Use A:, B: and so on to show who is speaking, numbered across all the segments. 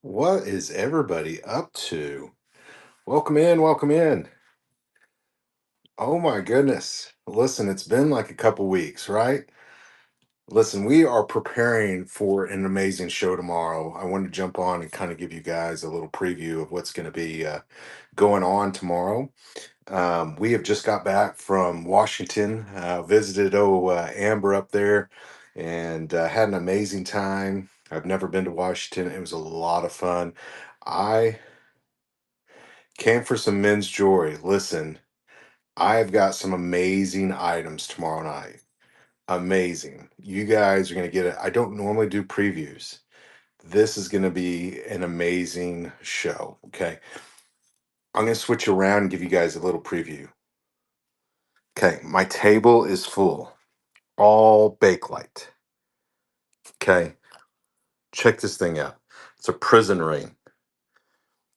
A: What is everybody up to? Welcome in, welcome in. Oh my goodness. Listen, it's been like a couple weeks, right? Listen, we are preparing for an amazing show tomorrow. I wanted to jump on and kind of give you guys a little preview of what's going to be going on tomorrow. We have just got back from Washington, visited Amber up there, and had an amazing time. I've never been to Washington. It was a lot of fun. I came for some men's jewelry. Listen, I've got some amazing items tomorrow night. Amazing. You guys are going to get it. I don't normally do previews. This is going to be an amazing show. Okay. I'm going to switch around and give you guys a little preview. Okay. My table is full, all Bakelite. Okay. Check this thing out. It's a prison ring,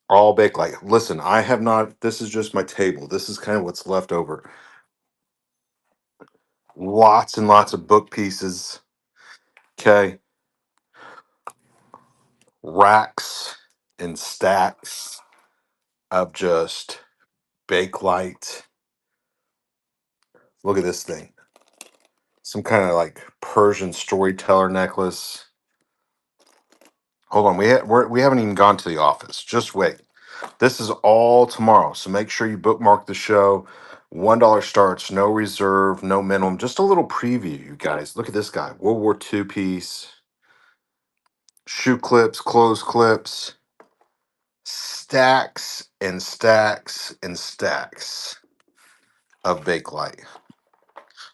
A: all Bakelite. Listen, I have not, this is just my table. This is kind of what's left over. Lots and lots of book pieces. Okay, racks and stacks of just Bakelite. Look at this thing. Some kind of like Persian storyteller necklace. Hold on, we haven't even gone to the office. Just wait. This is all tomorrow, so make sure you bookmark the show. $1 starts, no reserve, no minimum. Just a little preview, you guys. Look at this guy, World War II piece, shoe clips, clothes clips, stacks and stacks and stacks of Bakelite.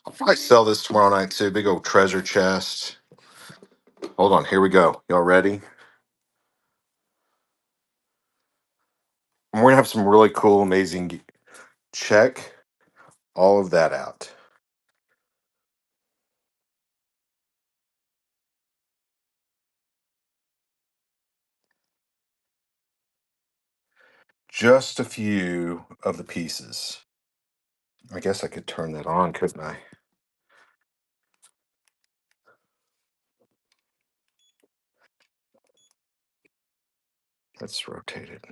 A: I'll probably sell this tomorrow night too. Big old treasure chest. Hold on, here we go. Y'all ready? And we're gonna have some really cool, amazing. Check all of that out. Just a few of the pieces. I guess I could turn that on, couldn't I? Let's rotate it.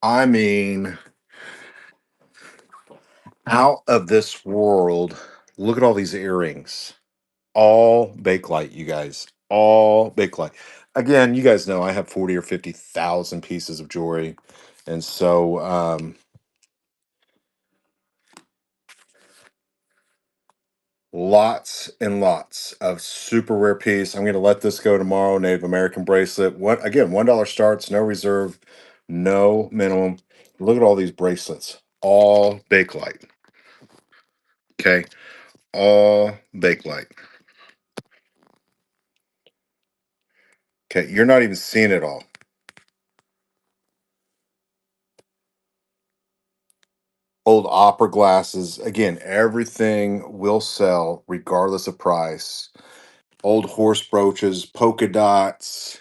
A: I mean, out of this world. Look at all these earrings. All Bakelite, you guys. All Bakelite. Again, you guys know I have 40 or 50,000 pieces of jewelry. And so lots and lots of super rare piece. I'm going to let this go tomorrow. Native American bracelet. What again? $1 starts, no reserve, no minimum. Look at all these bracelets. All Bakelite. Okay. All Bakelite. Okay. You're not even seeing it all. Old opera glasses. Again, everything will sell regardless of price. Old horse brooches, polka dots,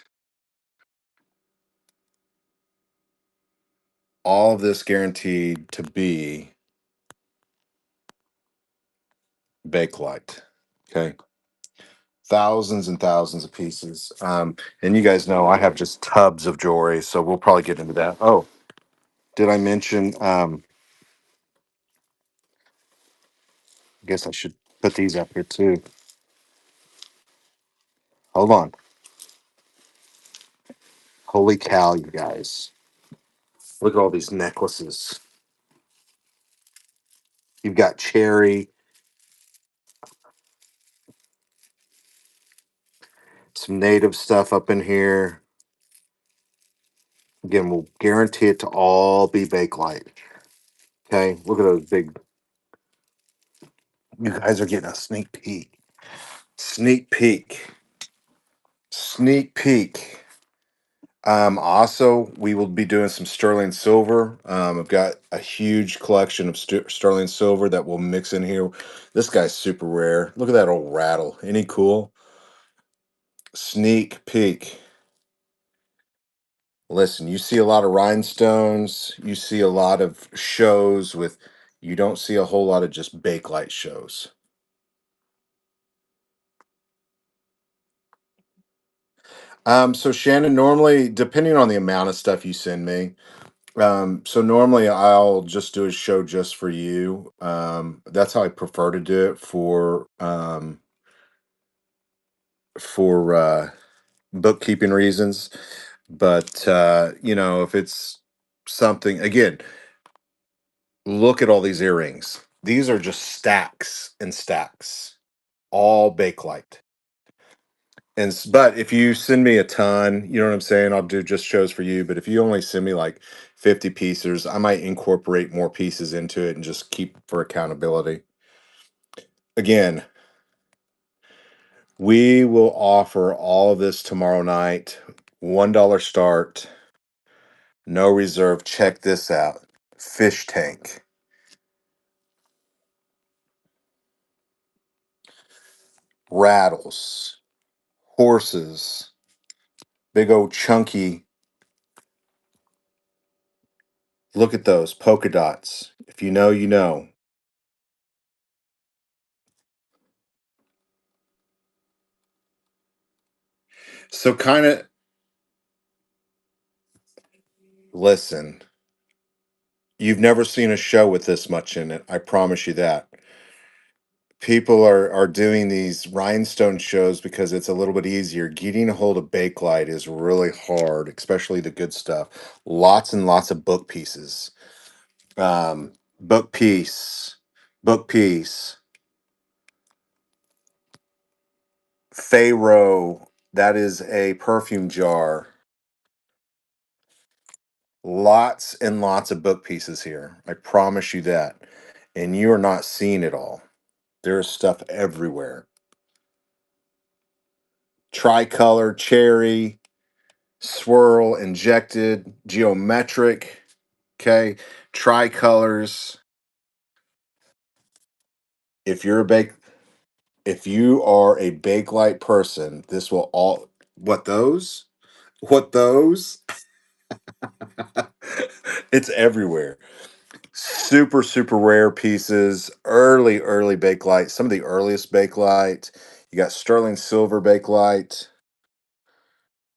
A: all of this guaranteed to be Bakelite. Okay. Thousands and thousands of pieces. And you guys know I have just tubs of jewelry, so we'll probably get into that. Oh, did I mention? I guess I should put these up here too. Hold on. Holy cow, you guys. Look at all these necklaces. You've got cherry, some native stuff up in here. Again, we'll guarantee it to all be Bakelite. Okay, look at those big. You guys are getting a sneak peek. Sneak peek. Sneak peek. Also, we will be doing some sterling silver. I've got a huge collection of sterling silver that we'll mix in here. This guy's super rare. Look at that old rattle. Any cool? Sneak peek. Listen, you see a lot of rhinestones, you see a lot of shows with, you don't see a whole lot of just bakelite shows. So Shannon, normally, depending on the amount of stuff you send me, so normally I'll just do a show just for you. That's how I prefer to do it for bookkeeping reasons. But if it's something, again, look at all these earrings. These are just stacks and stacks, all bakelite. But if you send me a ton, you know what I'm saying? I'll do just shows for you. But if you only send me like 50 pieces, I might incorporate more pieces into it and just keep for accountability. Again, we will offer all of this tomorrow night. $1 start, no reserve. Check this out. Fish tank, rattles, horses, big old chunky. Look at those polka dots. If you know, you know. So kind of listen. You've never seen a show with this much in it. I promise you that. People are doing these rhinestone shows because it's a little bit easier. Getting a hold of Bakelite is really hard, especially the good stuff. Lots and lots of book pieces. Um, book piece, book piece, Pharaoh. That is a perfume jar. Lots and lots of book pieces here. I promise you that. And you are not seeing it all. There's stuff everywhere. Tricolor, cherry, swirl, injected, geometric, okay, tricolors. If you're a bake, if you are a Bakelite person, this will all what those? What those? It's everywhere. Super, super rare pieces, early Bakelite, some of the earliest Bakelite. You got sterling silver Bakelite.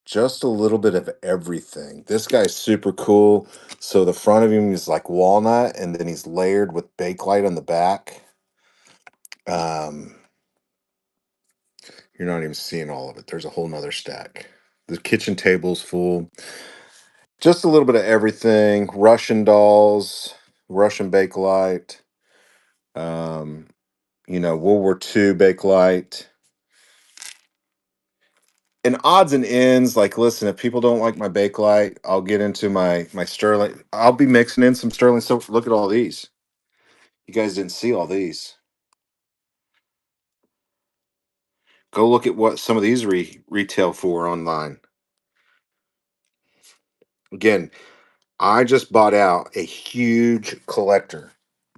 A: Just a little bit of everything. This guy's super cool. So the front of him is like walnut, and then he's layered with bakelite on the back. Um, you're not even seeing all of it. There's a whole nother stack. The kitchen table's full. Just a little bit of everything. Russian dolls, Russian bakelite. Um, World War II bakelite. And odds and ends, like listen, if people don't like my bakelite, I'll get into my sterling. I'll be mixing in some sterling silver. Look at all these. You guys didn't see all these. Go look at what some of these retail for online. Again, I just bought out a huge collector.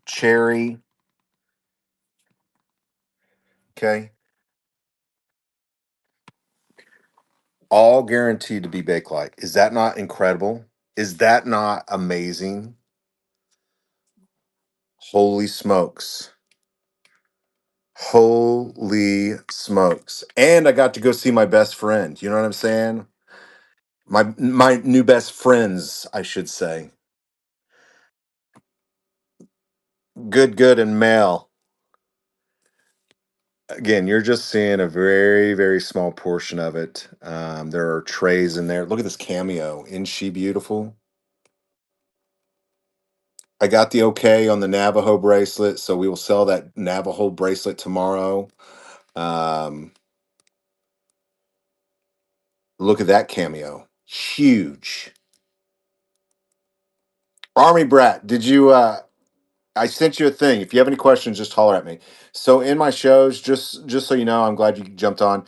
A: Cherry, okay? All guaranteed to be bakelite. Is that not incredible? Is that not amazing? Holy smokes. Holy smokes. And I got to go see my best friend. You know what I'm saying? My new best friends, I should say. Good and male. Again, you're just seeing a very, very small portion of it. There are trays in there. Look at this cameo. Isn't she beautiful? I got the okay on the Navajo bracelet, so we will sell that Navajo bracelet tomorrow. Um, Look at that cameo. Huge. Army Brat, did you I sent you a thing. If you have any questions, just holler at me. So in my shows, just so you know, I'm glad you jumped on.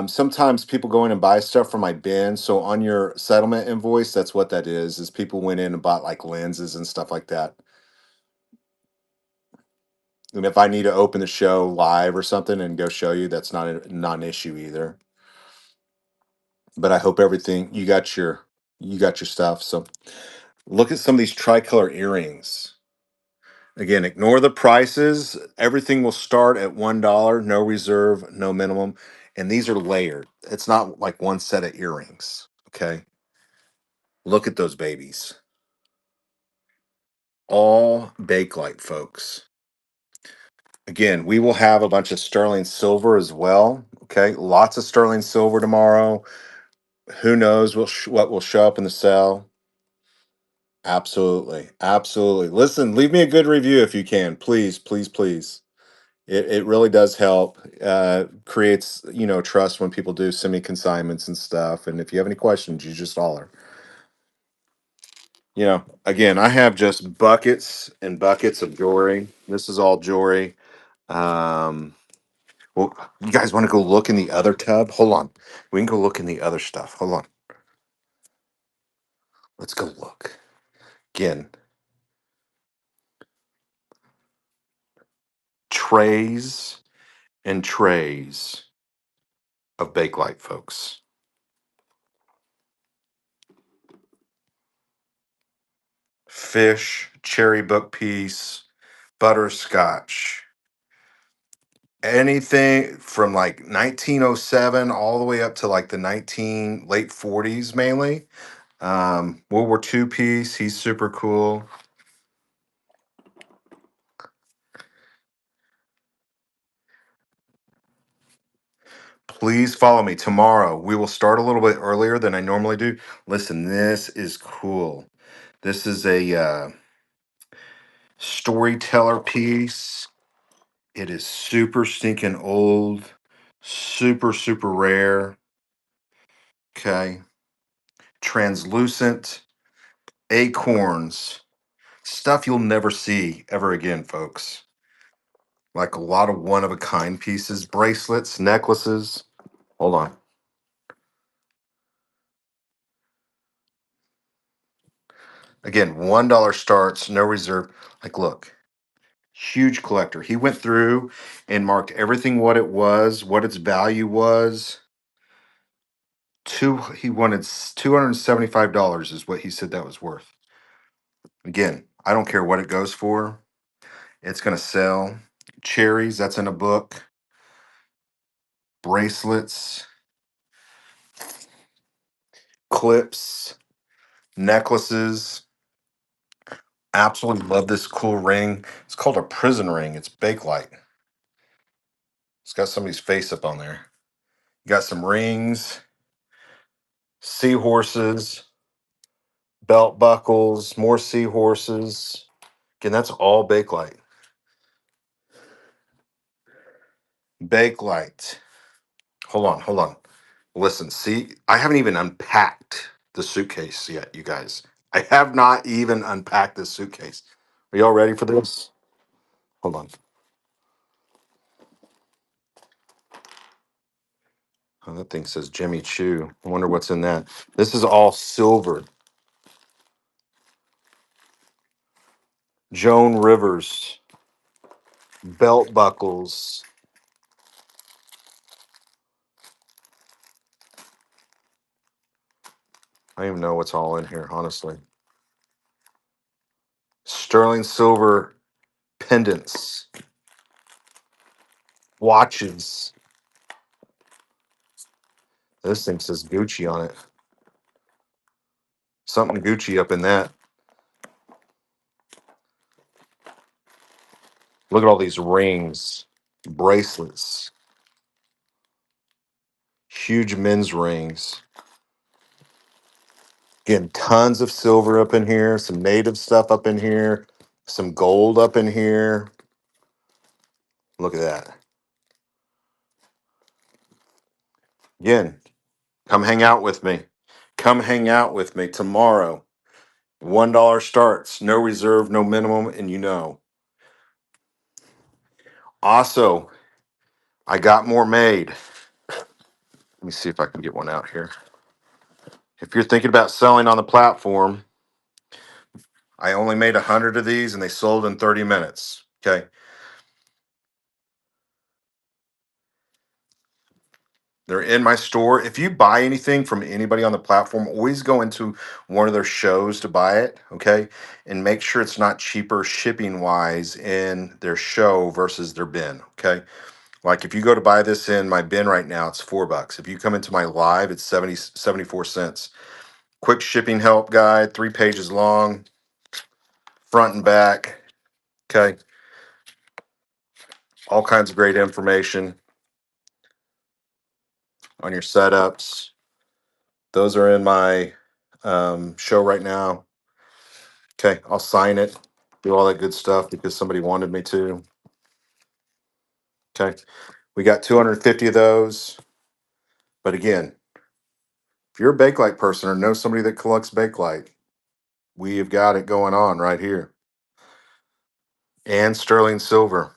A: Sometimes people go in and buy stuff from my bin. So on your settlement invoice, that's what that is people went in and bought like lenses and stuff like that. And if I need to open the show live or something and go show you, that's not an issue either. But I hope everything you got your stuff. So look at some of these tricolor earrings. Again, ignore the prices. Everything will start at $1, no reserve, no minimum. And these are layered. It's not like one set of earrings. Okay. Look at those babies. All Bakelite, folks. Again, we will have a bunch of sterling silver as well. Okay. Lots of sterling silver tomorrow. Who knows what will show up in the sale? Absolutely. Absolutely. Listen, leave me a good review if you can. Please, please, please. It really does help. Creates, trust when people do send me consignments and stuff. And if you have any questions, you just holler. Again, I have just buckets and buckets of jewelry. This is all jewelry. Um, well, you guys want to go look in the other tub? Hold on. We can go look in the other stuff. Hold on. Let's go look. Again, trays and trays of Bakelite, folks. Fish, cherry book piece, butterscotch, anything from like 1907 all the way up to like the late 40s mainly. World War II piece, he's super cool. Please follow me tomorrow. We will start a little bit earlier than I normally do. Listen, this is cool. This is a storyteller piece. It is super stinking old, super, super rare. Okay. Translucent acorns, stuff you'll never see ever again, folks. Like a lot of one of a kind pieces, bracelets, necklaces. Hold on. Again, $1 starts, no reserve. Like, look, huge collector. He went through and marked everything what it was, what its value was. He wanted $275 is what he said that was worth. Again, I don't care what it goes for. It's gonna sell. Cherries, that's in a book. Bracelets, clips, necklaces. Absolutely love this cool ring. It's called a prison ring. It's Bakelite. It's got somebody's face up on there. You got some rings, seahorses, belt buckles, more seahorses. Again, that's all Bakelite. Bakelite. Hold on, hold on. Listen, see, I haven't even unpacked the suitcase yet, you guys. I have not even unpacked this suitcase. Are y'all ready for this? Hold on. Oh, that thing says Jimmy Choo. I wonder what's in that. This is all silver. Joan Rivers, belt buckles. I don't even know what's all in here, honestly. Sterling silver pendants, watches. This thing says Gucci on it. Something Gucci up in that. Look at all these rings, bracelets, huge men's rings. Again, tons of silver up in here, some native stuff up in here, some gold up in here. Look at that. Again, come hang out with me. Come hang out with me tomorrow. $1 starts, no reserve, no minimum, and Also, I got more made. Let me see if I can get one out here. If you're thinking about selling on the platform, I only made 100 of these and they sold in 30 minutes. Okay. They're in my store. If you buy anything from anybody on the platform, always go into one of their shows to buy it, okay? And make sure it's not cheaper shipping wise in their show versus their bin, okay? Like if you go to buy this in my bin right now, it's $4. If you come into my live, it's 74 cents. Quick shipping help guide, 3 pages long, front and back, okay? All kinds of great information on your setups. Those are in my show right now. Okay, I'll sign it, do all that good stuff because somebody wanted me to. Okay, we got 250 of those. But again, if you're a Bakelite person or know somebody that collects Bakelite, we have got it going on right here. And sterling silver.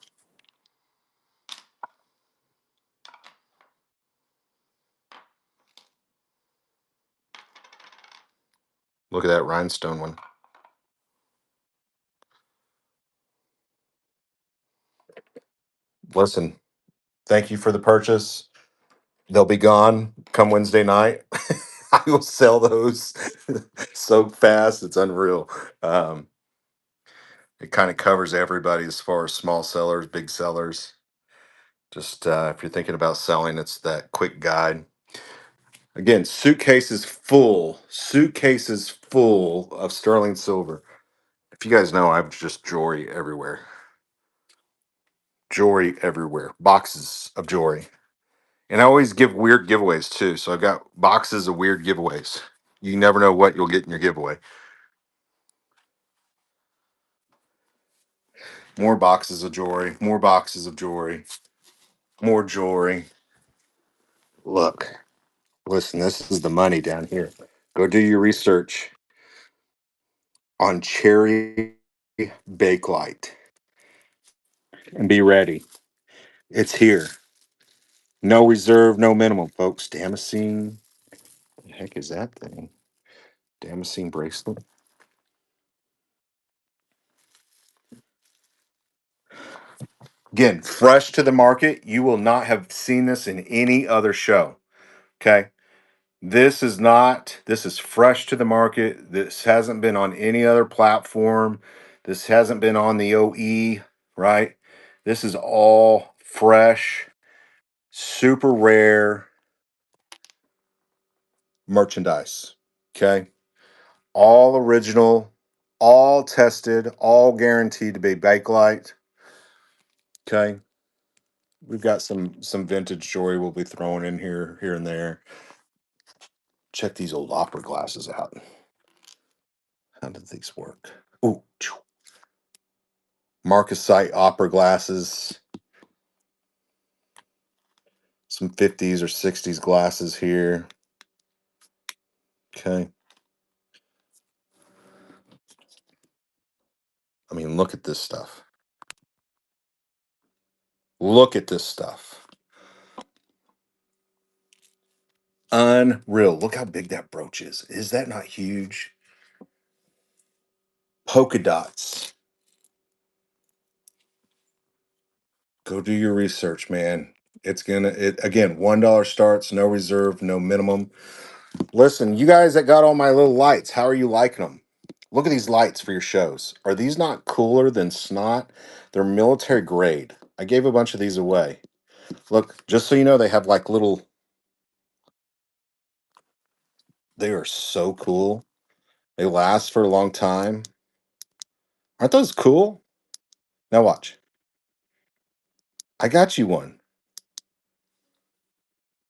A: Look at that rhinestone one. Listen, thank you for the purchase. They'll be gone come Wednesday night. I will sell those so fast. It's unreal. Um, it kind of covers everybody as far as small sellers, big sellers. Just if you're thinking about selling, it's that quick guide. Again, suitcases full of sterling silver. If you guys know, I've just jewelry everywhere, boxes of jewelry. And I always give weird giveaways too. So I've got boxes of weird giveaways. You never know what you'll get in your giveaway. More boxes of jewelry, more boxes of jewelry, more jewelry. Look, listen, this is the money down here. Go do your research on cherry bakelite and be ready. It's here. No reserve, no minimum, folks. Damascene. What the heck is that thing? Damascene bracelet. Again, fresh to the market. You will not have seen this in any other show. Okay. This is fresh to the market. This hasn't been on any other platform. This hasn't been on the OE, right? This is all fresh, super rare merchandise. Okay. All original, all tested, all guaranteed to be Bakelite. Okay. We've got some vintage jewelry we'll be throwing in here and there. Check these old opera glasses out. How did these work? Ooh, Marcasite opera glasses. Some 50s or 60s glasses here. Okay. I mean, look at this stuff. Look at this stuff. Unreal. Look how big that brooch is. Is that not huge? Polka dots. Go do your research, man. It's gonna it again, $1 starts, no reserve, no minimum. Listen, you guys that got all my little lights, how are you liking them? Look at these lights for your shows. Are these not cooler than snot? They're military grade. I gave a bunch of these away. Look, just so you know, they have like little, they are so cool. They last for a long time. Aren't those cool? Now watch. I got you one.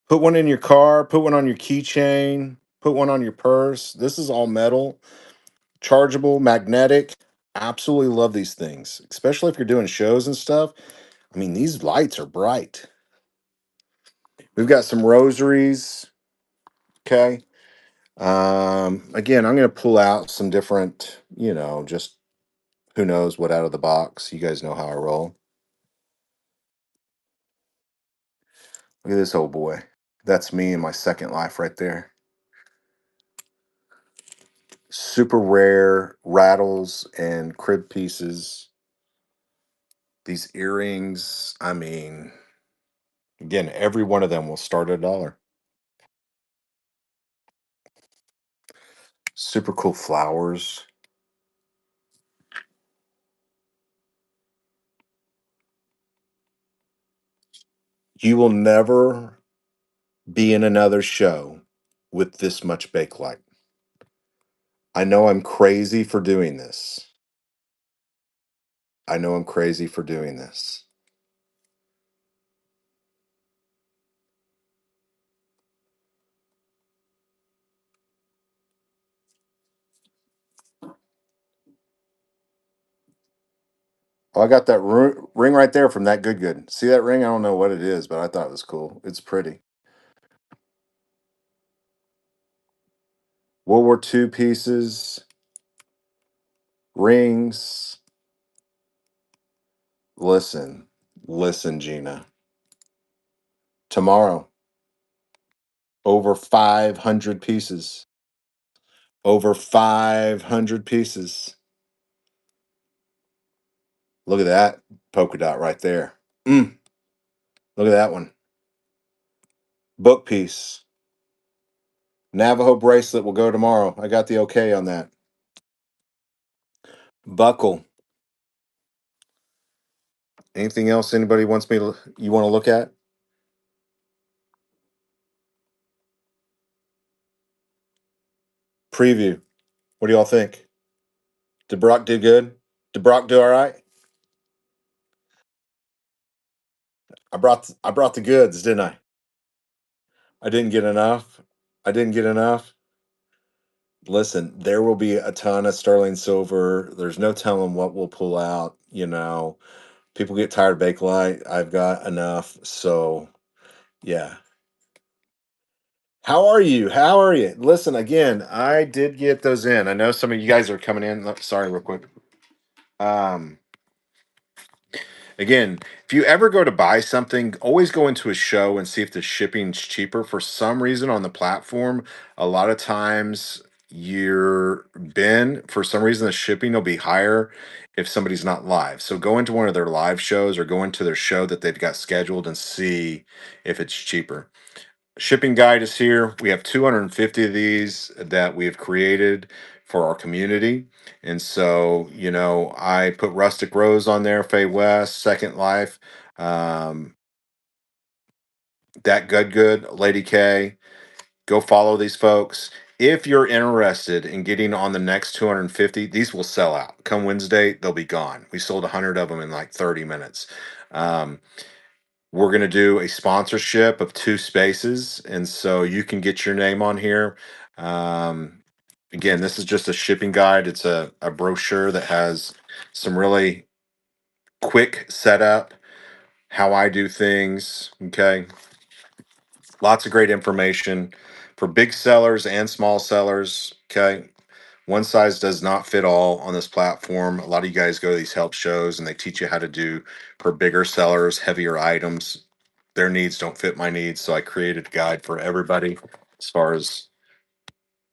A: Put one in your car, put one on your keychain, put one on your purse. This is all metal, chargeable, magnetic. Absolutely love these things, especially if you're doing shows and stuff. I mean, these lights are bright. We've got some rosaries. Okay. Again, I'm going to pull out some different, just who knows what out of the box. You guys know how I roll. Look at this old boy. That's me in my second life right there. Super rare rattles and crib pieces. These earrings, I mean, Again, every one of them will start at $1. Super cool flowers. You will never be in another show with this much bakelite. I know I'm crazy for doing this. I know I'm crazy for doing this. Oh, I got that ring right there from that good good. See that ring? I don't know what it is, but I thought it was cool. It's pretty. World War II pieces, rings. Listen, listen, Gina. Tomorrow, over 500 pieces. Over 500 pieces. Look at that polka dot right there. Mm, look at that one. Book piece. Navajo bracelet will go tomorrow. I got the okay on that. Buckle. Anything else anybody wants me to you want to look at? Preview. What do y'all think? Did Brock do good? Did Brock do all right? I brought the goods, didn't I? I didn't get enough. I didn't get enough. Listen, there will be a ton of sterling silver. There's no telling what we'll pull out. People get tired of Bakelite. I've got enough. So yeah. How are you? How are you? Listen, again, I did get those in. I know some of you guys are coming in. Sorry, real quick. Um, Again, if you ever go to buy something, always go into a show and see if the shipping's cheaper. For some reason on the platform, a lot of times for some reason the shipping will be higher if somebody's not live. So go into one of their live shows or go into their show that they've got scheduled and see if it's cheaper. Shipping guide is here. We have 250 of these that we have created for our community. And so, I put Rustic Rose on there, Faye West, Second Life, um, That Good, Lady K. Go follow these folks. If you're interested in getting on the next 250, these will sell out. Come Wednesday, they'll be gone. We sold 100 of them in like 30 minutes. Um, we're going to do a sponsorship of 2 spaces. And so you can get your name on here. Um, Again, this is just a shipping guide. It's a brochure that has some really quick setup, how I do things. Okay. Lots of great information for big sellers and small sellers. Okay. One size does not fit all on this platform. A lot of you guys go to these help shows and they teach you how to do for bigger sellers, heavier items. Their needs don't fit my needs. So I created a guide for everybody as far as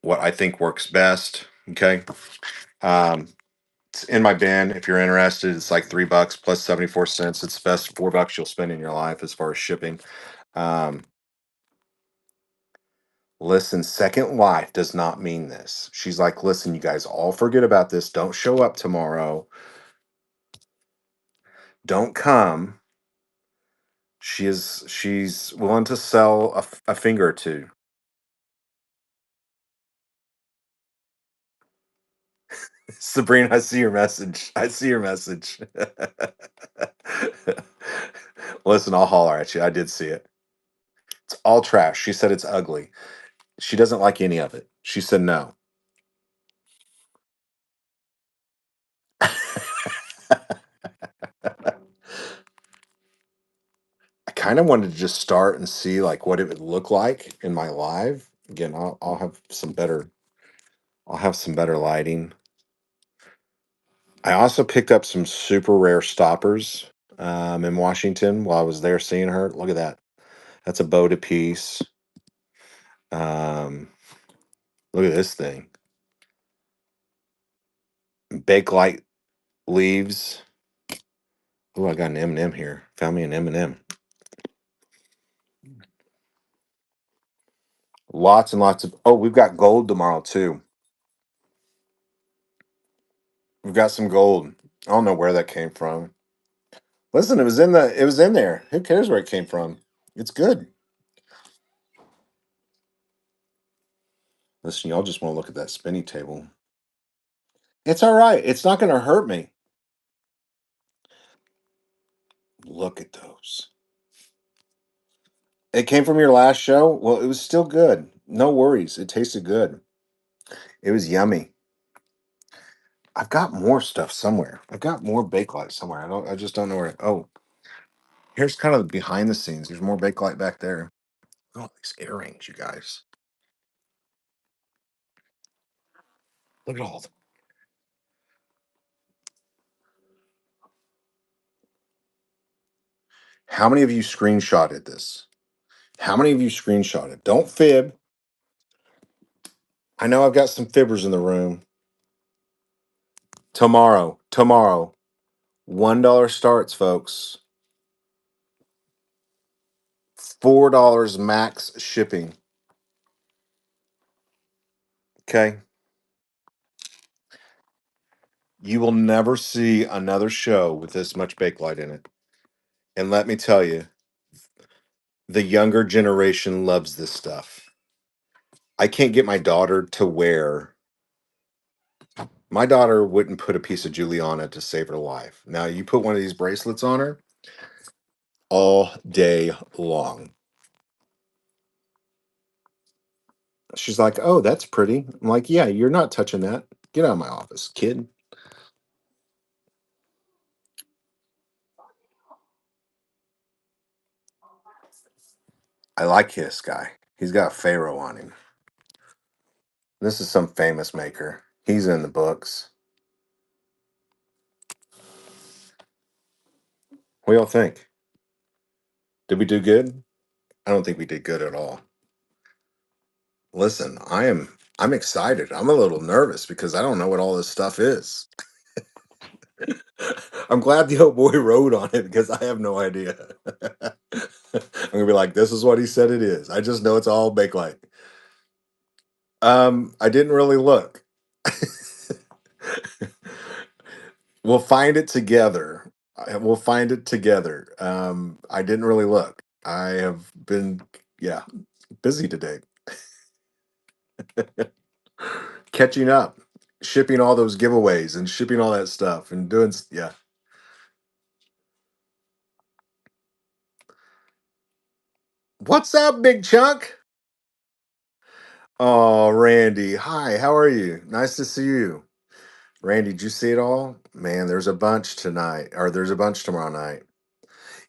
A: what I think works best. Okay. Um, it's in my bin. If you're interested, it's like $3 plus 74 cents. It's the best $4 you'll spend in your life as far as shipping. Um, Listen, Second Life does not mean this. She's like, listen, you guys all forget about this. Don't show up tomorrow. Don't come. She's willing to sell a finger or two. Sabrina, I see your message. I see your message. Listen, I'll holler at you. I did see it. It's all trash. She said it's ugly. She doesn't like any of it. She said no. I kind of wanted to just start and see like what it would look like in my live. Again, I'll have some better lighting. I also picked up some super rare stoppers in Washington while I was there seeing her. Look at that. That's a boat piece. Um, Look at this thing. Bakelite leaves. Oh, I got an M&M here. Found me an M&M. Lots and lots of. Oh, we've got gold tomorrow too. We've got some gold. I don't know where that came from. Listen, it was in there. Who cares where it came from? It's good. Listen, y'all just want to look at that spinny table. It's all right. It's not going to hurt me. Look at those. It came from your last show. Well, it was still good. No worries. It tasted good. It was yummy. I've got more stuff somewhere. I've got more Bakelite somewhere. I just don't know where. Oh, here's kind of behind the scenes. There's more Bakelite back there. Oh, these earrings, you guys. Look at all of them. How many of you screenshotted this? How many of you screenshotted? Don't fib. I know I've got some fibbers in the room. Tomorrow, $1 starts, folks. $4 max shipping. Okay. You will never see another show with this much Bakelite in it. And let me tell you, the younger generation loves this stuff. I can't get my daughter to wear. My daughter wouldn't put a piece of Juliana to save her life. Now, you put one of these bracelets on her all day long. She's like, "Oh, that's pretty." I'm like, "Yeah, you're not touching that. Get out of my office, kid." I like this guy. He's got Pharaoh on him. This is some famous maker. He's in the books. What y'all think? Did we do good? I don't think we did good at all. Listen, I'm excited. I'm a little nervous because I don't know what all this stuff is. I'm glad the old boy wrote on it because I have no idea. I'm gonna be like, this is what he said it is. I just know it's all Bakelite. I didn't really look. We'll find it together. We'll find it together. I didn't really look. I have been, yeah, busy today. Catching up, shipping all those giveaways and shipping all that stuff and doing, yeah. What's up, big chunk? Oh, Randy. Hi, how are you? Nice to see you. Randy, did you see it all? Man, there's a bunch tonight, or there's a bunch tomorrow night.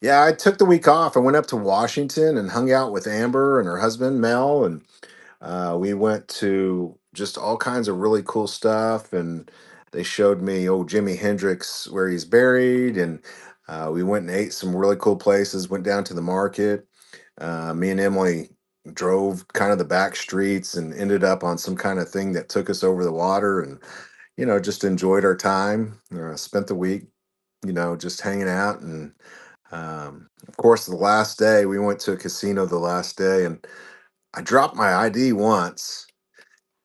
A: Yeah, I took the week off. I went up to Washington and hung out with Amber and her husband, Mel, and we went to just all kinds of really cool stuff. And they showed me old Jimi Hendrix where he's buried. And we went and ate some really cool places, went down to the market. Me and Emily drove kind of the back streets and ended up on some kind of thing that took us over the water and, just enjoyed our time. Spent the week, just hanging out. And of course, the last day, we went to a casino the last day and I dropped my ID once.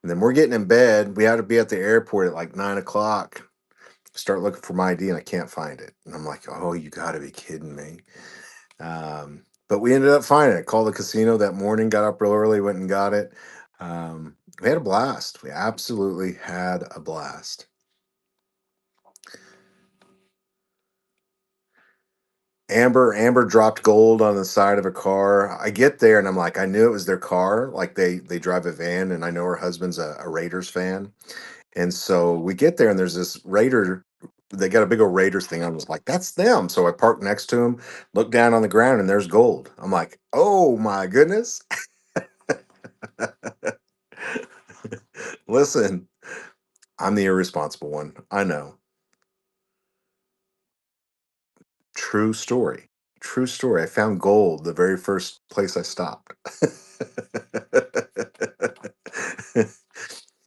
A: And then we're getting in bed. We had to be at the airport at like 9 o'clock. Start looking for my ID and I can't find it. And I'm like, oh, you got to be kidding me. But we ended up finding it. Called the casino that morning, got up real early, went and got it. We had a blast. We absolutely had a blast. Amber dropped gold on the side of a car. I get there and I'm like, I knew it was their car. Like they drive a van, and I know her husband's a Raiders fan. And so we get there and there's this Raider. They got a big old Raiders thing. I was like, that's them. So I parked next to him, look down on the ground, and there's gold. I'm like, oh my goodness. Listen, I'm the irresponsible one. I know. True story. True story. I found gold the very first place I stopped.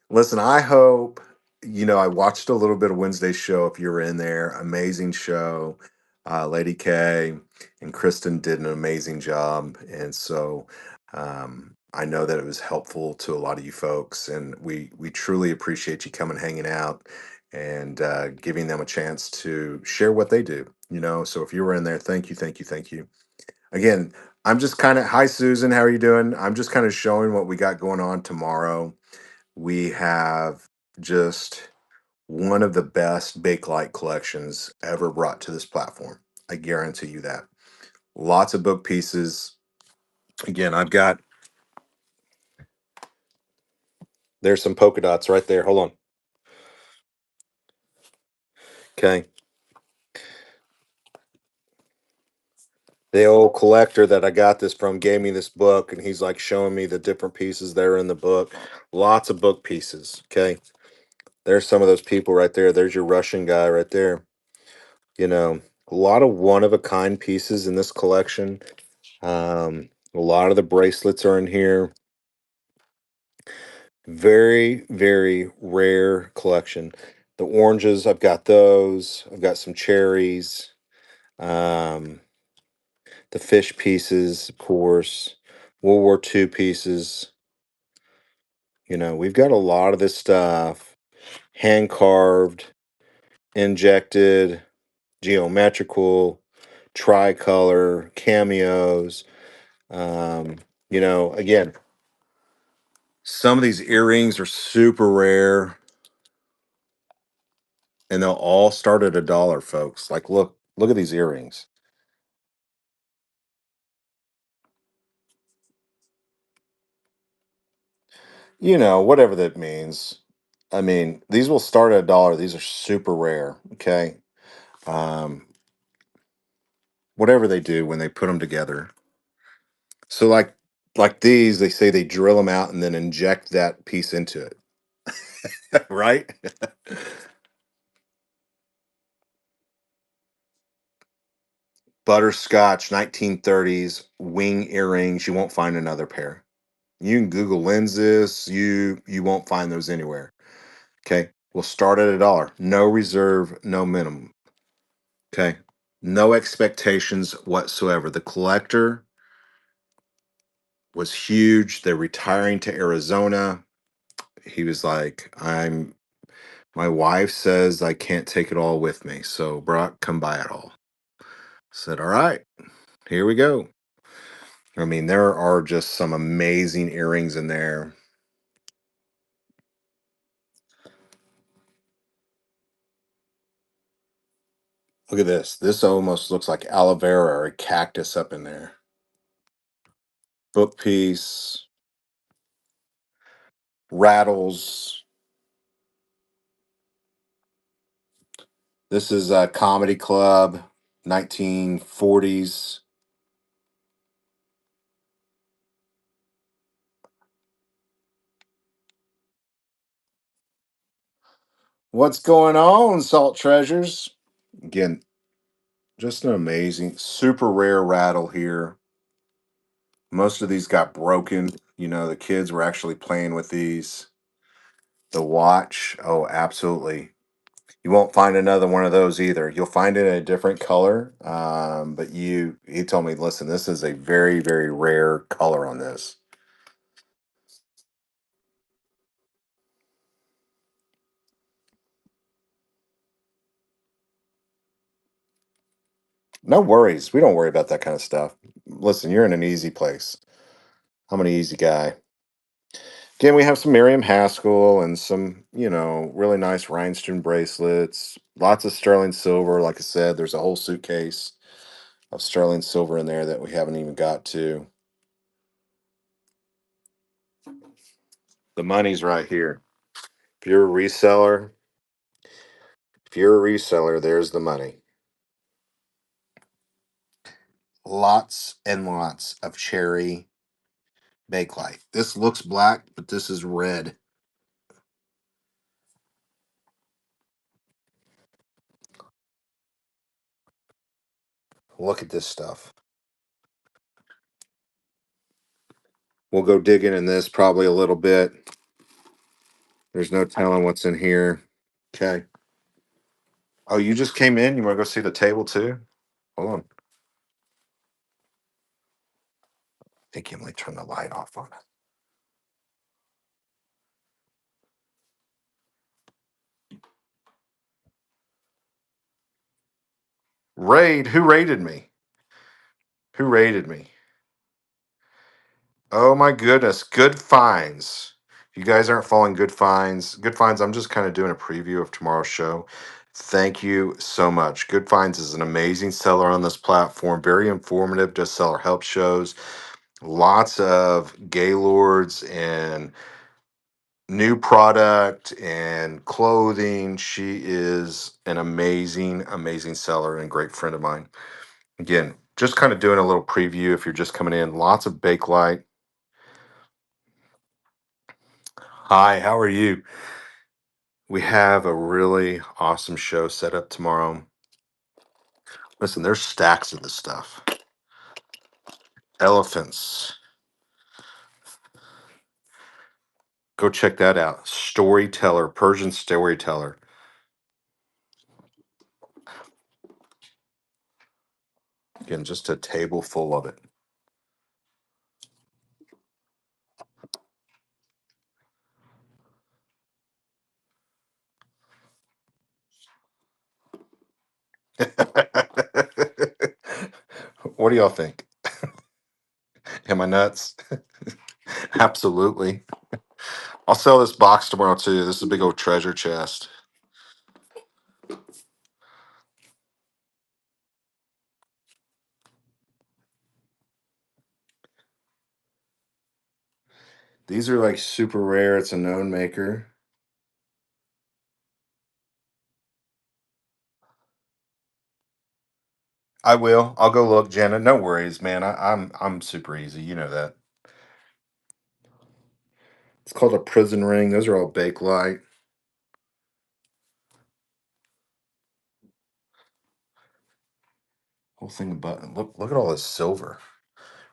A: Listen, I hope, I watched a little bit of Wednesday's show if you were in there. Amazing show. Lady K and Kristen did an amazing job. And so I know that it was helpful to a lot of you folks, and we truly appreciate you coming, hanging out, and giving them a chance to share what they do. So if you were in there, thank you, thank you, thank you. Again, I'm just kind of, hi Susan, how are you doing? I'm just kind of showing what we got going on tomorrow. We have just one of the best Bakelite collections ever brought to this platform. I guarantee you that. Lots of book pieces. Again, I've got, there's some polka dots right there. Hold on. Okay. The old collector that I got this from gave me this book, and he's like showing me the different pieces that are in the book. Lots of book pieces. Okay. There's some of those people right there. There's your Russian guy right there. You know, a lot of one of a kind pieces in this collection. A lot of the bracelets are in here. Very, very rare collection. The oranges, I've got those. I've got some cherries. Um, the fish pieces, of course. World War II pieces. We've got a lot of this stuff. Hand carved, injected, geometrical, tricolor, cameos. Um, again, some of these earrings are super rare, and they'll all start at $1, folks. Like, look at these earrings. Whatever that means. I mean, these will start at $1. These are super rare. Okay. Um, whatever they do when they put them together. So like these, they say they drill them out and then inject that piece into it, right? Butterscotch 1930s wing earrings. You won't find another pair. You can Google lenses. You won't find those anywhere. Okay. We'll start at $1. No reserve, no minimum. Okay. No expectations whatsoever. The collector was huge. They're retiring to Arizona. He was like, my wife says I can't take it all with me. So Brock, come buy it all. Said, all right, here we go. I mean, there are just some amazing earrings in there. Look at this. This almost looks like aloe vera or a cactus up in there. Book piece, rattles. This is a comedy club, 1940s. What's going on, Salt Treasures? Again, just an amazing, super rare rattle here. Most of these got broken. The kids were actually playing with these. The watch, oh, absolutely. You won't find another one of those either. You'll find it in a different color. But he told me, listen, this is a very, very rare color on this. No worries. We don't worry about that kind of stuff. Listen, you're in an easy place. I'm an easy guy. Again, we have some Miriam Haskell and some, really nice rhinestone bracelets. Lots of sterling silver. Like I said, there's a whole suitcase of sterling silver in there that we haven't even got to. The money's right here. If you're a reseller, there's the money. Lots and lots of cherry bakelite. This looks black, but this is red. Look at this stuff. We'll go digging in this probably a little bit. There's no telling what's in here. Okay. Oh, you just came in? You want to go see the table too? Hold on. Hey, Kimberly, turn the light off on it. Raid. Who raided me? Who raided me? Oh my goodness. Good Finds. If you guys aren't following Good Finds, I'm just kind of doing a preview of tomorrow's show. Thank you so much. Good Finds is an amazing seller on this platform, very informative, does seller help shows, lots of gaylords and new product and clothing. She is an amazing, amazing seller and great friend of mine. Again, just kind of doing a little preview if you're just coming in. Lots of Bakelite. Hi, how are you? We have a really awesome show set up tomorrow. Listen, there's stacks of this stuff. Elephants. Go check that out. Storyteller, Persian storyteller. Again, just a table full of it. What do y'all think? Am I nuts? Absolutely. I'll sell this box tomorrow too. This is a big old treasure chest. These are like super rare. It's a known maker. I will. I'll go look, Jenna. No worries, man. I'm super easy. You know that. It's called a prison ring. Those are all baked light. Whole thing of button. Look at all this silver.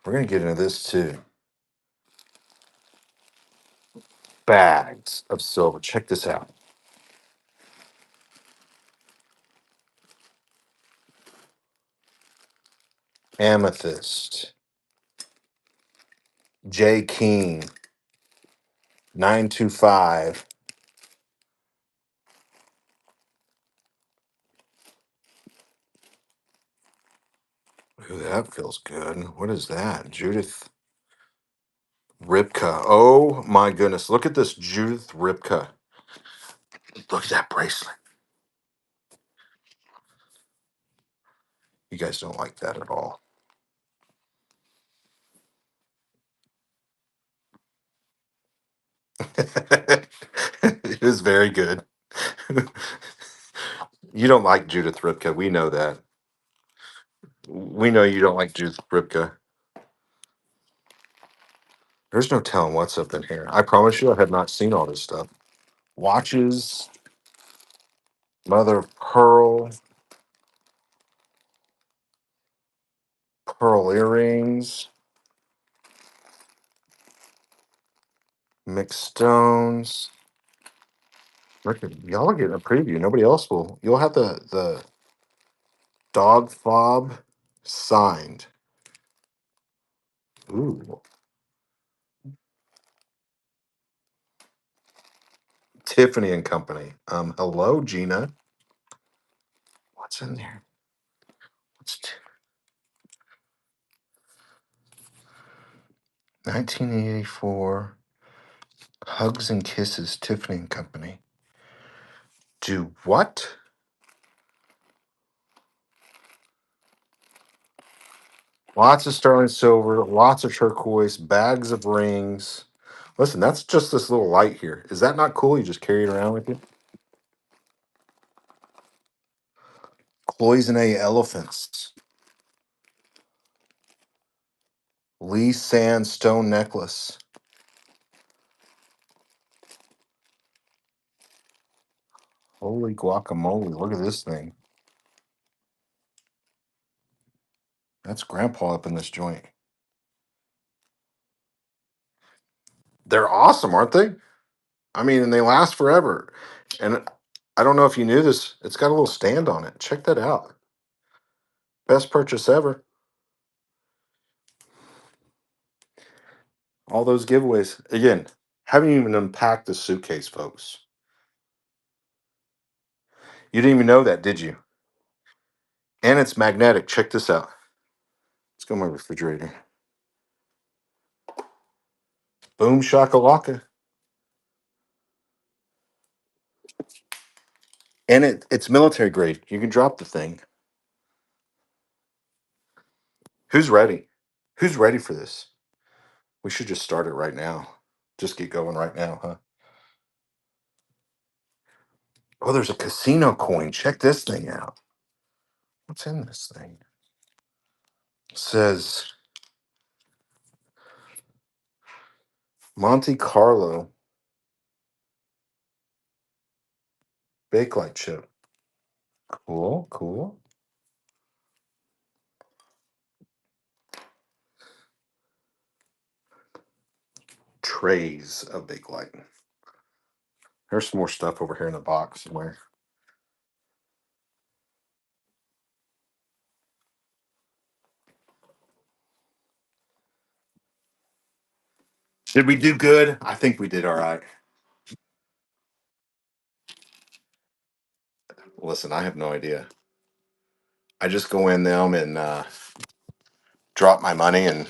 A: We're gonna get into this too. Bags of silver. Check this out. Amethyst. J King. 925. Ooh, that feels good. What is that? Judith Ripka. Oh my goodness. Look at this Judith Ripka. Look at that bracelet. You guys don't like that at all. It is very good. You don't like Judith Ripka. We know that. We know you don't like Judith Ripka. There's no telling what's up in here. I promise you, I have not seen all this stuff. Watches, mother of pearl, pearl earrings, mixed stones. Look at y'all are getting a preview. Nobody else will. You'll have the dog fob signed. Ooh, Tiffany and Company. Hello, Gina. What's in there? What's 1984? Hugs and Kisses, Tiffany and Company. Do what? Lots of sterling silver, lots of turquoise, bags of rings. Listen, that's just this little light here. Is that not cool? You just carry it around with you. Cloisonne elephants. Lee Sand stone necklace. Holy guacamole. Look at this thing. That's grandpa up in this joint. They're awesome, aren't they? I mean, and they last forever. And I don't know if you knew this. It's got a little stand on it. Check that out. Best purchase ever. All those giveaways. Again, haven't even unpacked the suitcase, folks. You didn't even know that, did you? and it's magnetic. Check this out. Let's go in my refrigerator. Boom shakalaka. And it's military grade. You can drop the thing. Who's ready? Who's ready for this? We should just start it right now. Just get going right now, huh? Oh, there's a casino coin. Check this thing out. What's in this thing? It says Monte Carlo Bakelite chip. Cool, cool. Trays of Bakelite. There's some more stuff over here in the box somewhere. Did we do good? I think we did all right. Listen, I have no idea. I just go in them and drop my money and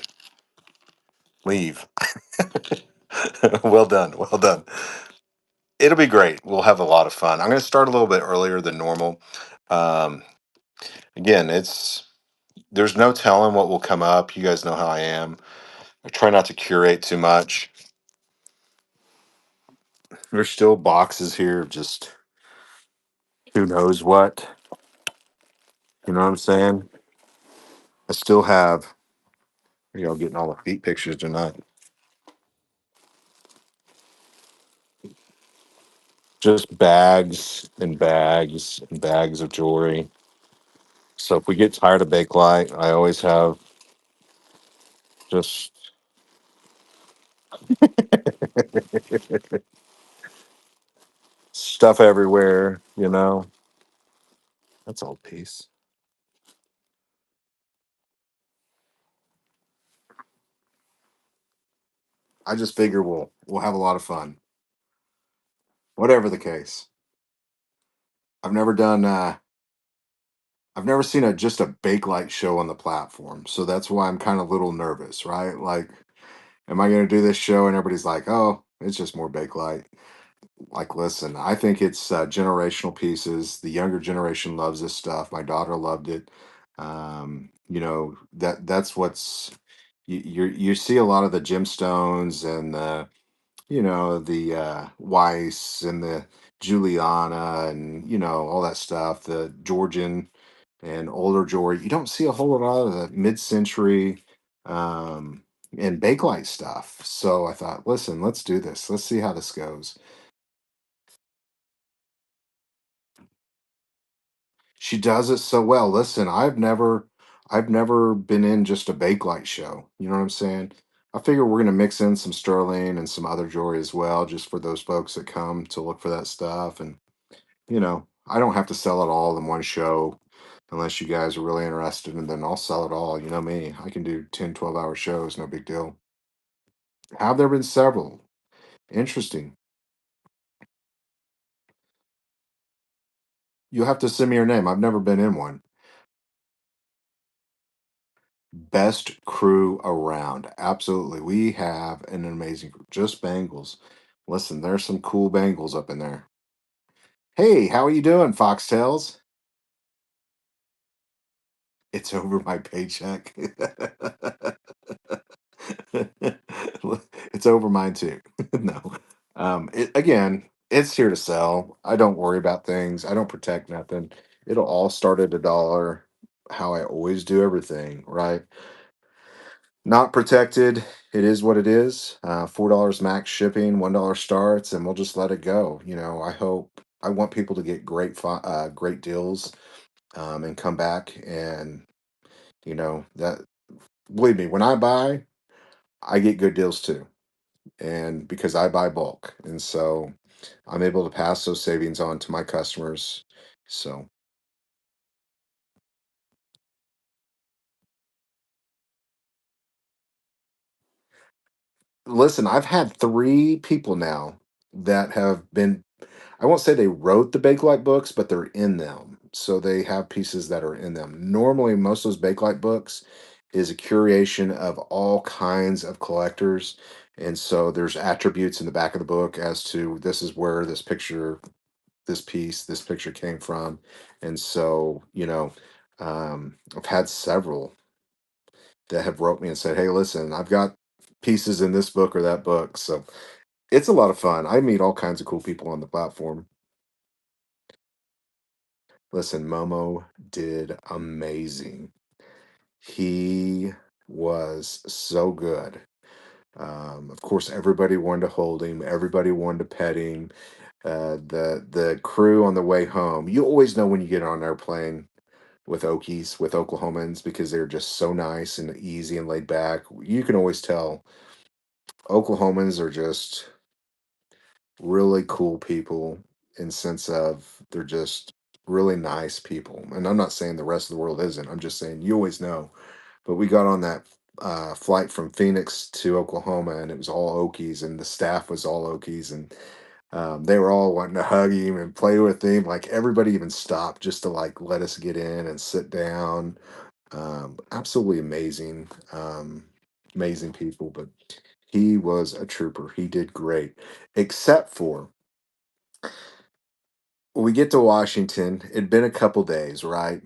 A: leave. Well done. Well done. It'll be great. We'll have a lot of fun. I'm going to start a little bit earlier than normal. Um, Again, there's no telling what will come up. You guys know how I am. I try not to curate too much. There's still boxes here, just who knows what. You know what I'm saying? I still have, getting all the feet pictures tonight. Just bags and bags and bags of jewelry. So if we get tired of Bakelite, I always have just stuff everywhere. That's all piece. I just figure we'll have a lot of fun. Whatever the case. I've never done I've never seen just a Bakelite show on the platform. So that's why I'm kind of a little nervous, right? Like, am I gonna do this show and everybody's like, oh, it's just more Bakelite. Like, listen, I think it's generational pieces. The younger generation loves this stuff. My daughter loved it. That's what's you see a lot of the gemstones and the Weiss and the Juliana and all that stuff, the Georgian and older jewelry. You don't see a whole lot of the mid-century um, and Bakelite stuff. So I thought, listen, let's do this. Let's see how this goes. She does it so well. Listen, I've never been in just a Bakelite show. You know what I'm saying? I figure we're gonna mix in some sterling and some other jewelry as well, just for those folks that come to look for that stuff. And I don't have to sell it all in one show unless you guys are really interested, and then I'll sell it all. You know me. I can do 10, 12 hour shows, no big deal. Have there been several? Interesting. You'll have to send me your name. I've never been in one. Best crew around. Absolutely. We have an amazing crew. Just Bengals. Listen, there's some cool Bengals up in there. Hey, how are you doing, Foxtails? It's over my paycheck. It's over mine too. No. Again, it's here to sell. I don't worry about things. I don't protect nothing. It'll all start at $1, how I always do everything, right? Not protected. It is what it is. $4 max shipping, $1 starts, and we'll just let it go. I want people to get great deals, and come back. And that, believe me, when I buy, I get good deals too. And because I buy bulk, and so I'm able to pass those savings on to my customers. So listen, I've had three people now that have been, I won't say they wrote the Bakelite books, but they're in them. so they have pieces that are in them. Normally, most of those Bakelite books is a curation of all kinds of collectors. And so there's attributes in the back of the book as to this is where this picture, this piece, this picture came from. And so, I've had several that have wrote me and said, "Hey, listen, I've got pieces in this book or that book." So it's a lot of fun. I meet all kinds of cool people on the platform. Listen, Momo did amazing. He was so good. Of course, everybody wanted to hold him. Everybody wanted to pet him. The crew on the way home. You always know when you get on an airplane with Okies, with Oklahomans, because they're just so nice and easy and laid back. You can always tell Oklahomans are just really cool people in sense of they're just really nice people. And I'm not saying the rest of the world isn't. I'm just saying you always know. But we got on that flight from Phoenix to Oklahoma, and it was all Okies, and the staff was all Okies, and they were all wanting to hug him and play with him. Like everybody even stopped just to like let us get in and sit down. Absolutely amazing, amazing people. But he was a trooper. He did great, except for when we get to Washington. It'd been a couple days, right?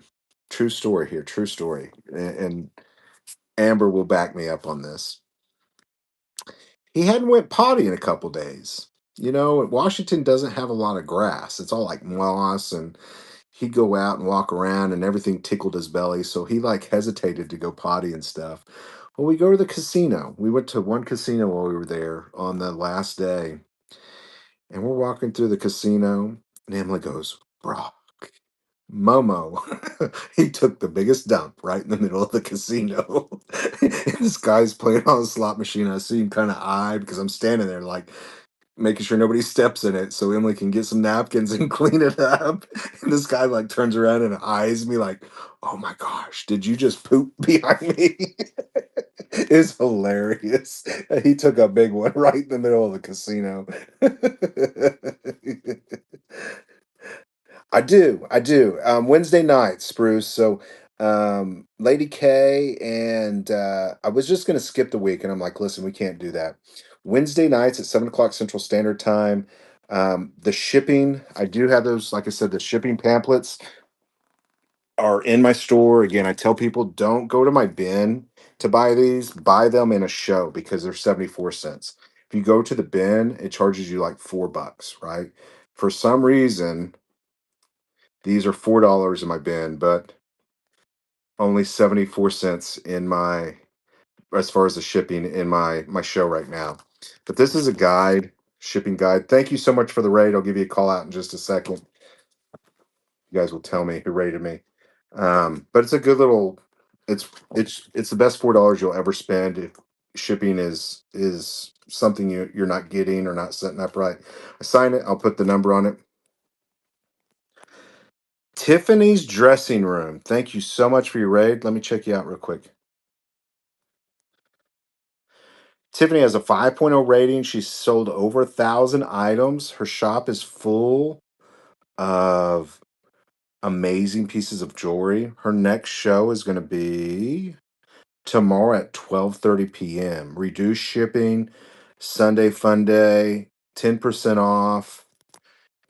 A: True story here. True story. And Amber will back me up on this. He hadn't went potty in a couple days. Washington doesn't have a lot of grass. It's all like moss, and he'd go out and walk around, and everything tickled his belly. So he like hesitated to go potty and stuff. Well, we go to the casino. We went to one casino while we were there on the last day, and we're walking through the casino, and Emily goes, "Bro, Momo, he took the biggest dump right in the middle of the casino." And this guy's playing on a slot machine. I see him kind of eyed because I'm standing there like making sure nobody steps in it so Emily can get some napkins and clean it up. And this guy like turns around and eyes me like, "Oh my gosh, did you just poop behind me?" It's hilarious. He took a big one right in the middle of the casino. I do. I do. Wednesday nights, Bruce. So, Lady K and I was just going to skip the week, and I'm like, listen, we can't do that. Wednesday nights at 7 o'clock Central Standard Time. The shipping, I do have those. Like I said, the shipping pamphlets are in my store. Again, I tell people don't go to my bin to buy these. Buy them in a show because they're 74 cents. If you go to the bin, it charges you like $4, right? For some reason, these are $4 in my bin, but only 74 cents in my as far as the shipping in my show right now. But this is a guide, shipping guide. Thank you so much for the rate. I'll give you a call out in just a second. You guys will tell me who rated me. But it's a good little it's the best $4 you'll ever spend if shipping is something you're not getting or not setting up right. I sign it, I'll put the number on it. Tiffany's dressing room. Thank you so much for your raid. Let me check you out real quick. Tiffany has a 5.0 rating. She's sold over 1,000 items. Her shop is full of amazing pieces of jewelry. Her next show is going to be tomorrow at 12:30 p.m. Reduced shipping, Sunday fun day, 10% off.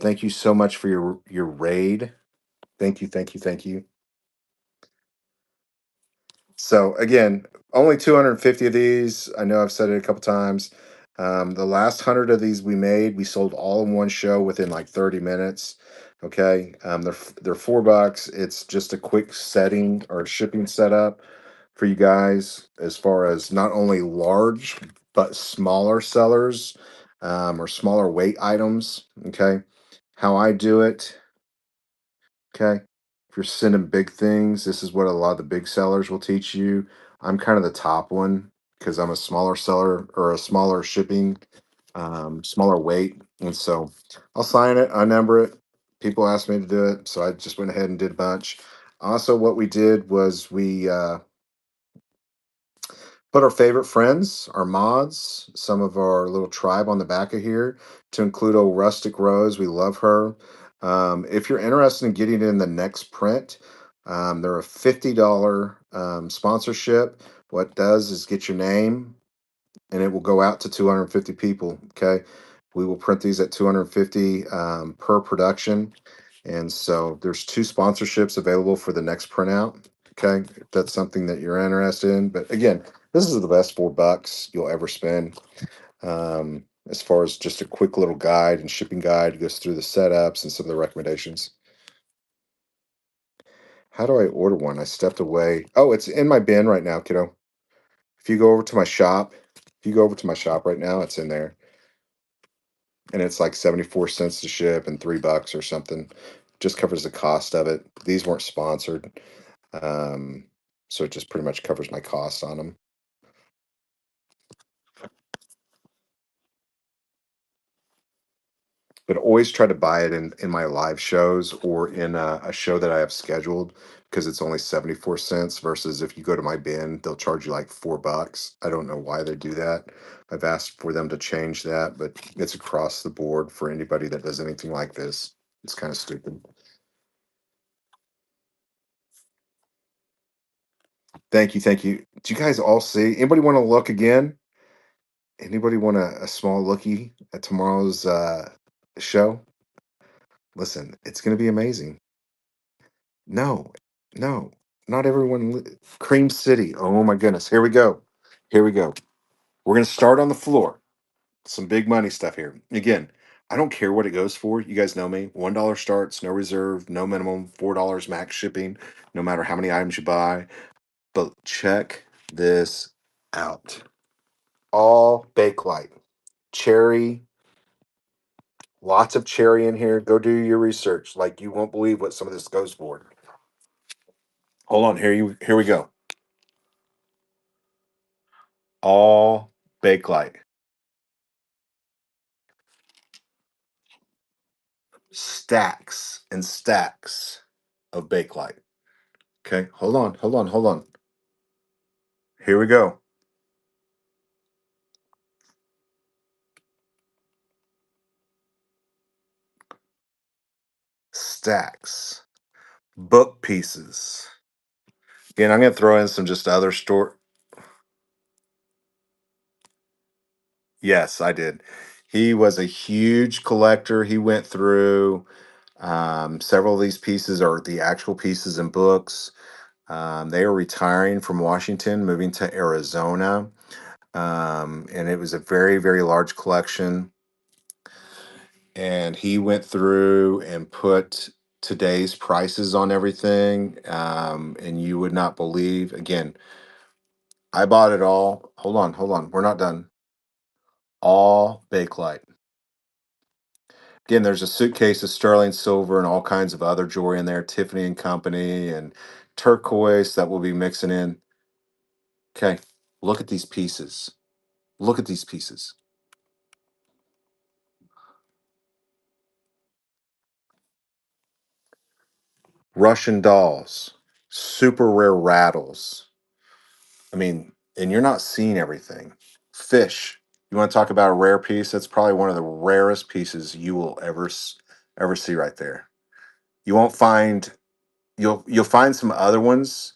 A: Thank you so much for your raid. Thank you, thank you, thank you. So again, only 250 of these. I know I've said it a couple times. The last 100 of these we made, we sold all in one show within like 30 minutes. Okay, they're $4. It's just a quick setting or shipping setup for you guys as far as not only large but smaller sellers or smaller weight items. Okay, how I do it. Okay. If you're sending big things, this is what a lot of the big sellers will teach you. I'm kind of the top one because I'm a smaller seller or a smaller shipping, smaller weight. And so I'll sign it, I number it. People asked me to do it. So I just went ahead and did a bunch. Also, what we did was we put our favorite friends, our mods, some of our little tribe on the back of here to include old Rustic Rose. We love her. If you're interested in getting in the next print, they're a $50 sponsorship. What it does is get your name and it will go out to 250 people. Okay. We will print these at 250 per production. And so there's two sponsorships available for the next printout. Okay. If that's something that you're interested in. But again, this is the best $4 you'll ever spend. As far as just a quick little guide and shipping guide, goes through the setups and some of the recommendations. How do I order one? I stepped away. Oh, it's in my bin right now, kiddo. If you go over to my shop, if you go over to my shop right now, it's in there. And it's like 74 cents to ship and $3 or something. Just covers the cost of it. These weren't sponsored. Um, so it just pretty much covers my costs on them. But always try to buy it in my live shows or in a show that I have scheduled because it's only 74 cents versus if you go to my bin, they'll charge you like $4. I don't know why they do that. I've asked for them to change that, but it's across the board for anybody that does anything like this. It's kind of stupid. Thank you, thank you. Do you guys all see? Anybody want to look again? Anybody want a small lookie at tomorrow's show? Listen, it's going to be amazing. No, no, not everyone. Cream City. Oh my goodness. Here we go. Here we go. We're going to start on the floor. Some big money stuff here. Again, I don't care what it goes for. You guys know me. $1 starts, no reserve, no minimum, $4 max shipping, no matter how many items you buy. But check this out. All Bakelite. Cherry, lots of cherry in here. Go do your research. Like you won't believe what some of this goes for. Hold on, here we go. All Bakelite. Stacks and stacks of Bakelite. Okay, hold on, hold on, hold on. Here we go. Stacks. Book pieces. Again, I'm gonna throw in some just other store. Yes, I did. He was a huge collector. He went through several of these pieces are the actual pieces in books. They are retiring from Washington, moving to Arizona. And it was a very, very large collection. And he went through and put today's prices on everything. And you would not believe, again, I bought it all. Hold on, hold on. We're not done. All Bakelite. Again, there's a suitcase of sterling silver and all kinds of other jewelry in there, Tiffany and Company and turquoise that we'll be mixing in. Okay, look at these pieces. Look at these pieces. Russian dolls, super rare rattles. I mean, and you're not seeing everything. Fish. You want to talk about a rare piece? That's probably one of the rarest pieces you will ever see right there. You won't find you'll find some other ones,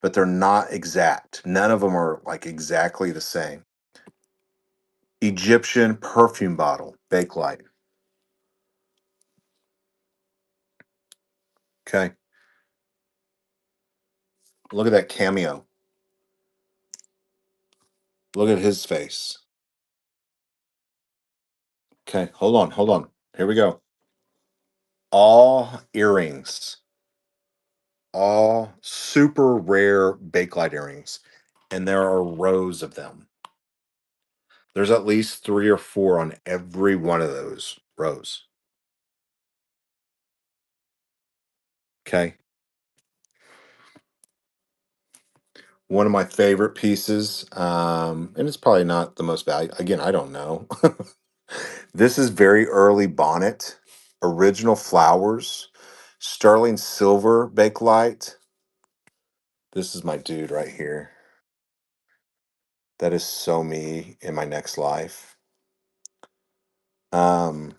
A: but they're not exact. None of them are like exactly the same. Egyptian perfume bottle, Bakelite. Okay, look at that cameo. Look at his face. Okay, hold on, hold on. Here we go. All earrings, all super rare Bakelite earrings, and there are rows of them. There's at least three or four on every one of those rows. Okay, one of my favorite pieces, and it's probably not the most valuable. Again, I don't know. This is very early bonnet, original flowers, sterling silver Bakelite. This is my dude right here. That is so me in my next life. Um,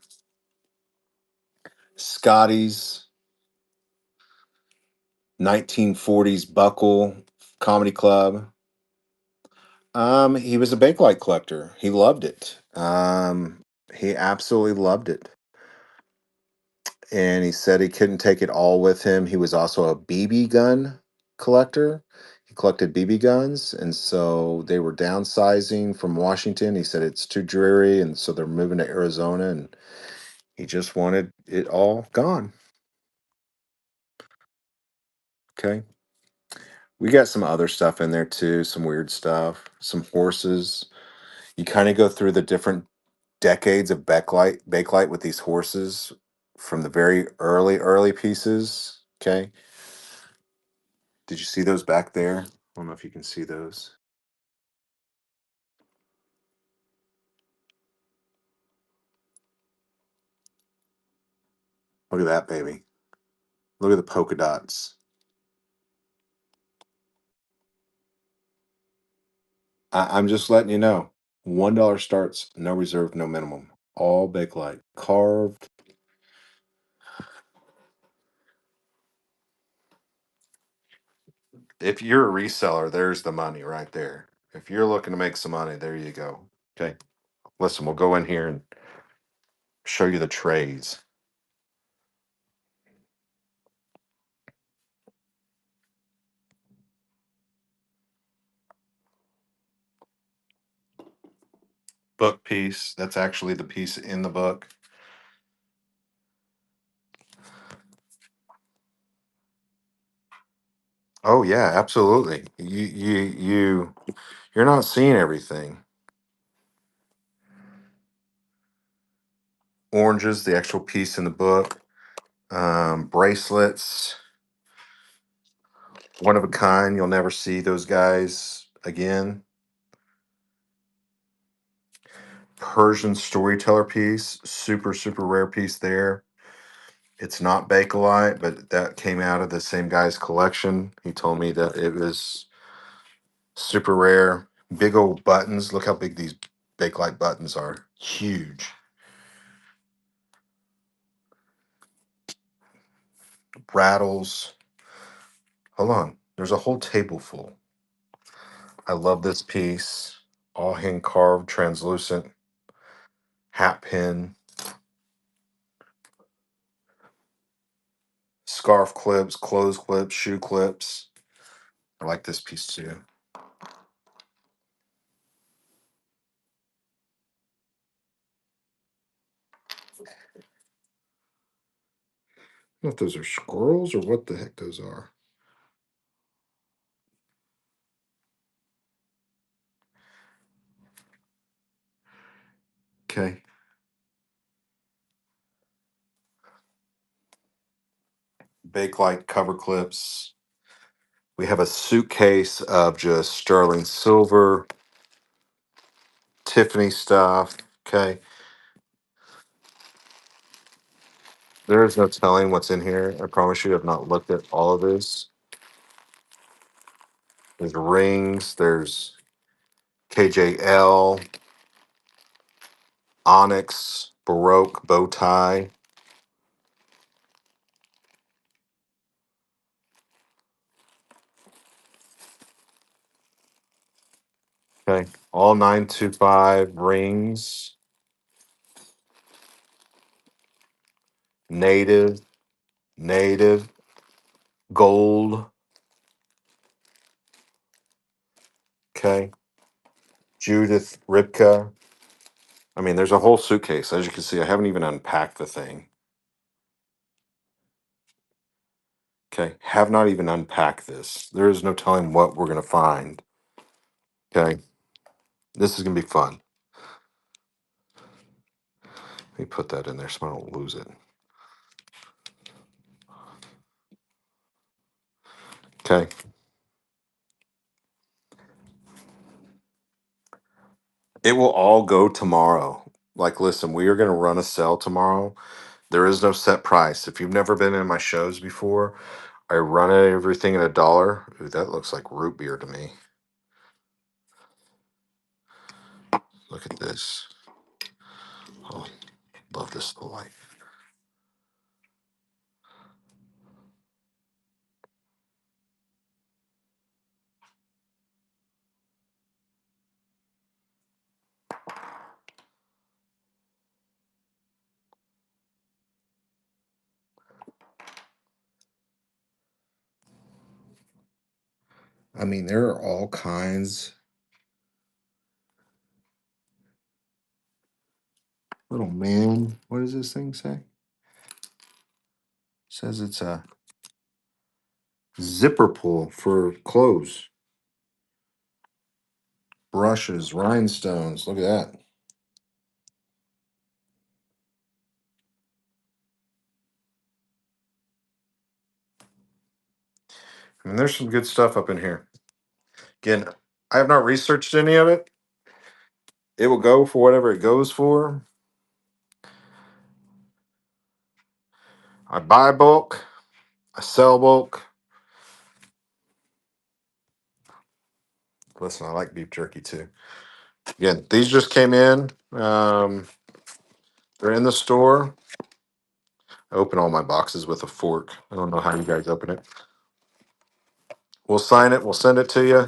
A: Scotty's 1940s buckle comedy club. He was a Bakelite collector. He loved it. He absolutely loved it. And he said he couldn't take it all with him. He was also a BB gun collector. He collected BB guns, and so they were downsizing from Washington. He said it's too dreary, and so they're moving to Arizona, and he just wanted it all gone. Okay. We got some other stuff in there too, some weird stuff, some horses. You kind of go through the different decades of Bakelite with these horses from the very early pieces. Okay. Did you see those back there? I don't know if you can see those. Look at that, baby. Look at the polka dots. I'm just letting you know. $1 starts, no reserve, no minimum. All Bakelite. Carved. If you're a reseller, there's the money right there. If you're looking to make some money, there you go. Okay. Listen, we'll go in here and show you the trays. Book piece. That's actually the piece in the book. Oh yeah, absolutely. You're not seeing everything. Oranges, the actual piece in the book. Bracelets, one of a kind. You'll never see those guys again. Persian storyteller piece, super rare piece there. It's not Bakelite, but that came out of the same guy's collection. He told me that it was super rare. Big old buttons. Look how big these Bakelite buttons are. Huge. Rattles. Hold on. There's a whole table full. I love this piece. All hand carved, translucent hat pin, scarf clips, clothes clips, shoe clips. I like this piece too. I don't know if those are squirrels or what the heck those are. Okay. Bakelite cover clips. We have a suitcase of just sterling silver, Tiffany stuff. Okay. There is no telling what's in here. I promise you, I've not looked at all of this. There's rings, there's KJL, onyx, baroque, bow tie. Okay. All 925 rings, native, native, gold. Okay. Judith Ripka. I mean, there's a whole suitcase. As you can see, I haven't even unpacked the thing. Okay. Have not even unpacked this. There is no telling what we're going to find. Okay. This is going to be fun. Let me put that in there so I don't lose it. Okay. It will all go tomorrow. Like, listen, we are going to run a sale tomorrow. There is no set price. If you've never been in my shows before, I run everything at $1. Ooh, that looks like root beer to me. Look at this. Oh, love this light. I mean, there are all kinds. Little man, what does this thing say? Says it's a zipper pull for clothes, brushes, rhinestones. Look at that. I mean, there's some good stuff up in here. Again, I have not researched any of it. It will go for whatever it goes for. I buy bulk, I sell bulk. Listen, I like beef jerky too. Again, these just came in. They're in the store. I open all my boxes with a fork. I don't know how you guys open it. We'll sign it. We'll send it to you.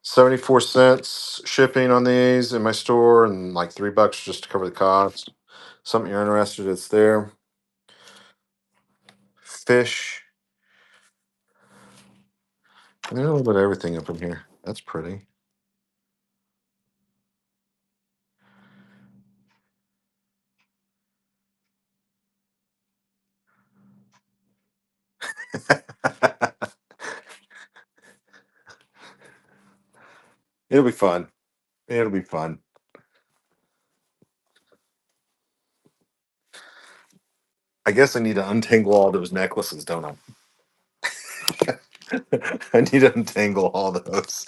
A: 74 cents shipping on these in my store, and like $3 just to cover the cost. Something you're interested, it's there. Fish. And there's a little bit of everything up in here. That's pretty. It'll be fun. It'll be fun. I guess I need to untangle all those necklaces, don't I? I need to untangle all those.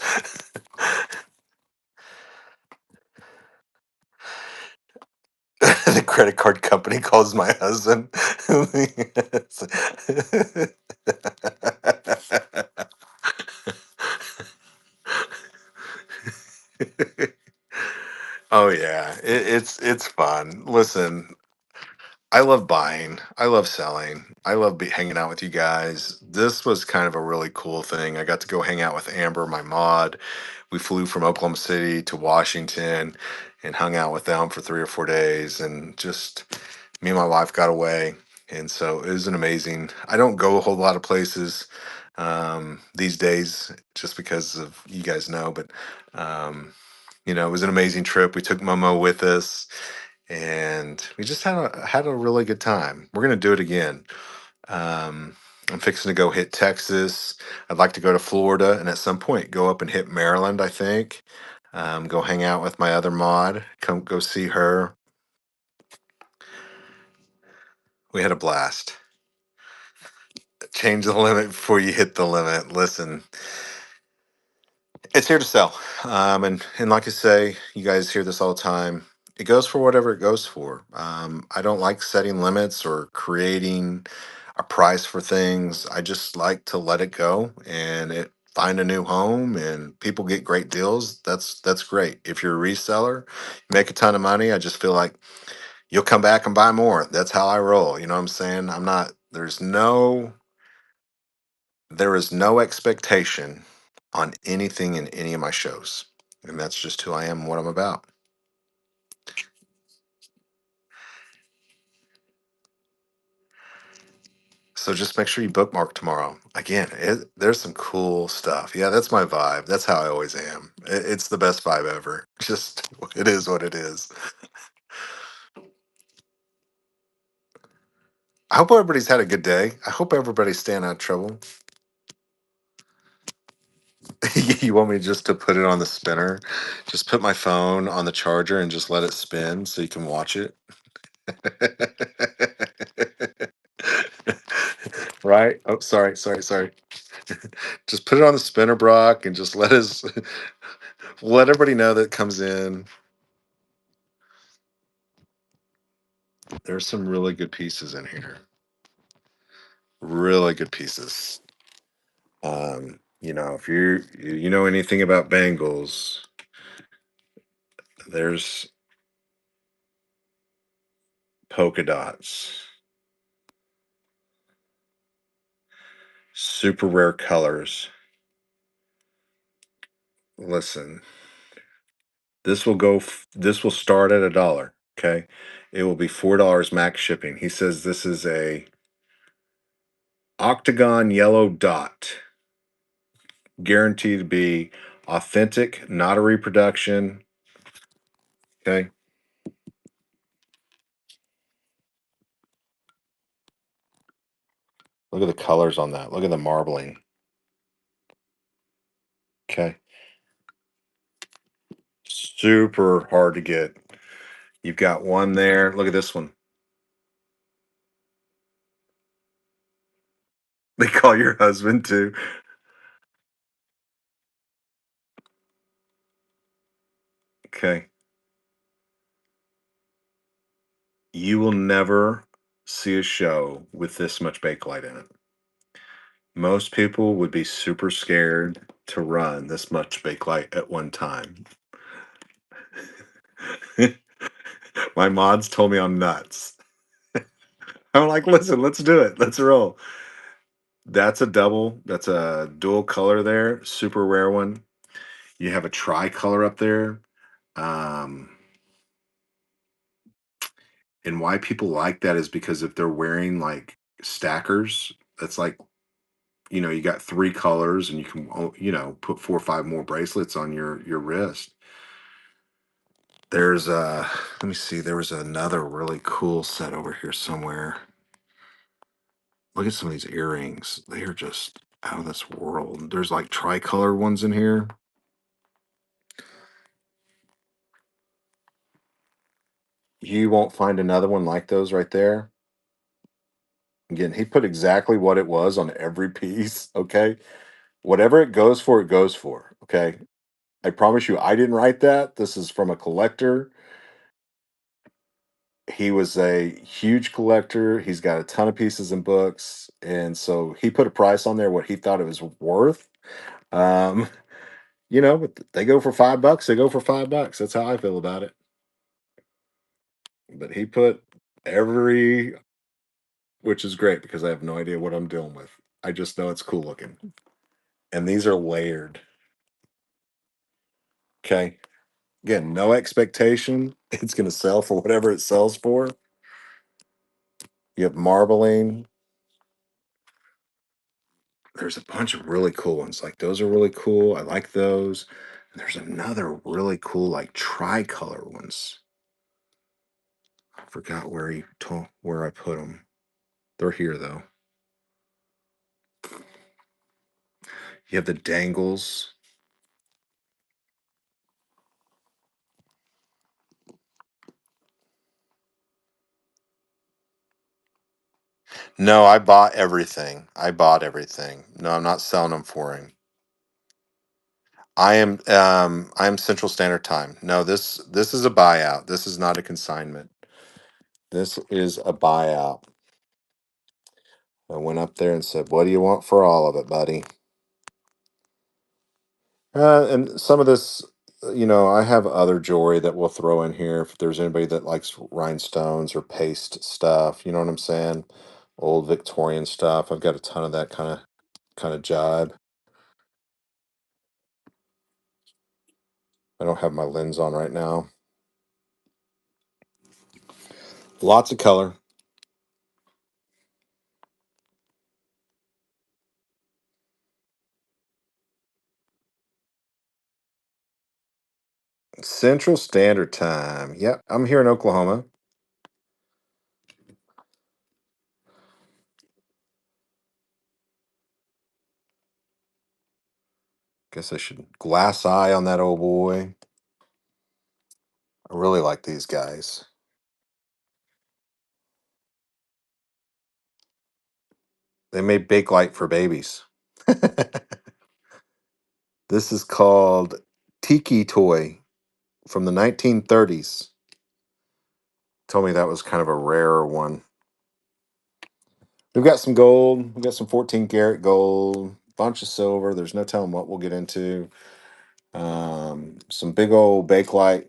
A: The credit card company calls my husband. Oh yeah, it's fun. Listen, I love buying. I love selling. I love hanging out with you guys. This was kind of a really cool thing. I got to go hang out with Amber, my mod. We flew from Oklahoma City to Washington and hung out with them for 3 or 4 days. And just me and my wife got away. And so it was an amazing. I don't go a whole lot of places these days just because of you guys know. But, it was an amazing trip. We took Momo with us and we just had a really good time. We're gonna do it again. I'm fixing to go hit Texas. I'd like to go to Florida, and at some point go up and hit Maryland. I think. Go hang out with my other mod. Come go see her. We had a blast. Change the limit before you hit the limit. Listen, it's here to sell. And like I say, you guys hear this all the time. It goes for whatever it goes for. I don't like setting limits or creating a price for things. I just like to let it go and it find a new home and people get great deals. That's great. If you're a reseller, you make a ton of money. I just feel like you'll come back and buy more. That's how I roll. You know what I'm saying? I'm not there is no expectation on anything in any of my shows. And that's just who I am and what I'm about. So just make sure you bookmark tomorrow. Again, there's some cool stuff. Yeah, that's my vibe. That's how I always am. It's the best vibe ever. Just, it is what it is. I hope everybody's had a good day. I hope everybody's staying out of trouble. You want me just to put it on the spinner? Just put my phone on the charger and just let it spin so you can watch it. Right? Oh, sorry. Just put it on the spinner, Brock, and just let everybody know that comes in. There's some really good pieces in here. Really good pieces. If you know anything about bangles, there's polka dots, super rare colors. Listen, this will start at $1. Okay. It will be $4 max shipping. He says this is a octagon yellow dot. Guaranteed to be authentic, not a reproduction. Okay. Look at the colors on that. Look at the marbling. Okay. Super hard to get. You've got one there. Look at this one. They call your husband too. Okay. You will never see a show with this much bakelite in it. Most people would be super scared to run this much bakelite at one time. My mods told me I'm nuts. I'm like, listen, let's do it. Let's roll. That's a double. That's a dual color there. Super rare one. You have a tricolor up there. Um, and why people like that is because if they're wearing like stackers, that's like, you got three colors and you can, put 4 or 5 more bracelets on your wrist. There's let me see, there was another really cool set over here somewhere. Look at some of these earrings. They are just out of this world. There's like tricolor ones in here. You won't find another one like those right there. Again, he put exactly what it was on every piece. Okay. Whatever it goes for, it goes for. Okay. I promise you, I didn't write that. This is from a collector. He was a huge collector. He's got a ton of pieces and books. And so he put a price on there, what he thought it was worth. Um, but they go for $5. They go for $5. That's how I feel about it. But he put every, which is great because I have no idea what I'm dealing with. I just know it's cool looking. And these are layered. Okay. Again, no expectation. It's going to sell for whatever it sells for. You have marbling. There's a bunch of really cool ones. Like those are really cool. I like those. And there's another really cool, like tricolor ones. I forgot where I put them. They're here though. You have the dangles. No, I bought everything. I bought everything. No, I'm not selling them for him. I am Central Standard Time. No, this is a buyout. This is not a consignment. This is a buyout. I went up there and said, "What do you want for all of it, buddy?" And some of this, I have other jewelry that we'll throw in here if there's anybody that likes rhinestones or paste stuff. You know what I'm saying? Old Victorian stuff. I've got a ton of that kind of jibe. I don't have my lens on right now. Lots of color. Central Standard Time. Yep, I'm here in Oklahoma. Guess I should glass eye on that old boy. I really like these guys. They made Bakelite for babies. This is called Tiki Toy from the 1930s. Told me that was kind of a rarer one. We've got some gold. We've got some 14 karat gold, bunch of silver. There's no telling what we'll get into. Some big old Bakelite. I don't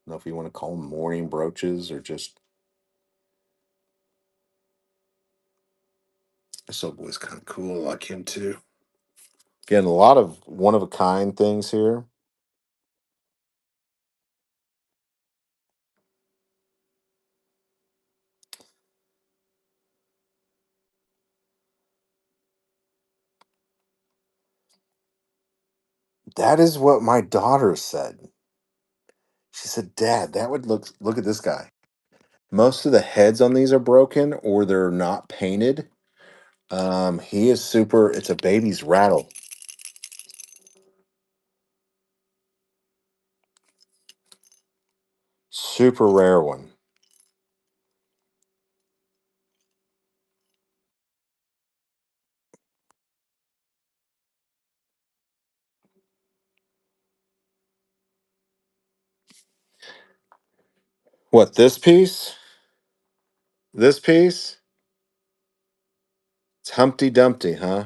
A: know if you want to call them morning brooches or just. This old boy's kind of cool. I like him too. Again, a lot of one of a kind things here. That is what my daughter said. She said, "Dad, that would look at this guy. Most of the heads on these are broken or they're not painted. He is super. It's a baby's rattle, super rare one. What this piece? This piece? It's Humpty Dumpty, huh?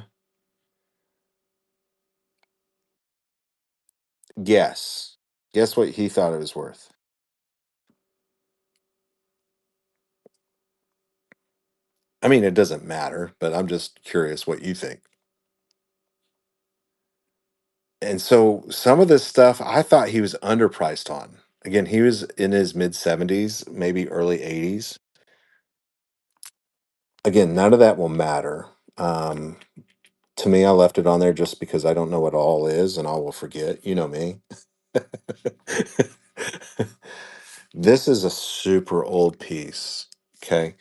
A: Guess. Guess what he thought it was worth. I mean, it doesn't matter, but I'm just curious what you think. And so some of this stuff I thought he was underpriced on. Again, he was in his mid 70s, maybe early 80s. Again, none of that will matter. Um, to me, I left it on there just because I don't know what all is and I will forget. You know me. This is a super old piece. Okay.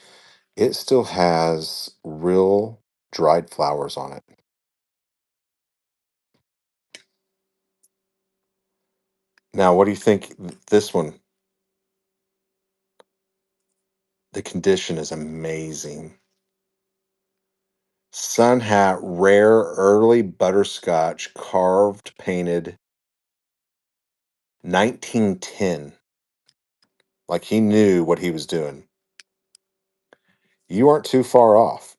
A: It still has real dried flowers on it. Now, what do you think? This one, the condition is amazing. Sun hat, rare early butterscotch, carved, painted, 1910. Like he knew what he was doing. You aren't too far off.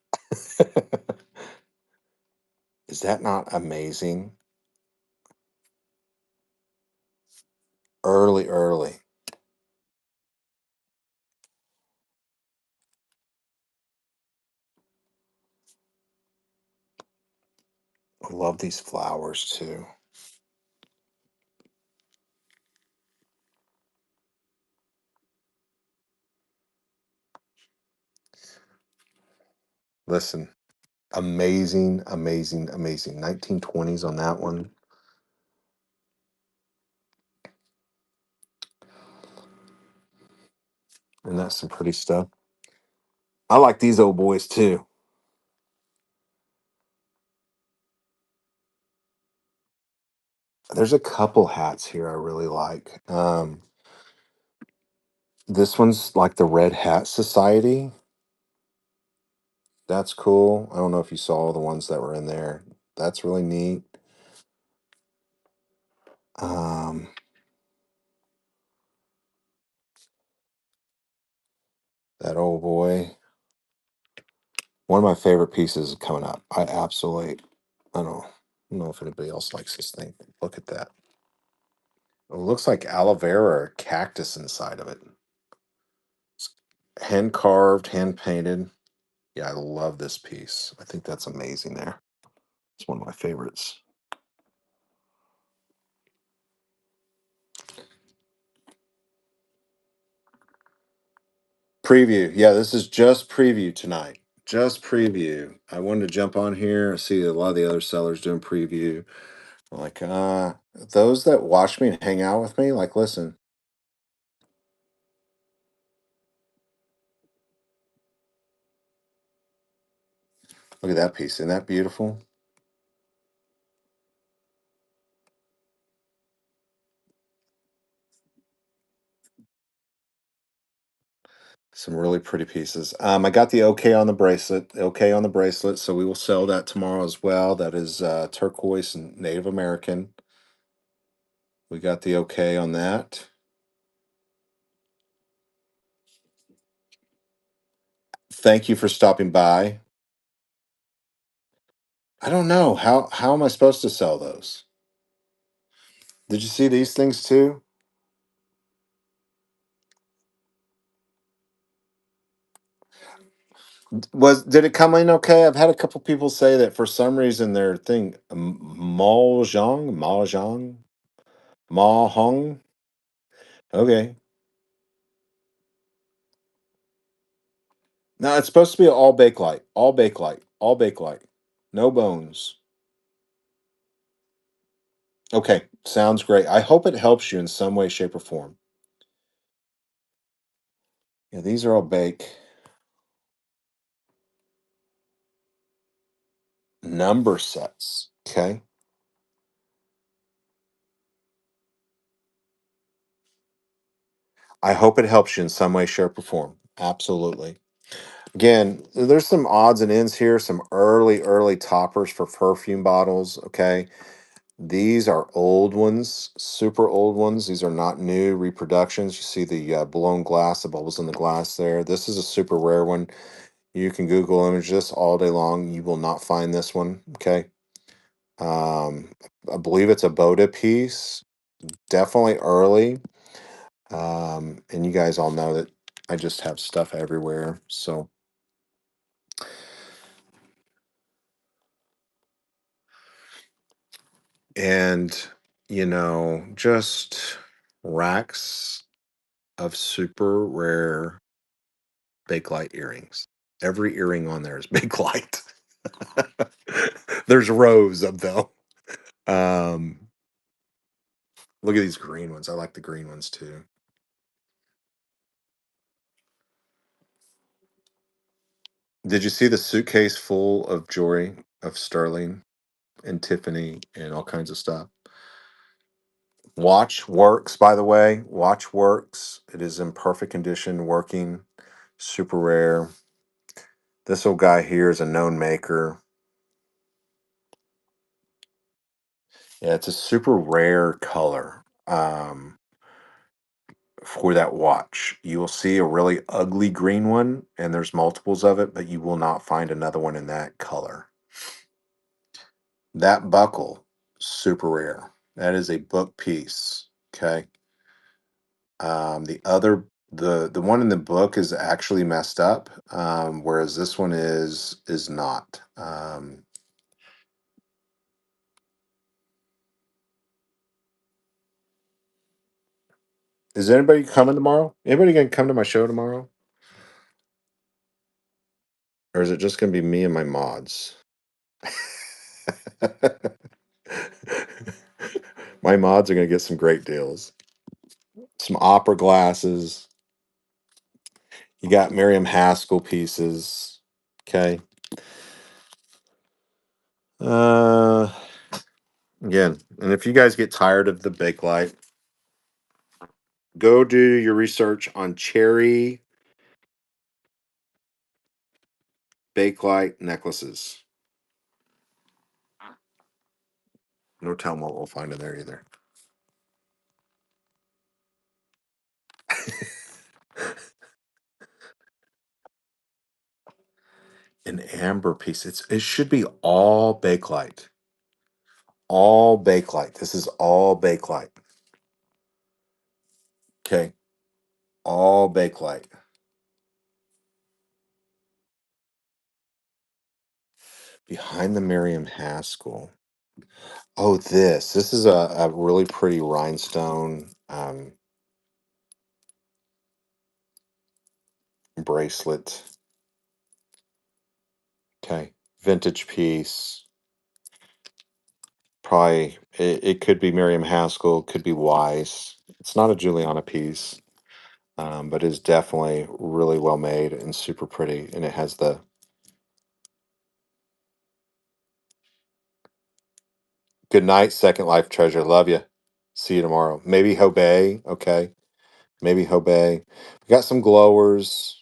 A: Is that not amazing? Early, early. I love these flowers too. Listen, amazing, amazing, amazing. 1920s on that one. And that's some pretty stuff. I like these old boys too. There's a couple hats here I really like. This one's like the Red Hat Society. That's cool. I don't know if you saw the ones that were in there. That's really neat. Um, that old boy. One of my favorite pieces is coming up. I don't know if anybody else likes this thing. Look at that. It looks like aloe vera or cactus inside of it. It's hand carved, hand painted. Yeah, I love this piece. I think that's amazing there. It's one of my favorites. Preview. Yeah, this is just preview tonight. Just preview. I wanted to jump on here. I see a lot of the other sellers doing preview. I'm like, those that watch me and hang out with me, like, listen, look at that piece. Isn't that beautiful? Some really pretty pieces. I got the OK on the bracelet. OK on the bracelet. So we will sell that tomorrow as well. That is turquoise and Native American. We got the OK on that. Thank you for stopping by. I don't know how am I supposed to sell those? Did you see these things too? Did it come in okay? I've had a couple people say that for some reason their thing mahjong. Okay, now it's supposed to be all bake light, all bake light, all bake light, no bones. Okay, sounds great. I hope it helps you in some way, shape, or form. Yeah, these are all bake number sets. Okay. I hope it helps you in some way, shape, or form. Absolutely. Again, there's some odds and ends here, some early toppers for perfume bottles. Okay. These are old ones, super old ones. These are not new reproductions. You see the blown glass, the bubbles in the glass there. This is a super rare one. You can Google image this all day long. You will not find this one. Okay. Um, I believe it's a Boda piece. Definitely early. And you guys all know that I just have stuff everywhere. So, and just racks of super rare Bakelite earrings. Every earring on there is Bakelite. There's rows of them. Um, Look at these green ones. I like the green ones too. Did you see the suitcase full of jewelry of sterling and Tiffany and all kinds of stuff? Watch works, by the way. Watch works. It is in perfect condition, working, super rare. This old guy here is a known maker. Yeah, it's a super rare color. For that watch. You will see a really ugly green one, and there's multiples of it, but you will not find another one in that color. That buckle, super rare. That is a book piece. Okay. The one in the book is actually messed up, whereas this one is not. Is anybody coming tomorrow? Anybody gonna come to my show tomorrow, or is it just gonna be me and my mods? My mods are gonna get some great deals. Some opera glasses. You got Miriam Haskell pieces. Okay. Uh, Again, and if you guys get tired of the Bakelite, go do your research on cherry Bakelite necklaces. No telling what we'll find in there either. An amber piece. It should be all Bakelite. All Bakelite. This is all Bakelite. Okay. All Bakelite. Behind the Miriam Haskell. Oh, this is a really pretty rhinestone bracelet. Okay, vintage piece. Probably it could be Miriam Haskell, could be Weiss. It's not a Juliana piece, but it's definitely really well made and super pretty. And it has the good night, Second Life treasure. Love you. See you tomorrow. Maybe Hobey. Okay, maybe Hobey. We got some glowers.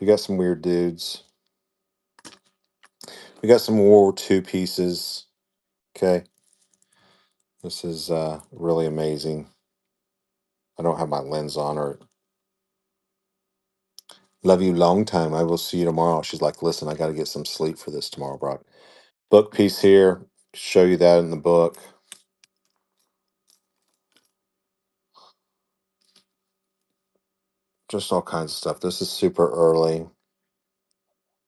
A: We got some weird dudes. We got some World War II pieces. Okay. This is really amazing. I don't have my lens on or love you long time. I will see you tomorrow. She's like, listen, I got to get some sleep for this tomorrow, Brock. Book piece here. Show you that in the book. Just all kinds of stuff. This is super early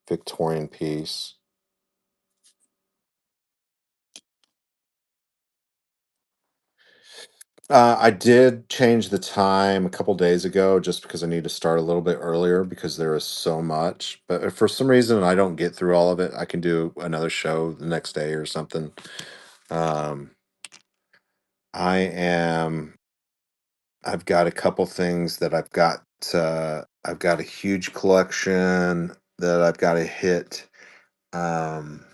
A: Victorian piece. I did change the time a couple days ago just because I need to start a little bit earlier because there is so much. But if for some reason I don't get through all of it, I can do another show the next day or something. Um, I am. I've got a couple things that I've got. I've got a huge collection that I've got to hit um,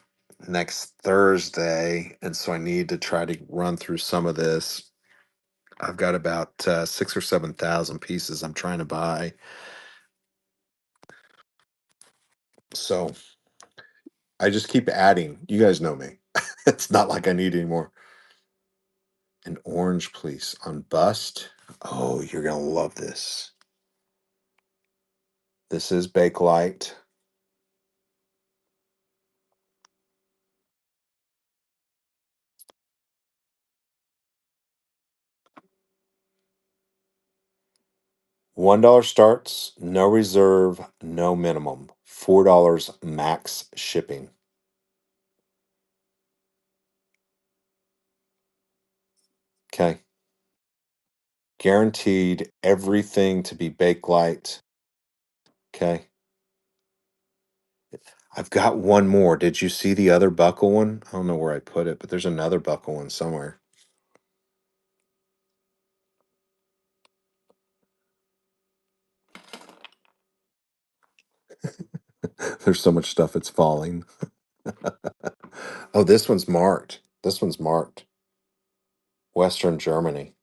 A: next Thursday, and so I need to try to run through some of this. I've got about 6 or 7 thousand pieces I'm trying to buy. So I just keep adding. You guys know me. It's not like I need any more. An orange, please, on bust. Oh, you're gonna love this. This is Bakelite. $1 starts, no reserve, no minimum. $4 max shipping. Okay. Guaranteed everything to be Bakelite. Okay. I've got one more. Did you see the other buckle one? I don't know where I put it, but there's another buckle one somewhere. There's so much stuff, it's falling. Oh, this one's marked. This one's marked. Western Germany.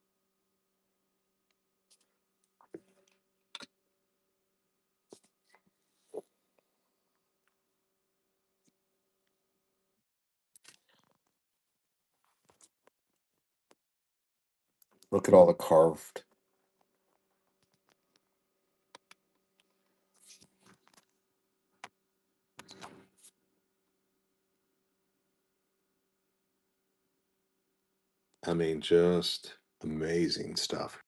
A: Look at all the carved. I mean, just amazing stuff.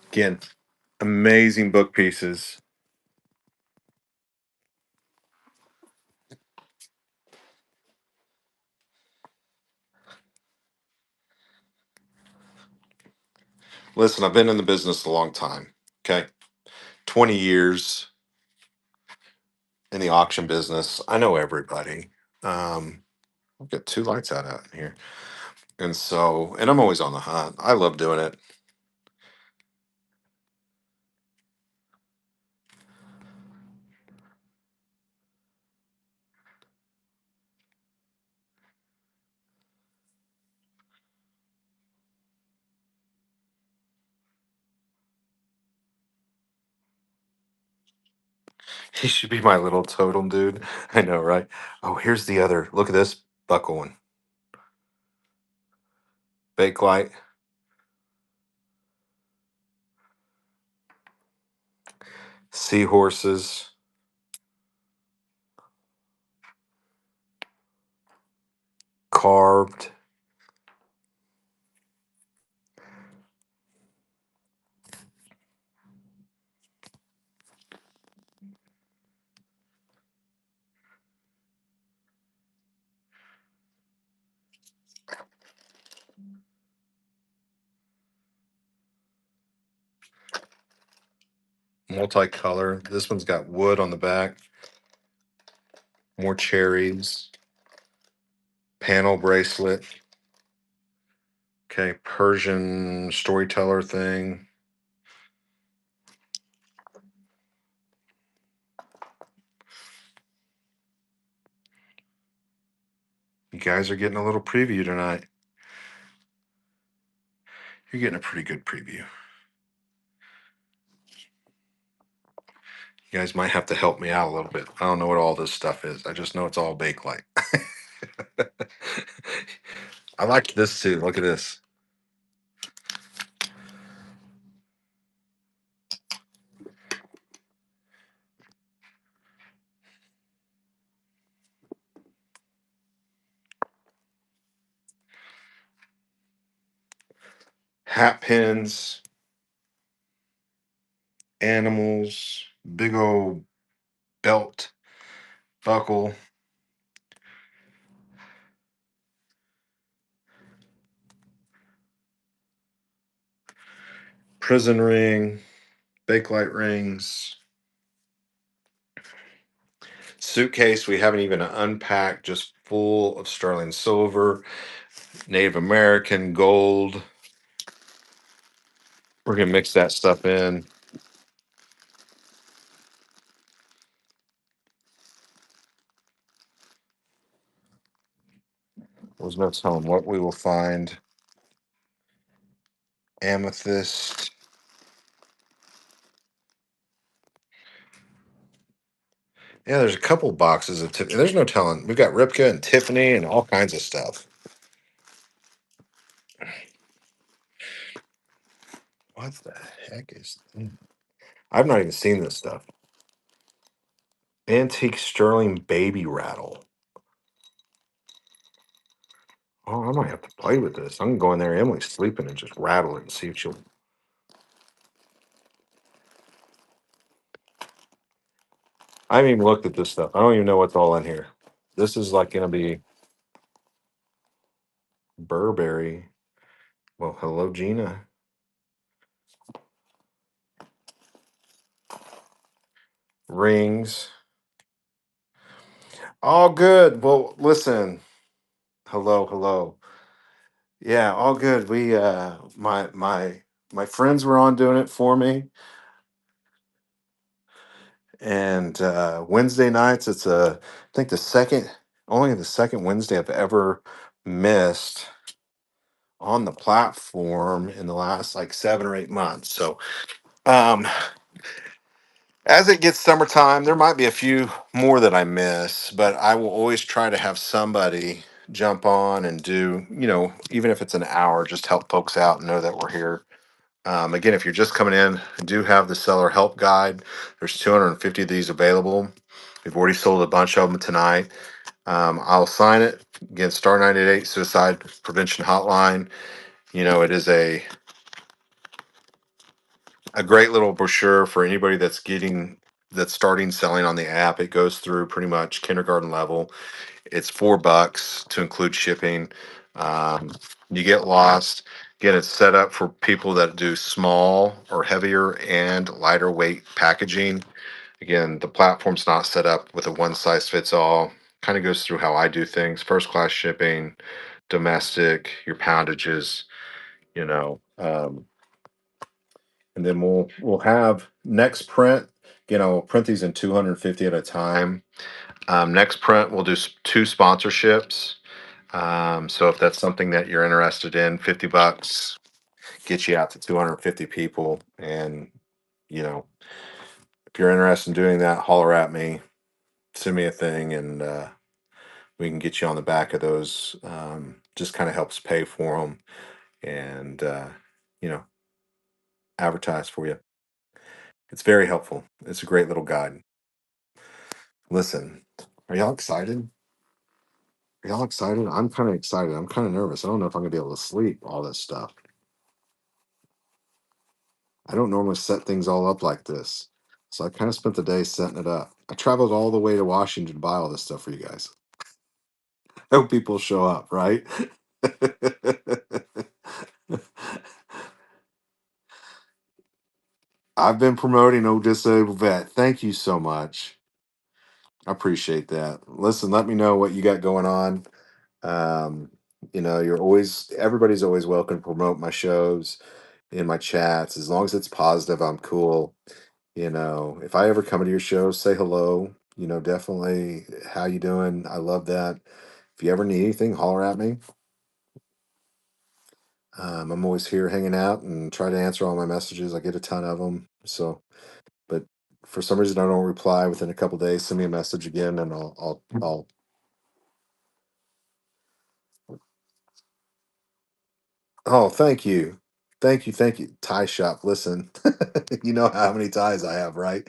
A: Again, amazing book pieces. Listen, I've been in the business a long time. Okay. 20 years in the auction business. I know everybody. I've got two lights out in here. And I'm always on the hunt. I love doing it. He should be my little totem dude. I know, right? Oh, here's the other. Look at this buckle one. Bakelite, seahorses, carved. Multicolor. This one's got wood on the back, more cherries, panel bracelet. Okay, Persian storyteller thing. You guys are getting a little preview tonight. You're getting a pretty good preview. You guys might have to help me out a little bit. I don't know what all this stuff is. I just know it's all Bakelite. I like this too. Look at this. Hat pins, animals, big old belt buckle. prison ring, bakelite rings, suitcase we haven't even unpacked, just full of sterling silver, Native American gold. We're gonna mix that stuff in. There's no telling what we will find. Amethyst. Yeah, there's a couple boxes of Tiffany. There's no telling. We've got Ripka and Tiffany and all kinds of stuff. What the heck is? I've not even seen this stuff. Antique sterling baby rattle. Oh, I might have to play with this. I'm gonna go in there. Emily's sleeping and just rattle it and see if she'll. I haven't even looked at this stuff. I don't even know what's all in here. This is like gonna be Burberry. Well, hello, Gina. Rings. All good. Well, listen. Hello, hello. Yeah, all good. We my friends were on doing it for me. And Wednesday nights, it's I think only the second Wednesday I've ever missed on the platform in the last like 7 or 8 months. So um as it gets summertime, there might be a few more that I miss, but I will always try to have somebody jump on and do, even if it's an hour, just help folks out and know that we're here. Again, if you're just coming in, I do have the seller help guide. There's 250 of these available. We've already sold a bunch of them tonight. I'll sign it. Again, Star 98 Suicide Prevention Hotline. It is a great little brochure for anybody that's starting selling on the app. It goes through pretty much kindergarten level. It's $4 to include shipping. Um, you get lost. Again, it's set up for people that do small or heavier and lighter weight packaging. Again, the platform's not set up with a one size fits all. Kind of goes through how I do things: first class shipping, domestic, your poundages, you know. And then we'll have next print. We'll print these in 250 at a time. Next print, we'll do two sponsorships. So if that's something that you're interested in, $50 get you out to 250 people. And you know, if you're interested in doing that, holler at me, send me a thing, and we can get you on the back of those. Just kind of helps pay for them and you know advertise for you. It's very helpful. It's a great little guide. Listen, are y'all excited? Are y'all excited? I'm kind of excited. I'm kind of nervous. I don't know if I'm gonna be able to sleep all this stuff. I don't normally set things all up like this. So I kind of spent the day setting it up. I traveled all the way to Washington to buy all this stuff for you guys. I hope people show up, right? I've been promoting Oh Disabled Vet. Thank you so much. I appreciate that. Listen, let me know what you got going on. Um, everybody's always welcome to promote my shows in my chats. As long as it's positive, I'm cool. If I ever come to your show, say hello. Definitely, how you doing? I love that. If you ever need anything, holler at me. I'm always here hanging out and try to answer all my messages. I get a ton of them. So, but for some reason I don't reply within a couple days. Send me a message again, and I'll. Oh, thank you, thank you. Tie shop. Listen, you know how many ties I have, right?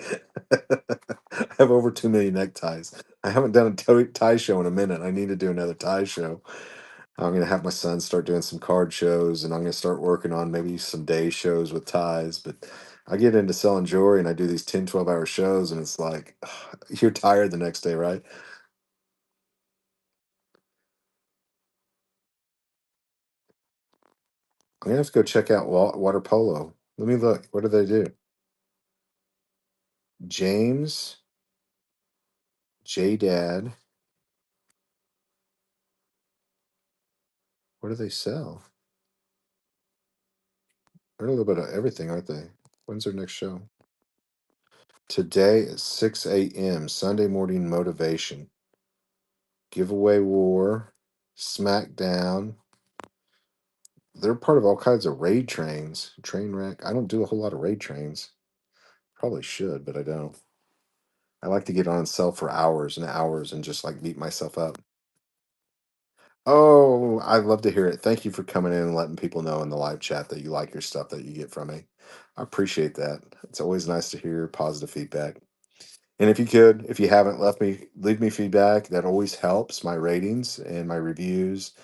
A: I have over 2 million neckties. I haven't done a tie show in a minute. I need to do another tie show. I'm gonna have my son start doing some card shows, and I'm gonna start working on maybe some day shows with ties. But I get into selling jewelry, and I do these 10, 12 hour shows, and it's like you're tired the next day, right? I'm gonna have to go check out water polo. Let me look. What do they do? James J Dad. What do they sell? They're a little bit of everything, aren't they? When's their next show? Today at 6 a.m. Sunday morning motivation. Giveaway war. SmackDown. They're part of all kinds of raid trains. Train wreck. I don't do a whole lot of raid trains. Probably should, but I don't. I like to get on and sell for hours and hours and just like beat myself up. Oh, I'd love to hear it. Thank you for coming in and letting people know in the live chat that you like your stuff that you get from me. I appreciate that. It's always nice to hear positive feedback. And if you could, if you haven't left me, leave me feedback. That always helps my ratings and my reviews.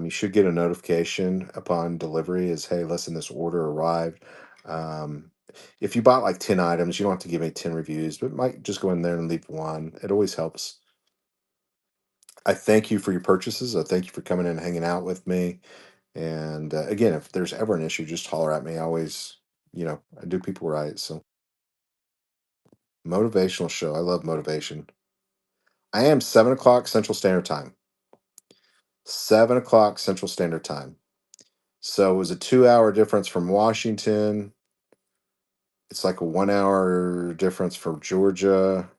A: You should get a notification upon delivery as, hey, listen, this order arrived. Um, if you bought like 10 items, you don't have to give me 10 reviews, but might just go in there and leave one. It always helps. I thank you for your purchases. I thank you for coming in and hanging out with me. And again, if there's ever an issue, just holler at me. I always, I do people right. So, motivational show. I love motivation. I am 7 o'clock Central Standard Time. 7 o'clock Central Standard Time. So it was a 2 hour difference from Washington. It's like a 1 hour difference from Georgia.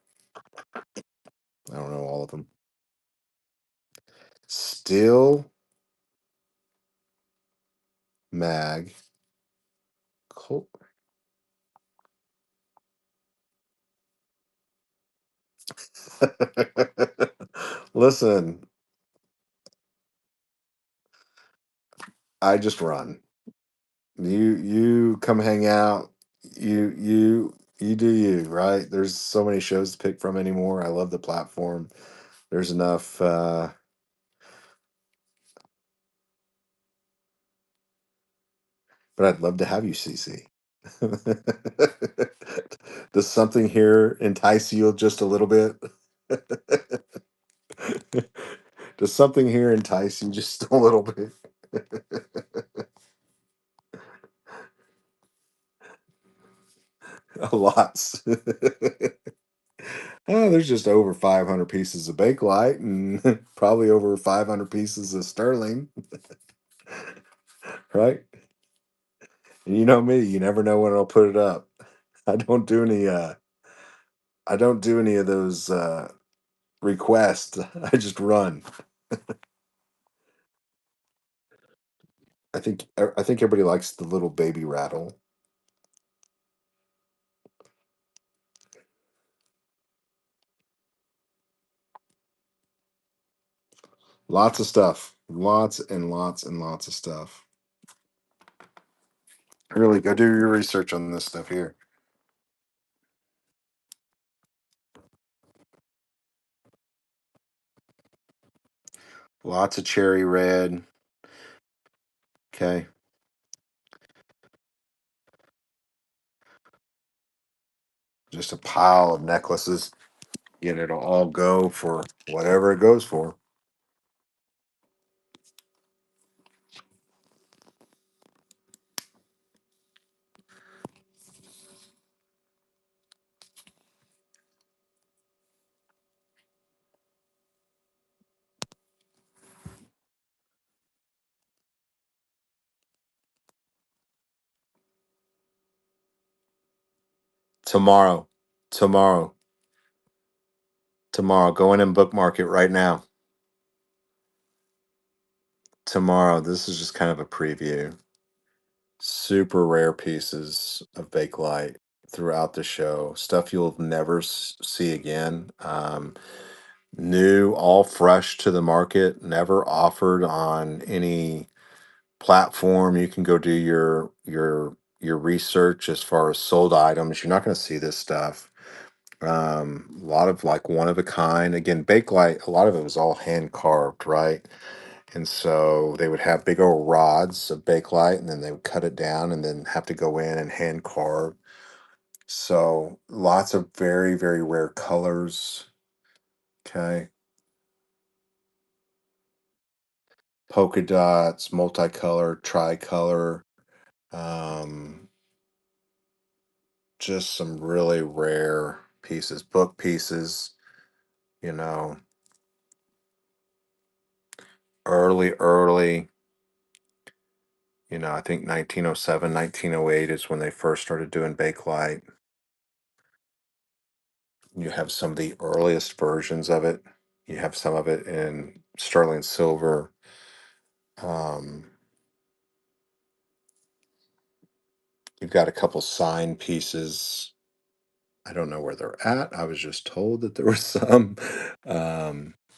A: I don't know all of them. Still mag. Col- Listen, I just run. You come hang out. You do you, right? There's so many shows to pick from anymore. I love the platform. There's enough but I'd love to have you, CC. Does something here entice you just a little bit? Does something here entice you just a little bit? A lot. Oh, there's just over 500 pieces of Bakelite and probably over 500 pieces of Sterling, right? And you know me, you never know when I'll put it up. I don't do any I don't do any of those requests. I just run. I think everybody likes the little baby rattle. Lots of stuff. Lots and lots and lots of stuff. Really, go do your research on this stuff here. Lots of cherry red. Okay. Just a pile of necklaces. Again, it'll all go for whatever it goes for. Tomorrow. Tomorrow. Tomorrow. Go in and bookmark it right now. Tomorrow. This is just kind of a preview. Super rare pieces of Bakelite throughout the show. Stuff you'll never see again. New, all fresh to the market, never offered on any platform. You can go do your research as far as sold items. You're not going to see this stuff. A lot of like one of a kind. Again, Bakelite, a lot of it was all hand carved, right? And so they would have big old rods of Bakelite, and then they would cut it down, and then have to go in and hand carve. So lots of very very rare colors. Okay, polka dots, multicolor, tricolor. Um, just some really rare pieces, book pieces, you know, early, I think 1907, 1908 is when they first started doing Bakelite. You have some of the earliest versions of it. You have some of it in sterling silver. Um, you've got a couple sign pieces. I don't know where they're at. I was just told that there was some.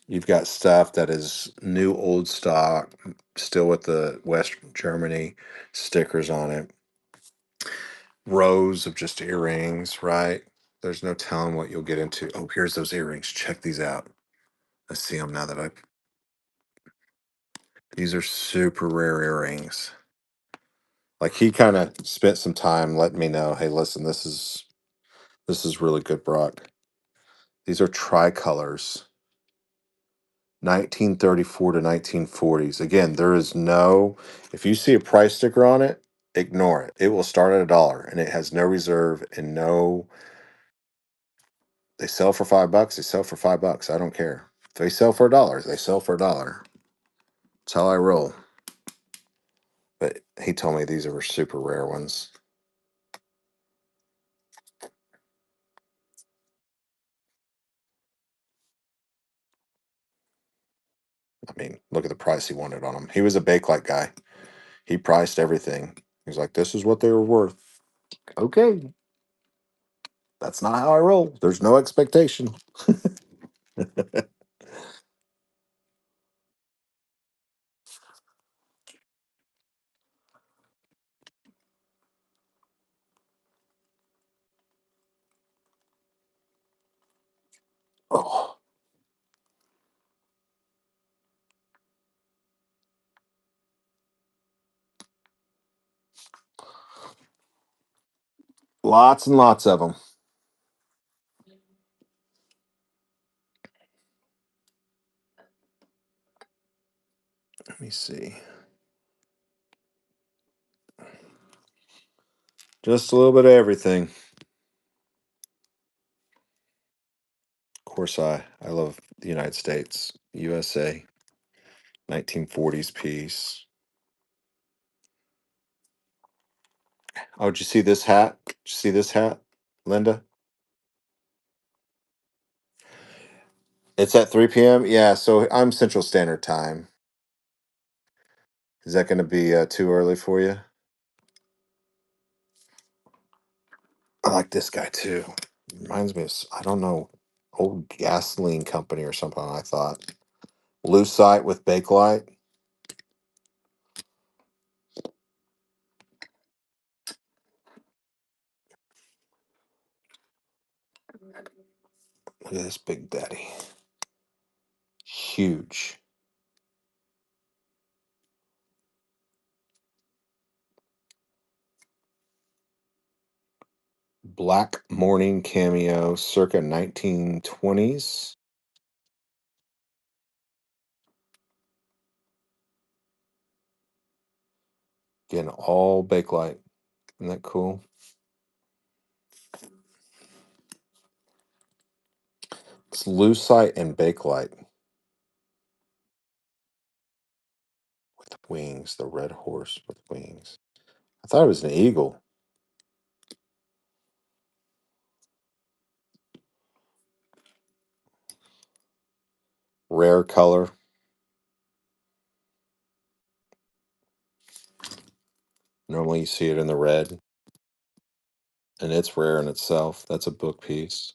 A: You've got stuff that is new old stock, still with the West Germany stickers on it. Rows of just earrings, right? There's no telling what you'll get into. Oh, here's those earrings. Check these out. I see them now that I. These are super rare earrings. Like he kind of spent some time letting me know, hey, listen, this is really good, Brock. These are tricolors, 1934 to 1940s. Again, there is no. If you see a price sticker on it, ignore it. It will start at $1, and it has no reserve and no. They sell for $5. They sell for $5. I don't care. If they sell for $1, they sell for $1. That's how I roll. But he told me these are super rare ones. I mean, look at the price he wanted on them. He was a Bakelite guy. He priced everything. He's like, this is what they were worth. Okay. That's not how I roll. There's no expectation. Oh, lots and lots of them. Let me see. Just a little bit of everything. Of course, I love the United States, USA, 1940s piece. Oh, did you see this hat? Did you see this hat, Linda? It's at 3 p.m. Yeah, so I'm Central Standard Time. Is that going to be too early for you? I like this guy too. Reminds me of, I don't know, old gasoline company or something, I thought. Lucite with Bakelite. Look at this big daddy. Huge. Black Morning Cameo, circa 1920s. Again, all Bakelite. Isn't that cool? It's Lucite and Bakelite with wings. The red horse with wings. I thought it was an eagle. Rare color. Normally you see it in the red, and it's rare in itself. That's a book piece.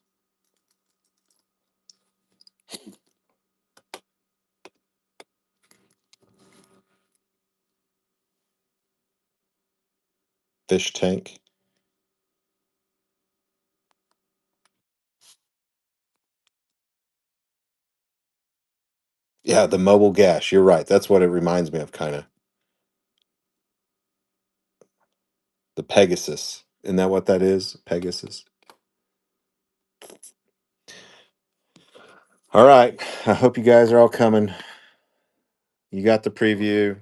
A: Fish tank. Yeah, the mobile gas. You're right. That's what it reminds me of, kind of. The Pegasus. Isn't that what that is? Pegasus. All right. I hope you guys are all coming. You got the preview.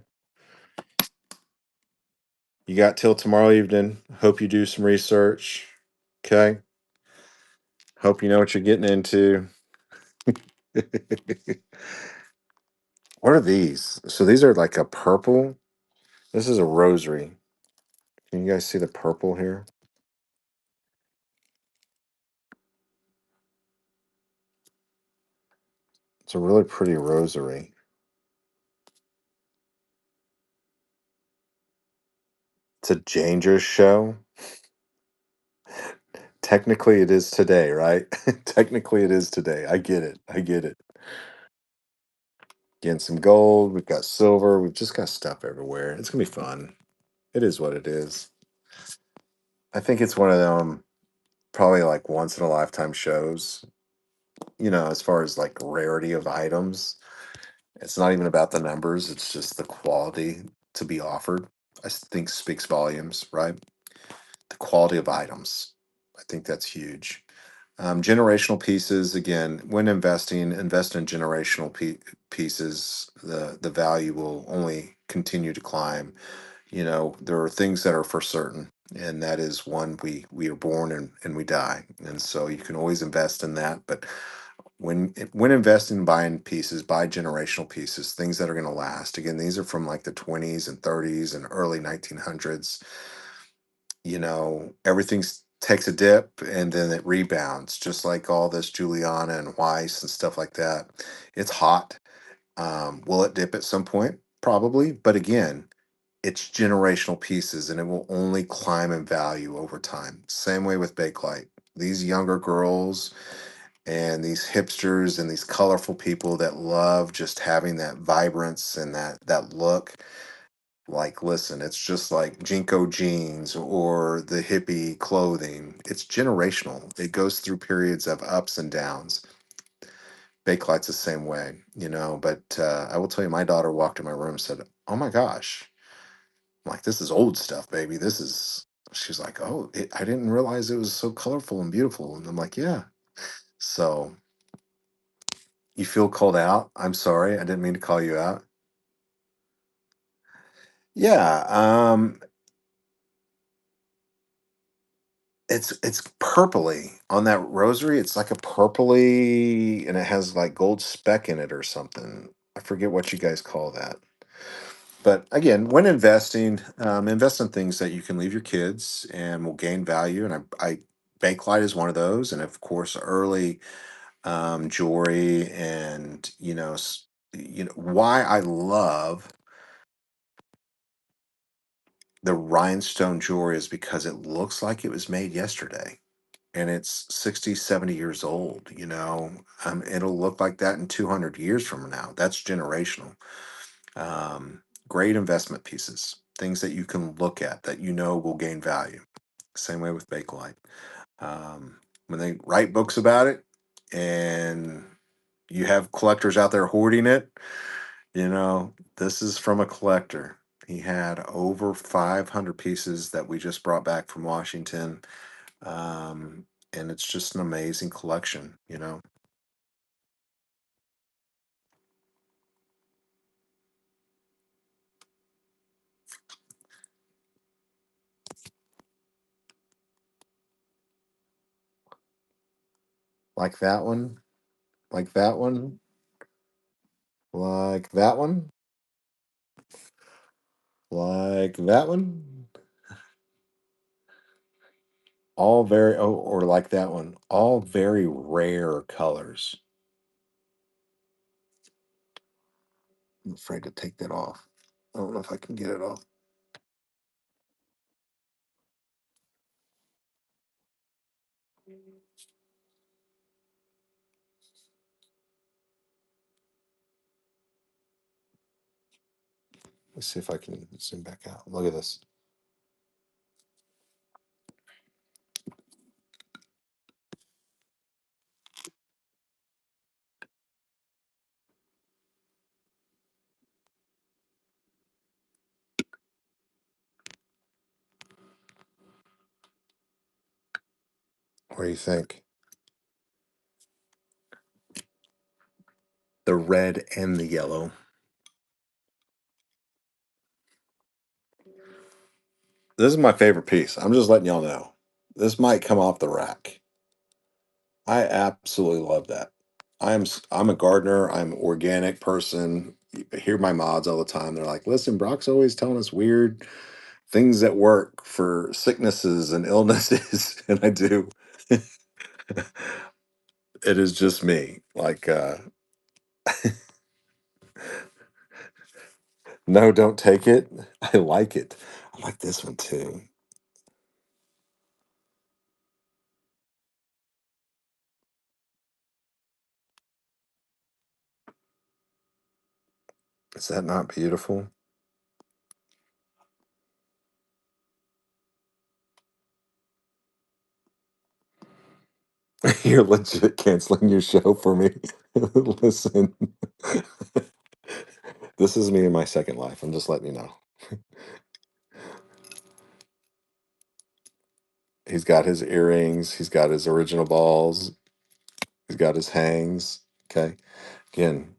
A: You got till tomorrow evening. Hope you do some research. Okay. Hope you know what you're getting into. What are these? So these are like a purple. This is a rosary. Can you guys see the purple here? It's a really pretty rosary. It's a dangerous show. Technically, it is today, right? Technically, it is today. I get it. I get it. Getting some gold. We've got silver. We've just got stuff everywhere. It's gonna be fun. It is what it is. I think it's one of them probably like once in a lifetime shows. As far as like rarity of items, it's not even about the numbers. It's just the quality to be offered. Think speaks volumes, right? The quality of items. I think that's huge. Generational pieces, again, when investing, invest in generational pieces. The value will only continue to climb. There are things that are for certain, and that is one, we are born and we die, and so you can always invest in that. But when investing, buying pieces, buy generational pieces, things that are going to last. Again, these are from like the 20s and 30s and early 1900s. Everything takes a dip and then it rebounds, just like all this Juliana and Weiss and stuff like that. It's hot. Will it dip at some point? Probably. But again, it's generational pieces and it will only climb in value over time. Same way with Bakelite. These younger girls and these hipsters and these colorful people that love just having that vibrance and that look, like, listen, it's just like Jinko jeans or the hippie clothing. It's generational. It goes through periods of ups and downs. Bakelite's the same way, but I will tell you, my daughter walked in my room and said, "Oh my gosh." I'm like, "This is old stuff, baby. This is," she's like, "Oh, I didn't realize it was so colorful and beautiful." And I'm like, "Yeah." So you feel called out. I'm sorry. I didn't mean to call you out. Yeah. It's purpley on that rosary. It's like a purpley, and it has like gold speck in it or something. I forget what you guys call that. But again, when investing, invest in things that you can leave your kids and will gain value. And I Bakelite is one of those, and of course, early jewelry, and why I love the rhinestone jewelry is because it looks like it was made yesterday and it's 60, 70 years old. It'll look like that in 200 years from now. That's generational. Great investment pieces, things that you can look at that will gain value. Same way with Bakelite. When they write books about it and you have collectors out there hoarding it, this is from a collector. He had over 500 pieces that we just brought back from Washington. And it's just an amazing collection. Like that one, like that one, like that one, like that one. All very, oh, or like that one, all very rare colors. I'm afraid to take that off. I don't know if I can get it off. Let's see if I can zoom back out. Look at this. What do you think? The red and the yellow. This is my favorite piece. I'm just letting y'all know. This might come off the rack. I absolutely love that. I'm a gardener. I'm an organic person. I hear my mods all the time. They're like, "Listen, Brock's always telling us weird things that work for sicknesses and illnesses," and I do. It is just me. Like, no, don't take it. I like it. I like this one too. Is that not beautiful? You're legit canceling your show for me. Listen, this is me in my second life. I'm just letting you know. He's got his earrings. He's got his original balls. He's got his hangs. Okay. Again,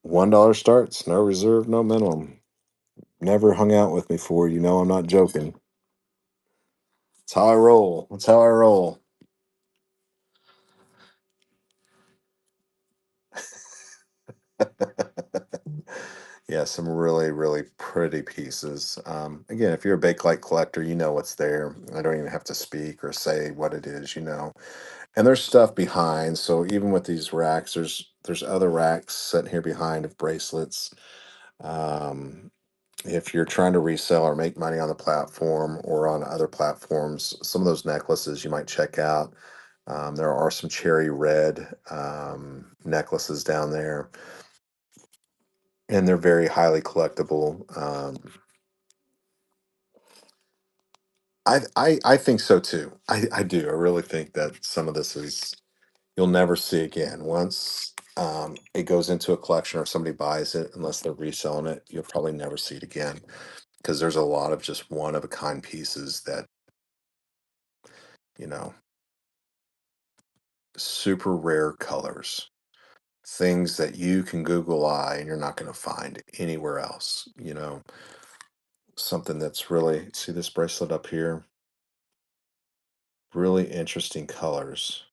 A: $1 starts, no reserve, no minimum. Never hung out with me before. You know I'm not joking. That's how I roll. That's how I roll. Yeah, some really, really pretty pieces. Again, if you're a Bakelite collector, you know what's there. I don't even have to speak or say what it is, you know. And there's stuff behind. So even with these racks, there's other racks sitting here behind of bracelets. Um, if you're trying to resell or make money on the platform or on other platforms, some of those necklaces you might check out. There are some cherry red necklaces down there, and they're very highly collectible. I think so too. I do. I really think that some of this is you'll never see again. Once it goes into a collection or somebody buys it, unless they're reselling it, you'll probably never see it again because there's a lot of just one of a kind pieces that, you know, super rare colors, things that you can Google eye and you're not going to find anywhere else. You know, something that's really, see this bracelet up here, really interesting colors.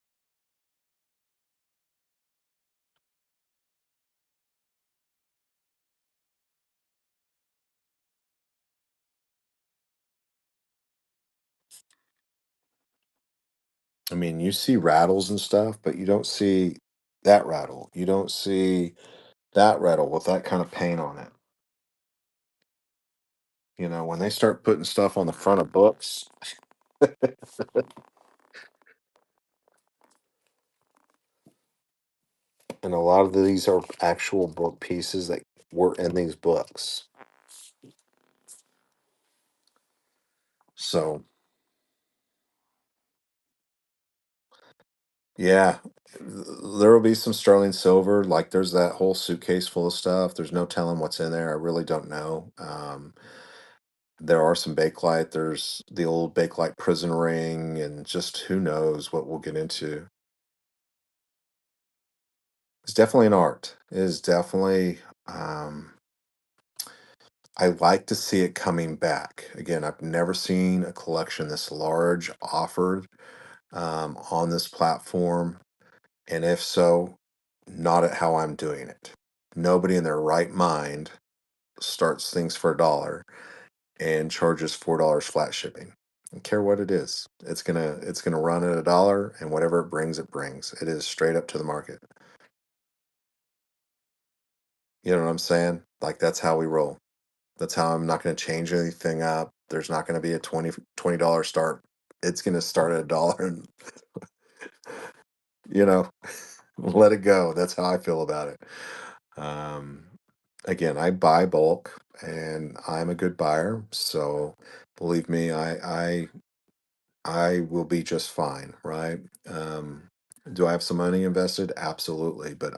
A: I mean, you see rattles and stuff, but you don't see that rattle. You don't see that rattle with that kind of paint on it. You know, when they start putting stuff on the front of books, and a lot of these are actual book pieces that were in these books. So, yeah, there will be some sterling silver. Like there's that whole suitcase full of stuff. There's no telling what's in there. I really don't know. There are some Bakelite. There's the old Bakelite prison ring, and just who knows what we'll get into. It's definitely an art. It is definitely. I like to see it coming back. Again, I've never seen a collection this large offered on this platform, and if so, not at how I'm doing it. Nobody in their right mind starts things for $1 and charges $4 flat shipping. I don't care what it is. It's gonna run at $1, and whatever it brings, it brings. It is straight up to the market. You know what I'm saying? Like that's how we roll. That's how I'm not going to change anything up. There's not going to be a $20 start. It's going to start at $1 and, you know, let it go. That's how I feel about it. Um, Again, I buy bulk and I'm a good buyer. So believe me, I will be just fine, right? Do I have some money invested? Absolutely, but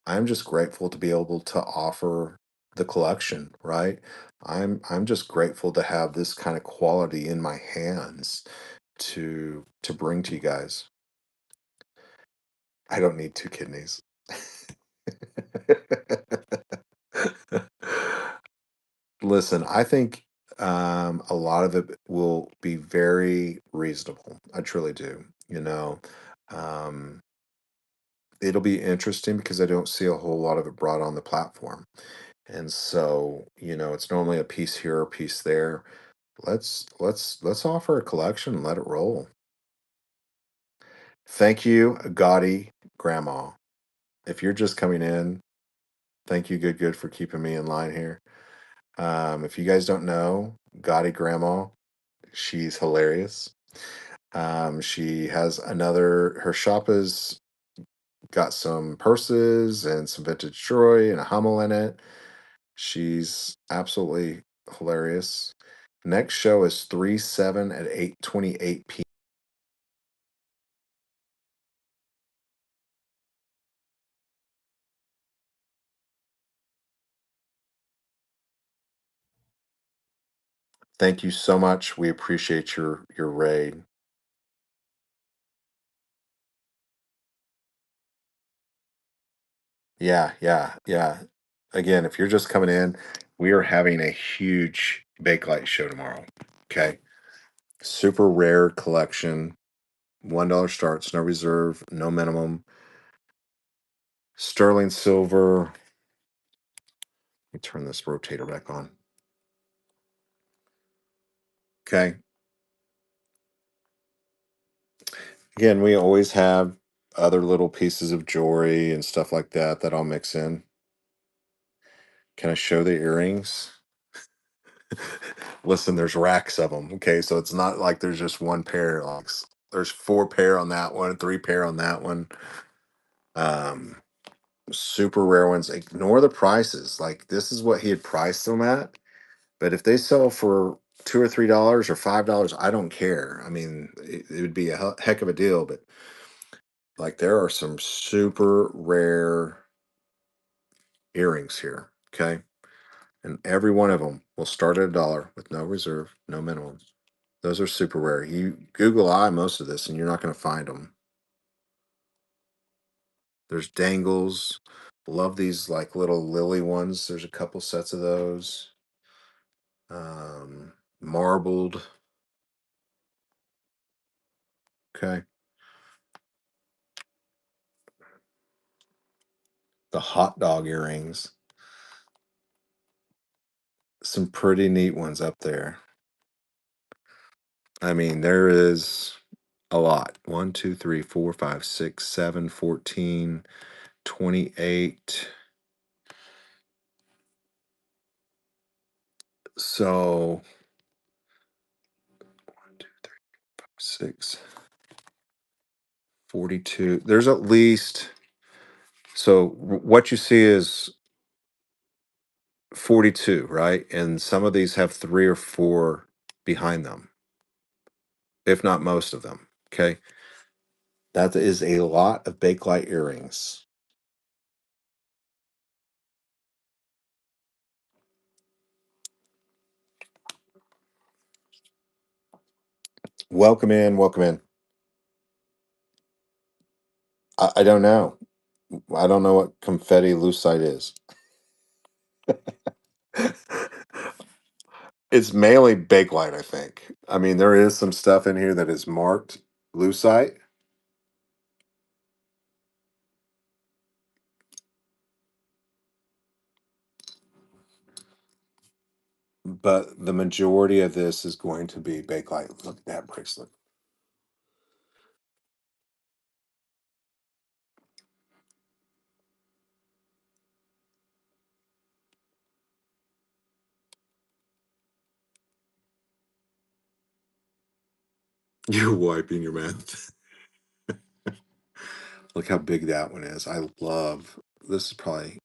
A: I'm just grateful to be able to offer the collection, right? I'm just grateful to have this kind of quality in my hands to bring to you guys. I don't need two kidneys. Listen, I think A lot of it will be very reasonable. I truly do. Um, it'll be interesting because I don't see a whole lot of it brought on the platform. And so, it's normally a piece here, a piece there. Let's offer a collection and let it roll. Thank you, Gaudy Grandma. If you're just coming in, thank you, good, for keeping me in line here. If you guys don't know, Gaudy Grandma, she's hilarious. She has her shop has got some purses and some vintage jewelry and a Hummel in it. She's absolutely hilarious. Next show is 3/7 at 8:28 p.m. Thank you so much. We appreciate your raid. Yeah, yeah, yeah. Again, if you're just coming in, we are having a huge Bakelite show tomorrow. Okay. Super rare collection. $1 starts, no reserve, no minimum. Sterling silver. Let me turn this rotator back on. Okay. Again, we always have other little pieces of jewelry and stuff like that that I'll mix in. Can I show the earrings? Listen, there's racks of them. Okay, so it's not like there's just one pair. Like there's four pair on that one, three pair on that one. Um, Super rare ones. Ignore the prices. Like this is what he had priced them at. But if they sell for $2 or $3 or $5, I don't care. I mean, it would be a heck of a deal. But like there are some super rare earrings here. Okay, and every one of them will start at $1 with no reserve, no minimum. Those are super rare. You Google eye most of this, and you're not going to find them. There's dangles. Love these like little lily ones. There's a couple sets of those. Marbled. Okay. The hot dog earrings. Some pretty neat ones up there. I mean, there is a lot. 1, 2, 3, 4, 5, 6, 7, 14, 28. So 1, 2, 3, 5, 6, 42. There's at least, so what you see is 42, right? And some of these have three or four behind them, if not most of them. Okay. That is a lot of Bakelite earrings. Welcome in. Welcome in. I don't know. I don't know what confetti lucite is. It's mainly Bakelite, I think. I mean, there is some stuff in here that is marked lucite, but the majority of this is going to be Bakelite. Look at that bracelet. You're wiping your mouth. Look how big that one is. I love this. Is probably,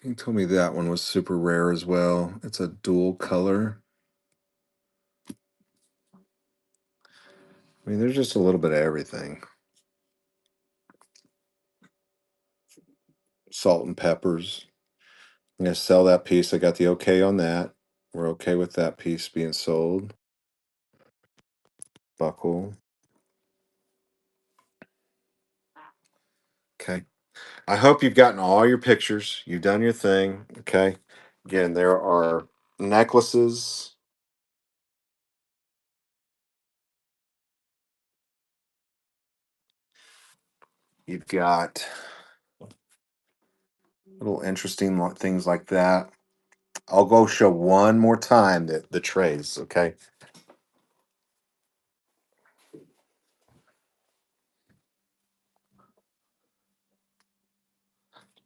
A: you told me that one was super rare as well. It's a dual color. I mean, there's just a little bit of everything. Salt and peppers. I'm gonna sell that piece. I got the okay on that. We're okay with that piece being sold. Buckle. Okay. I hope you've gotten all your pictures. You've done your thing. Okay. Again, there are necklaces. You've got little interesting things like that. I'll go show one more time the trays. Okay.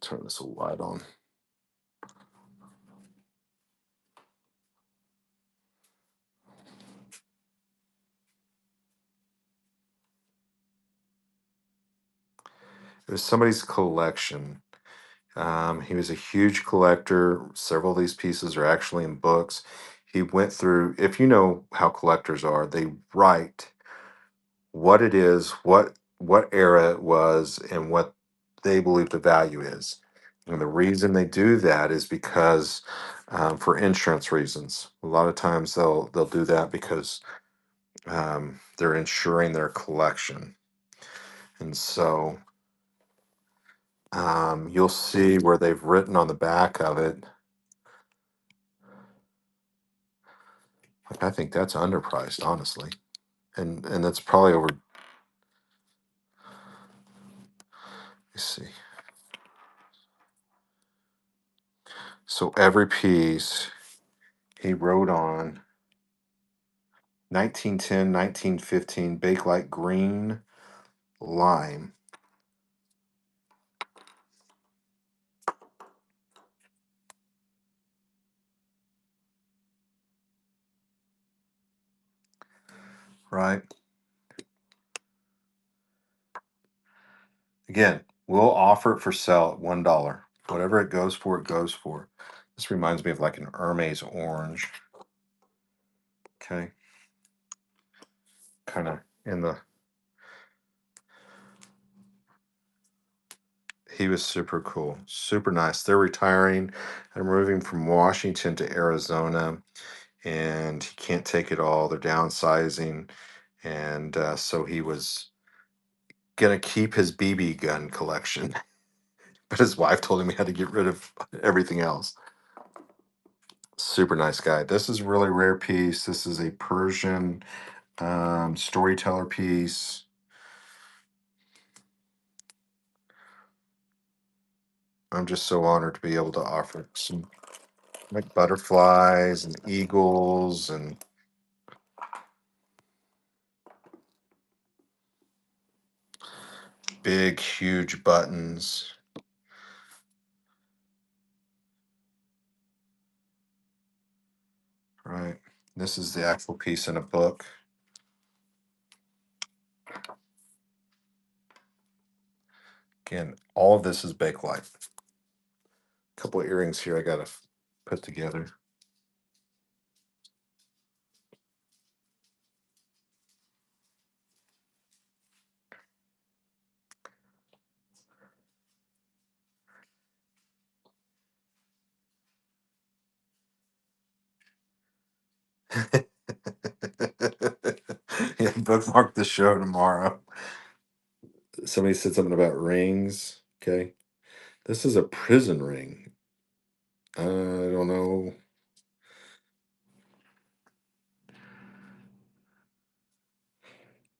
A: Turn this light on. It was somebody's collection. He was a huge collector. Several of these pieces are actually in books. He went through, if you know how collectors are, they write what it is, what era it was, and what they believe the value is. And the reason they do that is because for insurance reasons. A lot of times they'll do that because they're insuring their collection, and so you'll see where they've written on the back of it. Like, I think that's underpriced, honestly, and that's probably over. Let's see. So every piece he wrote on 1910, 1915, Bakelite green lime. Right. Again, we'll offer it for sale at $1. Whatever it goes for, it goes for. This reminds me of like an Hermes orange. Okay. Kind of in the. He was super cool, super nice. They're retiring and moving from Washington to Arizona, and he can't take it all. They're downsizing, and so he was gonna keep his BB gun collection, but his wife told him he had to get rid of everything else. Super nice guy. This is a really rare piece. This is a Persian storyteller piece. I'm just so honored to be able to offer some like butterflies and eagles and big, huge buttons. Right. This is the actual piece in a book. Again, all of this is Bakelite. A couple of earrings here I got to put together. Yeah, bookmark the show tomorrow. Somebody said something about rings. Okay. This is a prison ring. I don't know.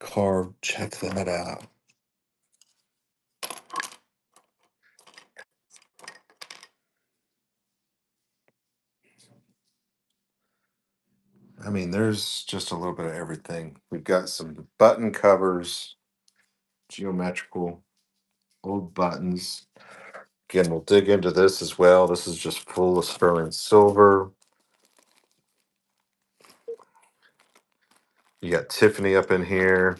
A: Carved. Check that out. I mean, there's just a little bit of everything. We've got some button covers, geometrical, old buttons. Again, we'll dig into this as well. This is just full of sterling silver. You got Tiffany up in here.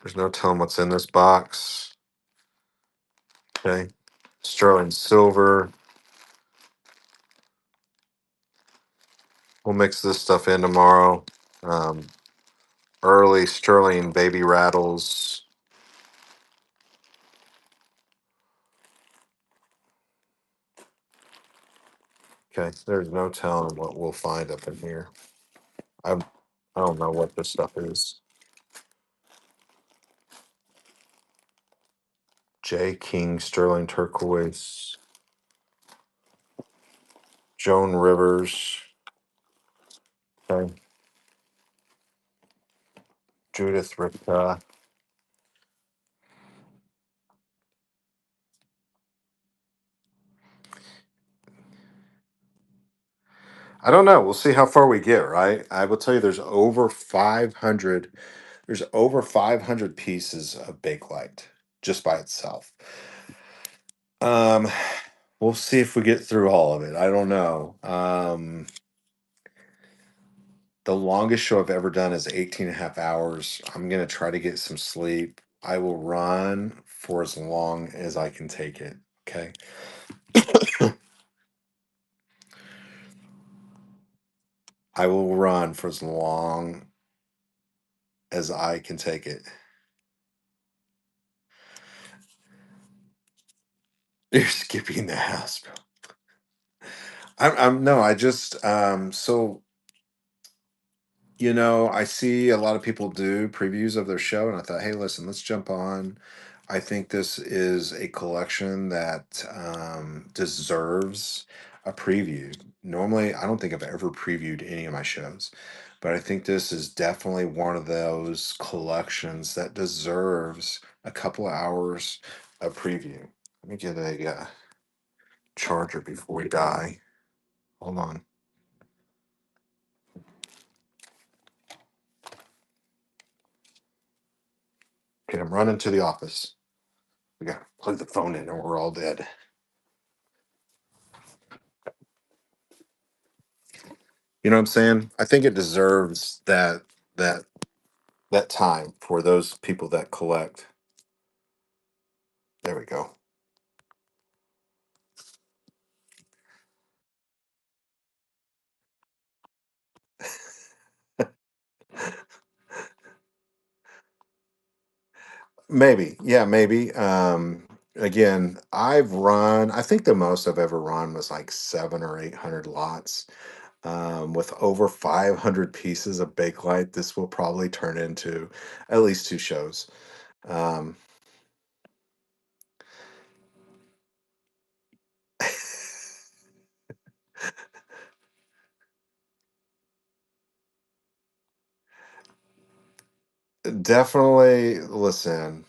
A: There's no telling what's in this box. Okay. Sterling silver. We'll mix this stuff in tomorrow. Um, early sterling baby rattles. Okay, there's no telling what we'll find up in here. I I don't know what this stuff is. J King Sterling Turquoise, Joan Rivers, okay, Judith Ripka. I don't know. We'll see how far we get, right? I will tell you there's over 500 pieces of Bakelite just by itself. Um we'll see if we get through all of it. I don't know. The longest show I've ever done is 18 and a half hours. I'm going to try to get some sleep. I will run for as long as I can take it. Okay. I will run for as long as I can take it. You're skipping the house. I'm no, I just so I see a lot of people do previews of their show, and I thought, hey, listen, let's jump on. I think this is a collection that deserves a preview. Normally, I don't think I've ever previewed any of my shows, but I think this is definitely one of those collections that deserves a couple of hours of preview. Let me get a charger before we die. Hold on. Okay, I'm running to the office. We got to plug the phone in or we're all dead. You know what I'm saying? I think it deserves that that time for those people that collect. There we go. Maybe. Yeah, maybe. Again, I think the most I've ever run was like 700 or 800 lots. With over 500 pieces of Bakelite, this will probably turn into at least two shows. Um, Definitely, listen,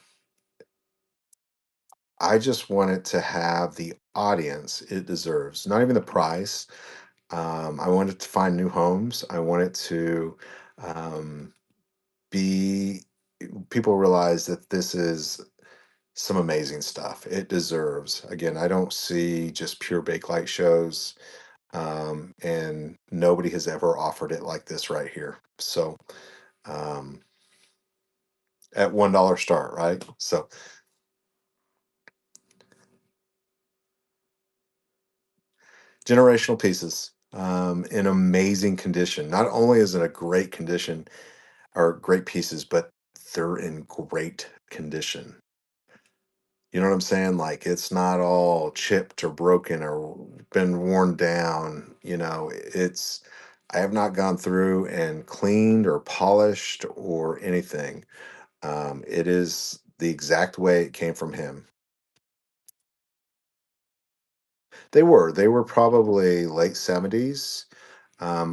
A: I just want it to have the audience it deserves, not even the price. I want it to find new homes. I want it to um, be, people realize that this is some amazing stuff. It deserves. Again, I don't see just pure Bakelite shows, and nobody has ever offered it like this right here. So, um, at $1 start, right? So, generational pieces, in amazing condition. Not only is it a great condition or great pieces, but they're in great condition. You know what I'm saying? Like it's not all chipped or broken or been worn down. I have not gone through and cleaned or polished or anything. It is the exact way it came from him. They were probably late 70s,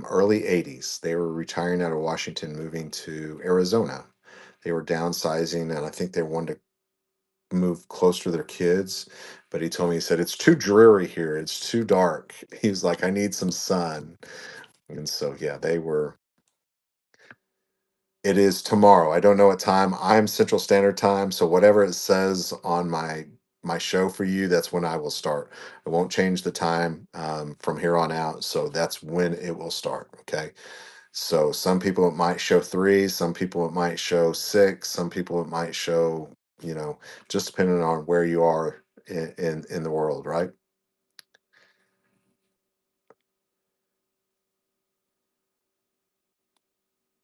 A: early 80s. They were retiring out of Washington, moving to Arizona. They were downsizing, and I think they wanted to move closer to their kids. But he told me, he said, it's too dreary here. It's too dark. He's like, I need some sun. And so, yeah, it is tomorrow. I don't know what time. I'm Central Standard Time, so whatever it says on my show for you, that's when I will start. I won't change the time from here on out. So that's when it will start. Okay. So some people it might show 3, some people it might show 6, some people it might show, you know, just depending on where you are in the world, right?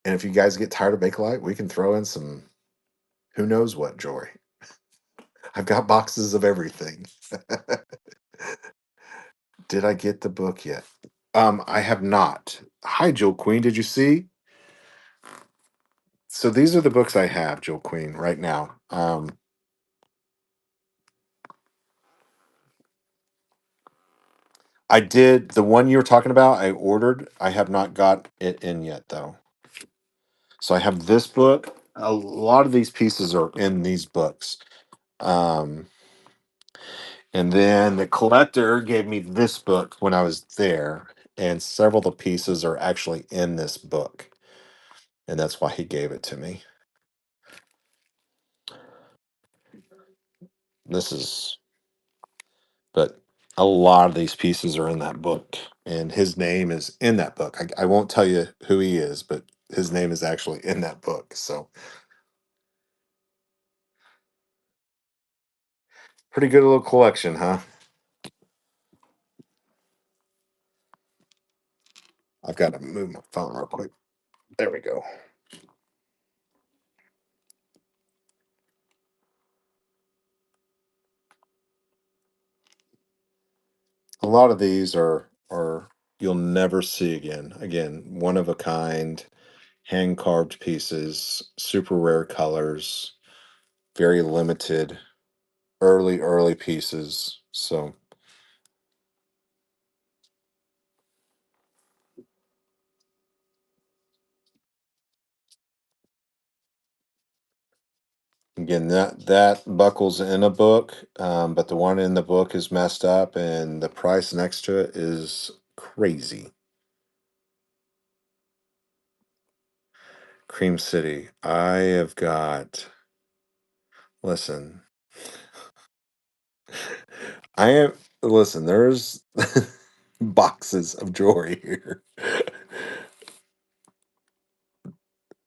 A: And if you guys get tired of Bakelite, we can throw in some who knows what joy. I've got boxes of everything. Did I get the book yet? I have not. Hi, Joel Queen. Did you see? So these are the books I have, Joel Queen, right now. I did the one you were talking about. I ordered. I have not got it in yet, though. So I have this book. A lot of these pieces are in these books. Um, and then the collector gave me this book when I was there, and several of the pieces are actually in this book, and that's why he gave it to me. This is, but a lot of these pieces are in that book, and his name is in that book. I won't tell you who he is, but his name is actually in that book. So pretty good little collection, huh? I've got to move my phone real quick. There we go. A lot of these are you'll never see again. Again, one of a kind, hand carved pieces, super rare colors, very limited, early pieces. So again, that buckles in a book, but the one in the book is messed up, and the price next to it is crazy. Cream City. I have got. Listen, I am. Listen, there's boxes of jewelry here.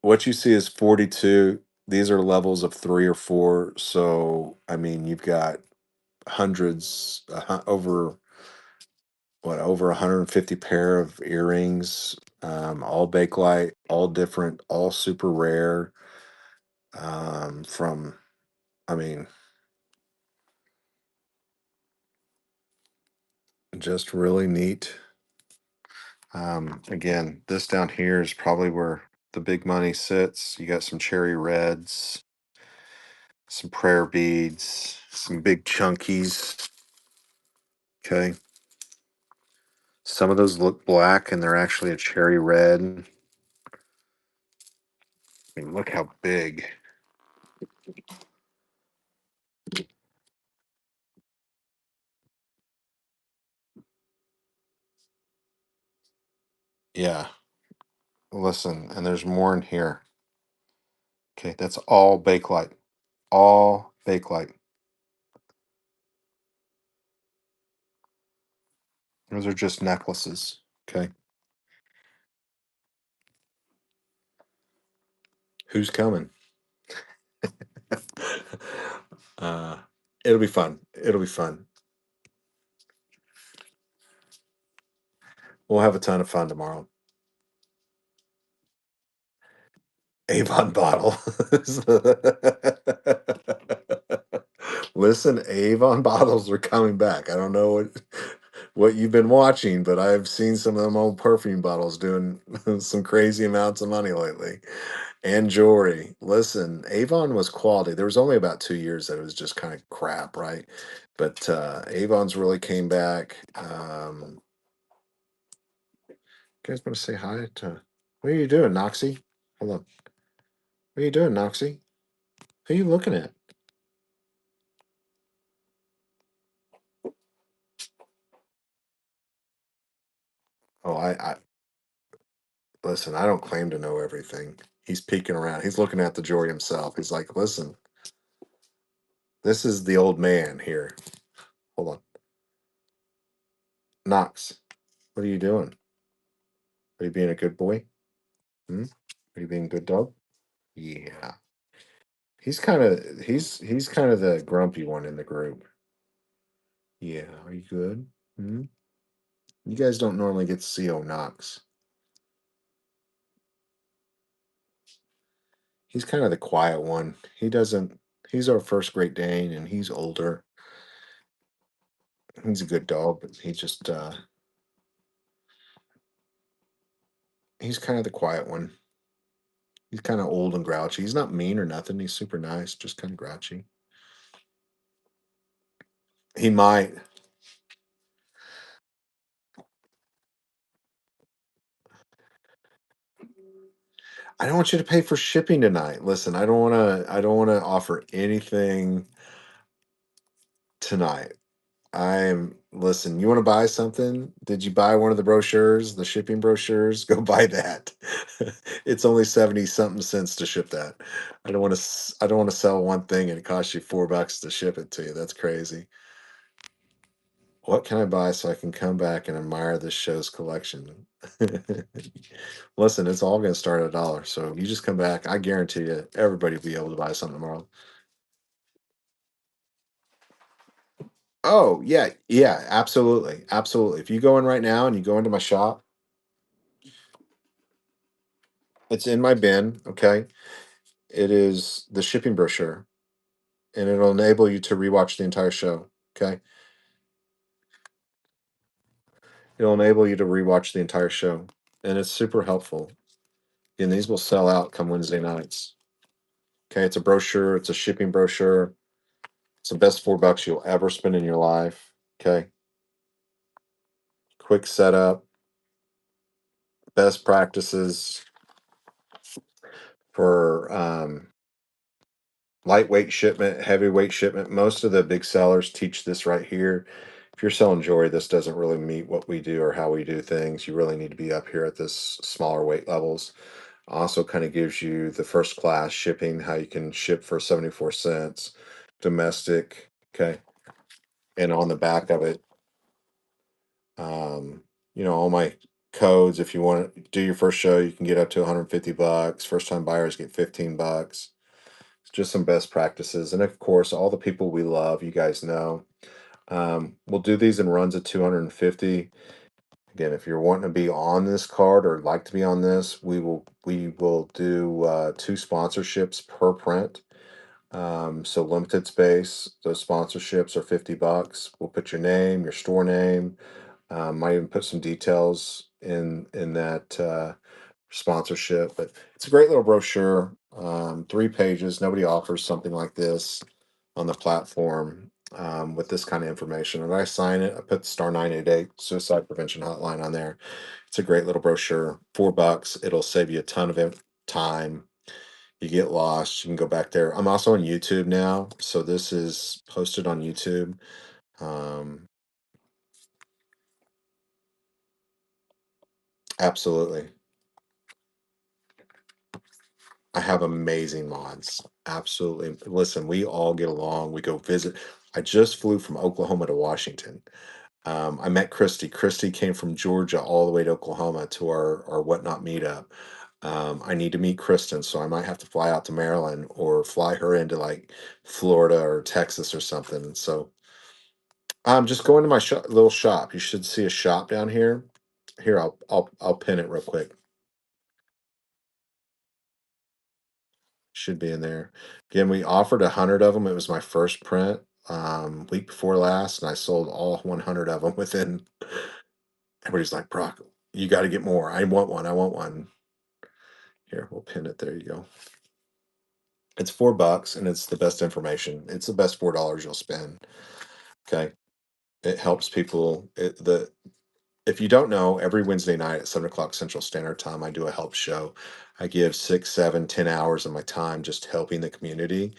A: What you see is 42. These are levels of 3 or 4. So, I mean, you've got hundreds, over what, over 150 pair of earrings, all bakelite, all different, all super rare. From, I mean, just really neat. Again, this down here is probably where the big money sits. You got some cherry reds, some prayer beads, some big chunkies. Okay. Some of those look black and they're actually a cherry red. I mean, look how big. Yeah. Listen, and there's more in here. Okay. That's all bakelite. All bakelite. Those are just necklaces. Okay. Who's coming? uh, it'll be fun. It'll be fun. We'll have a ton of fun tomorrow. Avon bottle. Listen, Avon bottles are coming back. I don't know what you've been watching, but I've seen some of them old perfume bottles doing some crazy amounts of money lately. And jewelry. Listen, Avon was quality. There was only about 2 years that it was just kind of crap, right? But Avon's really came back. You guys want to say hi to? What are you doing, Noxie? Hold on. What are you doing, Noxie? Who are you looking at? Oh, I listen. I don't claim to know everything. He's peeking around. He's looking at the jewelry himself. He's like, listen, this is the old man here. Hold on, Knox. What are you doing? Are you being a good boy? Hmm? Are you being a good dog? Yeah. He's kind of the grumpy one in the group. Yeah. Are you good? Hmm? You guys don't normally get to see old Knox. He's kind of the quiet one. He doesn't. He's our first Great Dane, and he's older. He's a good dog, but he's kind of the quiet one. He's kind of old and grouchy. He's not mean or nothing. He's super nice, just kind of grouchy. He might. I don't want you to pay for shipping tonight. Listen, I don't want to offer anything tonight. Listen, you want to buy something? Did you buy one of the brochures, the shipping brochures? Go buy that. It's only 70 something cents to ship that. I don't want to sell one thing and it costs you $4 to ship it to you. That's crazy. What can I buy so I can come back and admire this show's collection? Listen, it's all going to start at $1. So you just come back. I guarantee you, everybody will be able to buy something tomorrow. Oh, yeah. Yeah, absolutely. Absolutely. If you go in right now and you go into my shop, it's in my bin. Okay. It is the shipping brochure and it'll enable you to rewatch the entire show. Okay. It'll enable you to rewatch the entire show. And it's super helpful. And these will sell out come Wednesday nights. Okay. It's a brochure, it's a shipping brochure. It's the best $4 you'll ever spend in your life. Okay. Quick setup, best practices for lightweight shipment, heavyweight shipment. Most of the big sellers teach this right here. If you're selling jewelry, this doesn't really meet what we do or how we do things. You really need to be up here at this smaller weight levels. Also, kind of gives you the first class shipping, how you can ship for 74 cents, domestic. Okay. And on the back of it, um, all my codes. If you want to do your first show, you can get up to $150. First time buyers get $15. Just some best practices. And of course, all the people we love, you guys know. We'll do these in runs of 250. Again, if you're wanting to be on this card or like to be on this, we will do two sponsorships per print. So limited space, those sponsorships are $50. We'll put your name, your store name. Might even put some details in that sponsorship, but it's a great little brochure. 3 pages. Nobody offers something like this on the platform with this kind of information. And I sign it. I put star 988 suicide prevention hotline on there. It's a great little brochure. $4. It'll save you a ton of time. You get lost, you can go back there. I'm also on YouTube now, so this is posted on YouTube. Um, Absolutely. I have amazing mods. Absolutely. Listen, we all get along. We go visit. I just flew from Oklahoma to Washington. I met Christy. Christy came from Georgia all the way to Oklahoma to our whatnot meetup. I need to meet Kristen, so I might have to fly out to Maryland or fly her into like Florida or Texas or something. So I'm just going to my little shop. You should see a shop down here. Here, I'll pin it real quick. Should be in there. Again, we offered 100 of them. It was my first print week before last, and I sold all 100 of them within. Everybody's like, Brock, you got to get more. I want one. I want one. Here, we'll pin it. There you go. It's $4, and it's the best information. It's the best $4 you'll spend. Okay, it helps people. If you don't know, every Wednesday night at 7 o'clock Central Standard Time, I do a help show. I give 6, 7, 10 hours of my time just helping the community.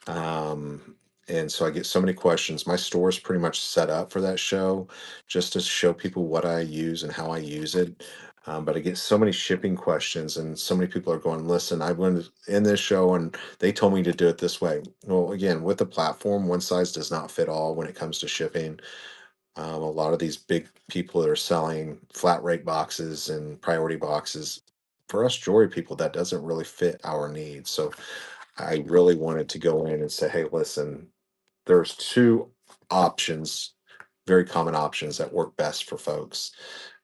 A: Um, and so I get so many questions. My store is pretty much set up for that show just to show people what I use and how I use it. But I get so many shipping questions, and so many people are going, listen, I went in this show and they told me to do it this way. Well, again, with the platform, one size does not fit all when it comes to shipping. A lot of these big people that are selling flat rate boxes and priority boxes, for us jewelry people, that doesn't really fit our needs. So I really wanted to go in and say, hey, listen, there's two options, very common options that work best for folks.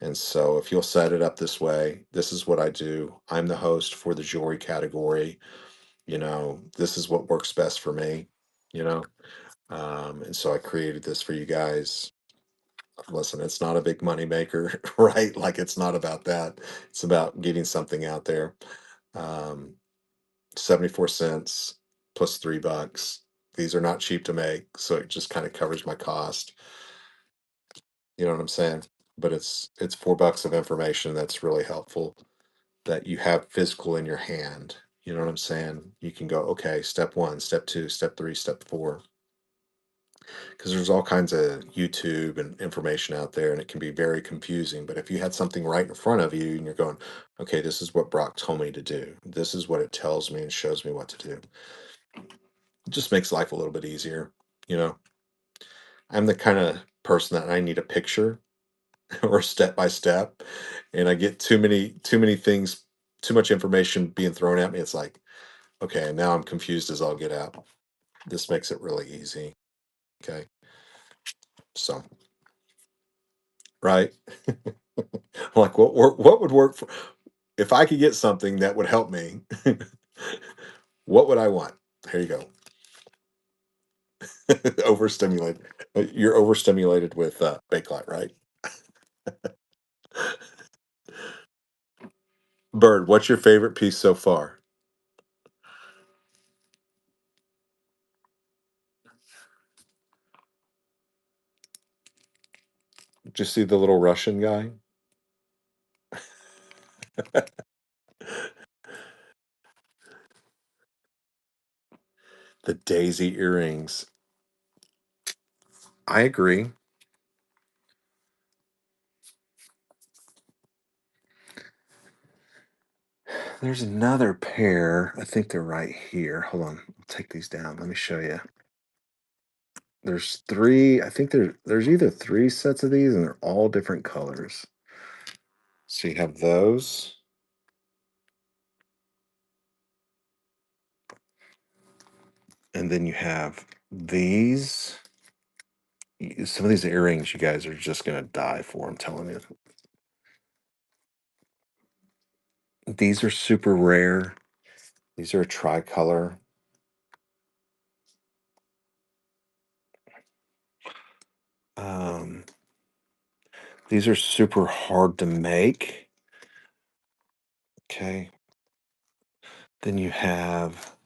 A: And so if you'll set it up this way, this is what I do. I'm the host for the jewelry category. This is what works best for me, you know. And so I created this for you guys. Listen, it's not a big money maker, right? Like it's not about that. It's about getting something out there. Um, 74 cents plus $3. These are not cheap to make, so it just kind of covers my cost. You know what I'm saying? But it's $4 of information that's really helpful that you have physical in your hand. You know what I'm saying? You can go, okay, step one, step two, step three, step four. Because there's all kinds of YouTube and information out there, and it can be very confusing. But if you had something right in front of you and you're going, okay, this is what Brock told me to do, this is what it tells me and shows me what to do, it just makes life a little bit easier. You know, I'm the kind of person that I need a picture or step by step, and I get too many things, too much information being thrown at me. It's like, okay, now I'm confused as all get out. This makes it really easy. Okay, so right. Like what would work for if I could get something that would help me, what would I want? Here you go. Overstimulated. You're overstimulated with Bakelite, right? Bird, what's your favorite piece so far? Did you see the little Russian guy? The daisy earrings. I agree. There's another pair. I think they're right here. Hold on. I'll take these down. Let me show you. There's three. I think there's either three sets of these, and they're all different colors. So you have those, and then you have these. Some of these earrings, you guys are just gonna die for. I'm telling you. These are super rare. These are a tricolor. Um, these are super hard to make. Okay. Then you have.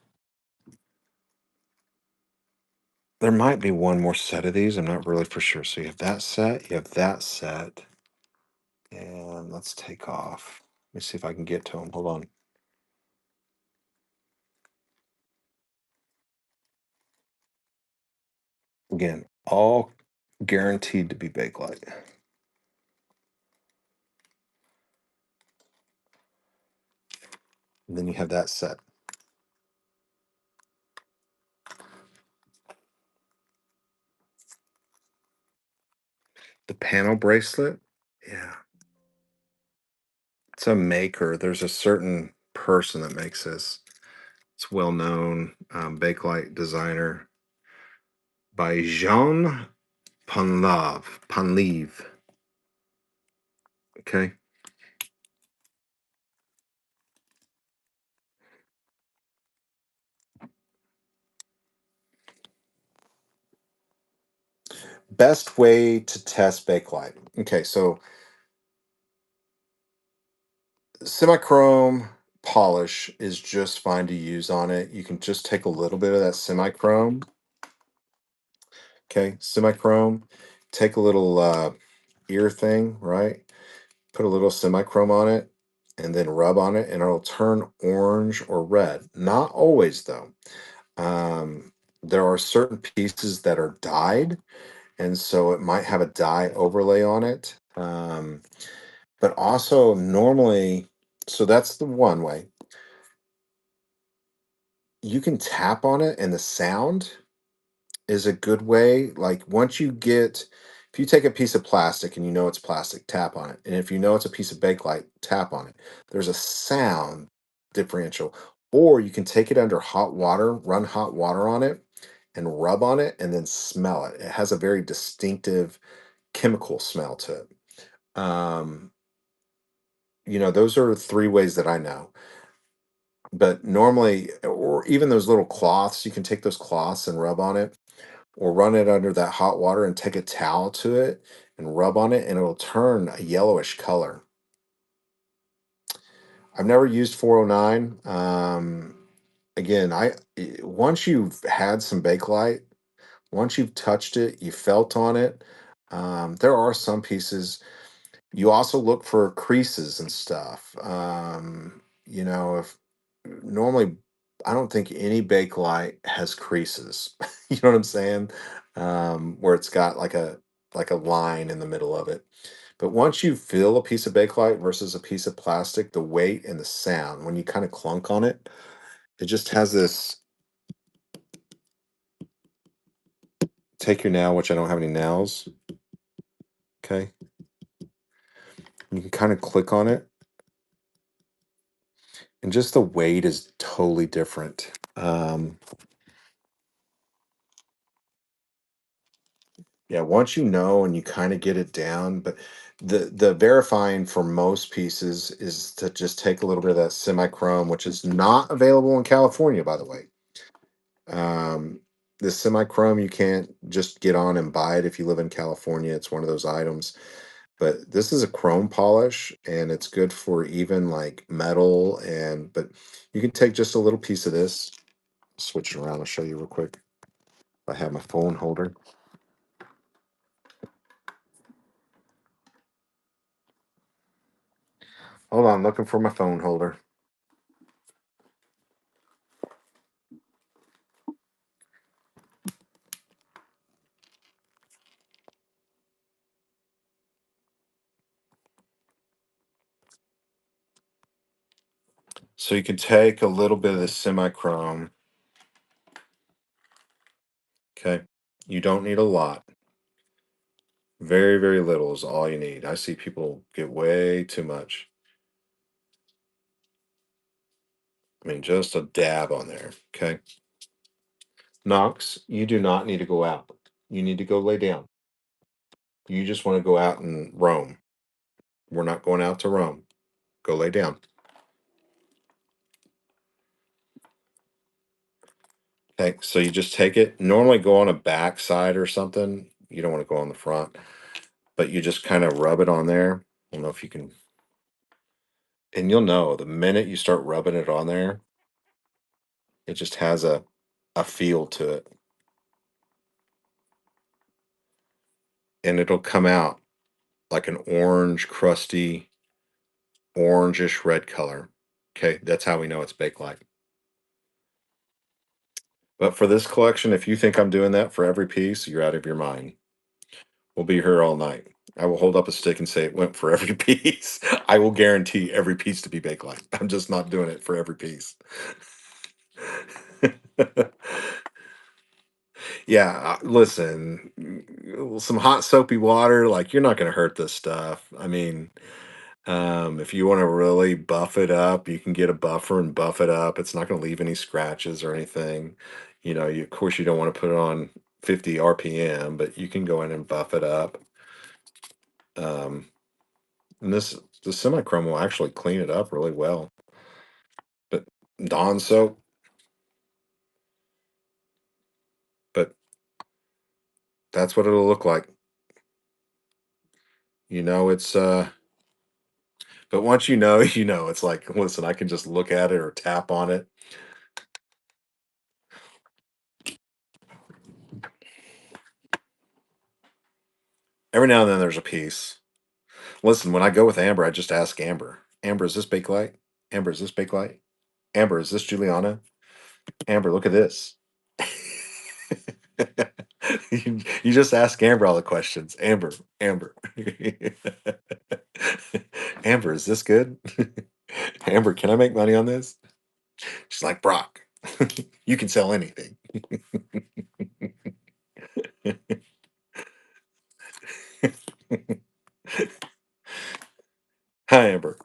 A: There might be one more set of these. I'm not really for sure. So you have that set. You have that set. And let's take off. Let me see if I can get to them. Hold on. Again, all guaranteed to be Bakelite. And then you have that set. The panel bracelet. Yeah. It's a maker. There's a certain person that makes this. It's well known Bakelite designer by Jean Panlave. Okay. Best way to test Bakelite. Okay, so semi-chrome polish is just fine to use on it. You can just take a little bit of that semi-chrome. Okay, semi-chrome. Take a little ear thing, right? Put a little semi-chrome on it and then rub on it and it'll turn orange or red. Not always though. There are certain pieces that are dyed, and so it might have a dye overlay on it. But also normally, so that's the one way. You can tap on it and the sound is a good way. Like once you get, if you take a piece of plastic and you know it's plastic, tap on it. And if you know it's a piece of bakelite, tap on it. There's a sound differential. Or you can take it under hot water, run hot water on it, and rub on it, and then smell it. It has a very distinctive chemical smell to it. Those are three ways that I know. But normally, or even those little cloths, you can take those cloths and rub on it or run it under that hot water and take a towel to it and rub on it, and it'll turn a yellowish color. I've never used 409. Again, once you've had some Bakelite, once you've touched it, you felt on it. There are some pieces. You also look for creases and stuff. If normally, I don't think any Bakelite has creases. You know what I'm saying? Where it's got like a line in the middle of it. But once you feel a piece of Bakelite versus a piece of plastic, the weight and the sound, when you kind of clunk on it, it just has this. Take your nail, which I don't have any nails. Okay. You can kind of click on it, and just the weight is totally different. Yeah, once you know and you kind of get it down, but the verifying for most pieces is to just take a little bit of that semi-chrome, which is not available in California, by the way. Um, the semi-chrome you can't just get on and buy it if you live in California. It's one of those items. But this is a chrome polish, and it's good for even like metal. But you can take just a little piece of this, switch it around. I'll show you real quick. I have my phone holder. Hold on, looking for my phone holder. So you can take a little bit of the semi-chrome. Okay. You don't need a lot. Very, very little is all you need. I see people get way too much. I mean, just a dab on there. Okay. Knox, you do not need to go out. You need to go lay down. You just want to go out and roam. We're not going out to roam. Go lay down. Okay. So you just take it. Normally go on a back side or something. You don't want to go on the front, but you just kind of rub it on there. I don't know if you can, and you'll know the minute you start rubbing it on there, it just has a feel to it, and it'll come out like an orange, crusty, orangish red color. Okay, that's how we know it's Bakelite. But for this collection, if you think I'm doing that for every piece, you're out of your mind. We'll be here all night. I will hold up a stick and say it went for every piece. I will guarantee every piece to be Bakelite. I'm just not doing it for every piece. Yeah, listen, some hot soapy water, like you're not going to hurt this stuff. I mean, if you want to really buff it up, you can get a buffer and buff it up. It's not going to leave any scratches or anything. Of course, you don't want to put it on 50 RPM, but you can go in and buff it up. Um, and the semi-chrome will actually clean it up really well. But Dawn soap, but that's what it'll look like. It's but once you know, you know. It's like, listen, I can just look at it or tap on it. Every now and then there's a piece. Listen, when I go with Amber, I just ask Amber, Amber, is this Bakelite? Amber, is this Bakelite? Amber, is this Juliana? Amber, look at this. You just ask Amber all the questions. Amber, Amber. Amber, is this good? Amber, can I make money on this? She's like, Brock, you can sell anything. Hi, Amber.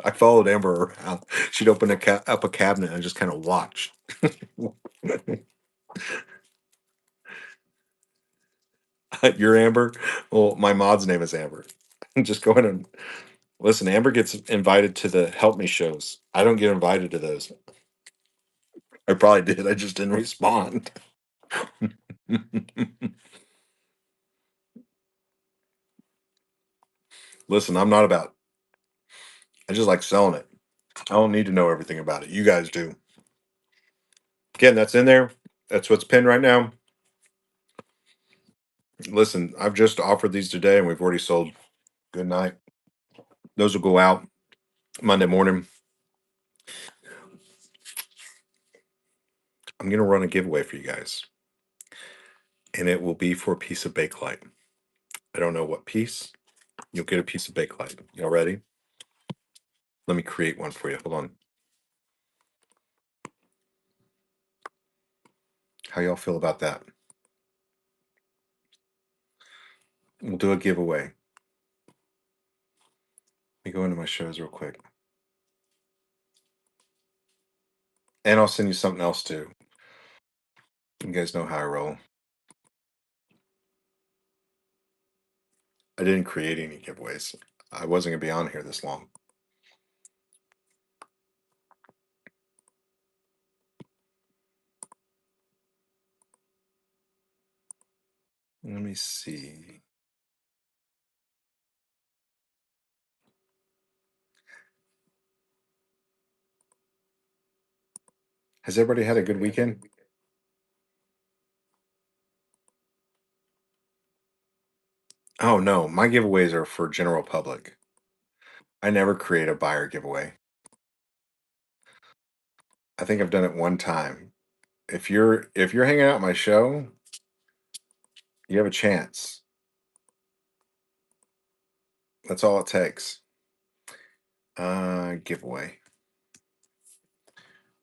A: I followed Amber around. She'd open up a cabinet and just kind of watch. You're Amber? Well, my mod's name is Amber. Just go in and listen. Amber gets invited to the Help Me shows. I don't get invited to those. I probably did. I just didn't respond. Listen, I'm not about. I just like selling it. I don't need to know everything about it. You guys do. Again, that's in there. That's what's pinned right now. Listen, I've just offered these today, and we've already sold. Good night. Those will go out Monday morning. I'm gonna run a giveaway for you guys, and it will be for a piece of Bakelite. I don't know what piece. You'll get a piece of Bakelite. Y'all ready? Let me create one for you. Hold on. How y'all feel about that? We'll do a giveaway. Let me go into my shows real quick. And I'll send you something else too. You guys know how I roll. I didn't create any giveaways. I wasn't gonna be on here this long. Let me see. Has everybody had a good weekend? Oh no, my giveaways are for general public. I never create a buyer giveaway. I think I've done it one time. If you're hanging out at my show, you have a chance. That's all it takes. Giveaway.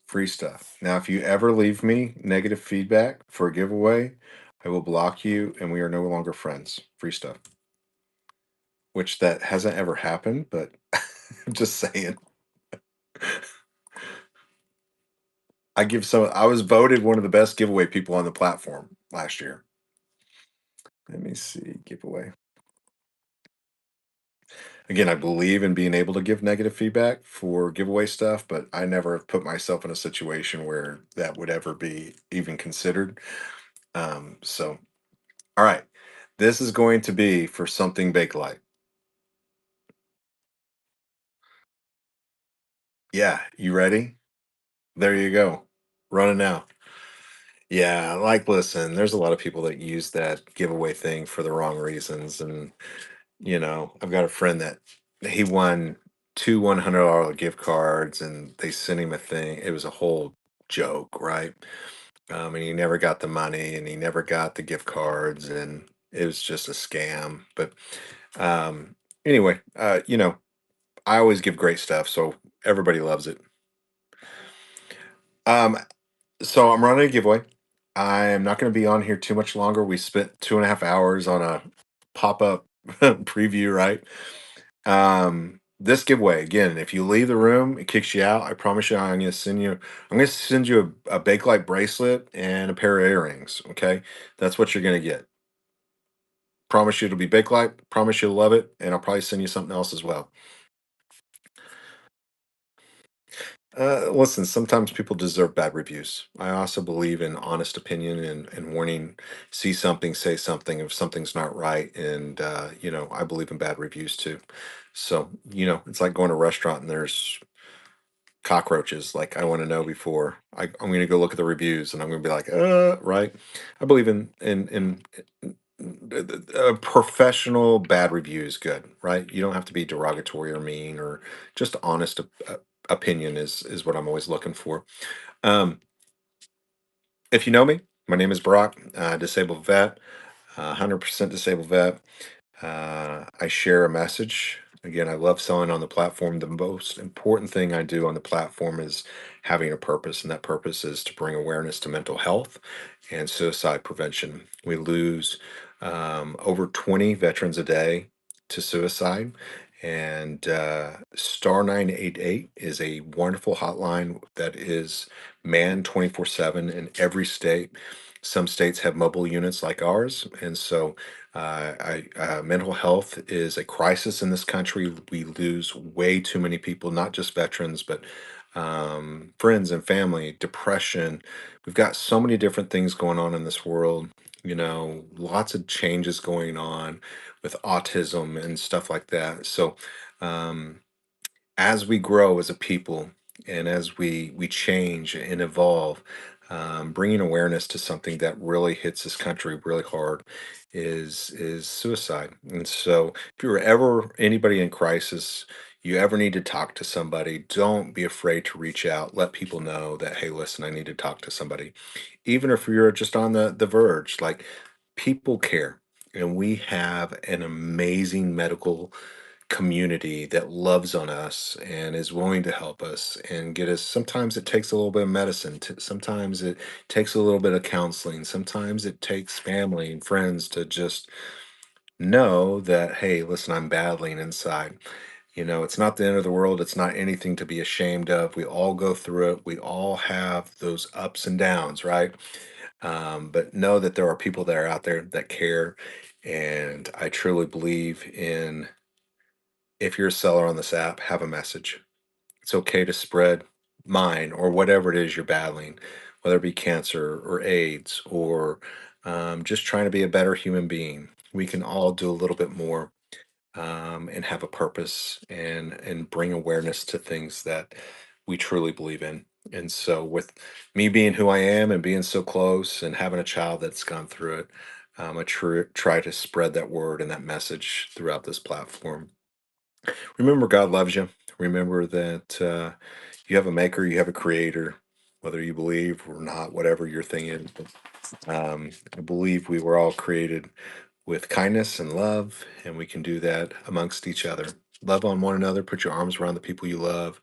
A: Free stuff. Now, if you ever leave me negative feedback for a giveaway, I will block you and we are no longer friends. Free stuff. Which that hasn't ever happened, but I'm just saying. I was voted one of the best giveaway people on the platform last year. Let me see, giveaway. Again, I believe in being able to give negative feedback for giveaway stuff, but I never have put myself in a situation where that would ever be even considered. So, all right, this is going to be for something Bakelite. Yeah, you ready? There you go. Running now. Yeah, like listen, there's a lot of people that use that giveaway thing for the wrong reasons. And, I've got a friend that he won two $100 gift cards and they sent him a thing. It was a whole joke, right? And he never got the money and he never got the gift cards and it was just a scam. But um anyway, I always give great stuff, so everybody loves it. Um, so I'm running a giveaway. I am not going to be on here too much longer. We spent 2.5 hours on a pop-up preview, right? This giveaway again. If you leave the room, it kicks you out. I promise you, I'm going to send you a Bakelite bracelet and a pair of earrings. Okay, that's what you're going to get. Promise you it'll be Bakelite. Promise you'll love it, and I'll probably send you something else as well. Listen, sometimes people deserve bad reviews. I also believe in honest opinion and warning, see something, say something if something's not right. And, I believe in bad reviews too. So, it's like going to a restaurant and there's cockroaches. Like, I want to know before I'm going to go look at the reviews and I'm going to be like, right. I believe in professional bad reviews. Good, right? You don't have to be derogatory or mean or just honest opinion is what I'm always looking for. Um, if you know me, my name is Brock, disabled vet, 100% disabled vet. I share a message. Again, I love selling on the platform. The most important thing I do on the platform is having a purpose, and that purpose is to bring awareness to mental health and suicide prevention. We lose over 20 veterans a day to suicide. And star 988 is a wonderful hotline that is manned 24/7 in every state. Some states have mobile units like ours. And so mental health is a crisis in this country. We lose way too many people, not just veterans, but friends and family, depression. We've got so many different things going on in this world Lots of changes going on with autism and stuff like that. So, um, as we grow as a people and as we change and evolve, bringing awareness to something that really hits this country really hard is suicide. And so, if you're ever anybody in crisis, you ever need to talk to somebody, don't be afraid to reach out. Let people know that, hey, listen, I need to talk to somebody. Even if you're just on the verge, like, people care. And we have an amazing medical community that loves on us and is willing to help us and get us. Sometimes it takes a little bit of medicine, sometimes it takes a little bit of counseling, sometimes it takes family and friends to just know that, hey, listen, I'm battling inside. It's not the end of the world, it's not anything to be ashamed of. We all go through it, we all have those ups and downs, right? But know that there are people that are out there that care. And I truly believe in, if you're a seller on this app, have a message. It's okay to spread mine or whatever it is you're battling, whether it be cancer or AIDS or just trying to be a better human being. We can all do a little bit more, and have a purpose and bring awareness to things that we truly believe in. And so, with me being who I am and being so close and having a child that's gone through it, try to spread that word and that message throughout this platform. Remember, God loves you. Remember that you have a maker, you have a creator, whether you believe or not, whatever your thing is. I believe we were all created with kindness and love, and we can do that amongst each other. Love on one another, put your arms around the people you love,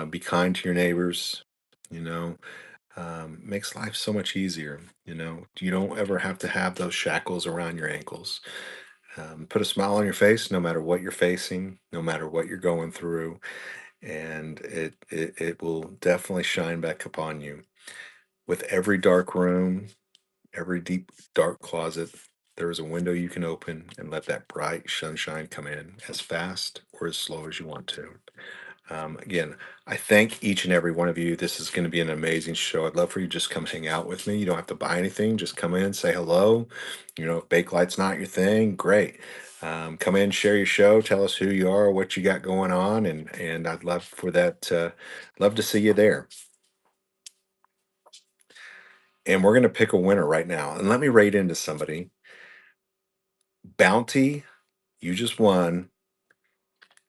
A: be kind to your neighbors. You know, makes life so much easier. You don't ever have to have those shackles around your ankles. Put a smile on your face no matter what you're facing, no matter what you're going through, and it will definitely shine back upon you. With every dark room, every deep dark closet, there is a window you can open and let that bright sunshine come in as fast or as slow as you want to. Again, I thank each and every one of you. This is going to be an amazing show. I'd love for you to just come hang out with me. You don't have to buy anything. Just come in, say hello. If Bakelite's not your thing, great. Come in, share your show, tell us who you are, what you got going on, and I'd love for that. Love to see you there. And we're going to pick a winner right now. And let me rate into somebody. Bounty, you just won.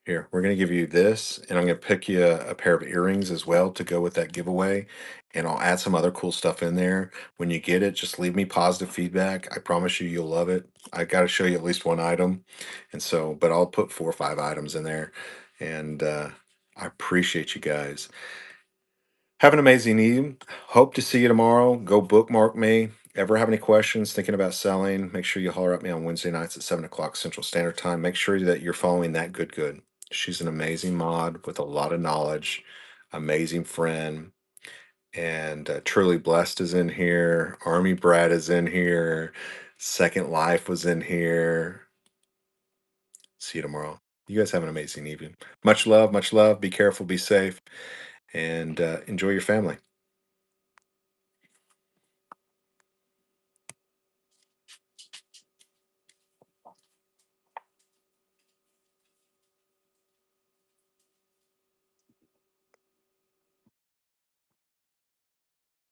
A: Here, we're going to give you this, and I'm going to pick you a pair of earrings as well to go with that giveaway. And I'll add some other cool stuff in there. When you get it, just leave me positive feedback. I promise you, you'll love it. I got to show you at least one item. And so, but I'll put 4 or 5 items in there. And I appreciate you guys. Have an amazing evening. Hope to see you tomorrow. Go bookmark me. Ever have any questions thinking about selling? Make sure you holler at me on Wednesday nights at 7 o'clock Central Standard Time. Make sure that you're following that good. She's an amazing mod with a lot of knowledge, amazing friend, and Truly Blessed is in here. Army Brad is in here. Second Life was in here. See you tomorrow. You guys have an amazing evening. Much love, much love. Be careful, be safe, and enjoy your family.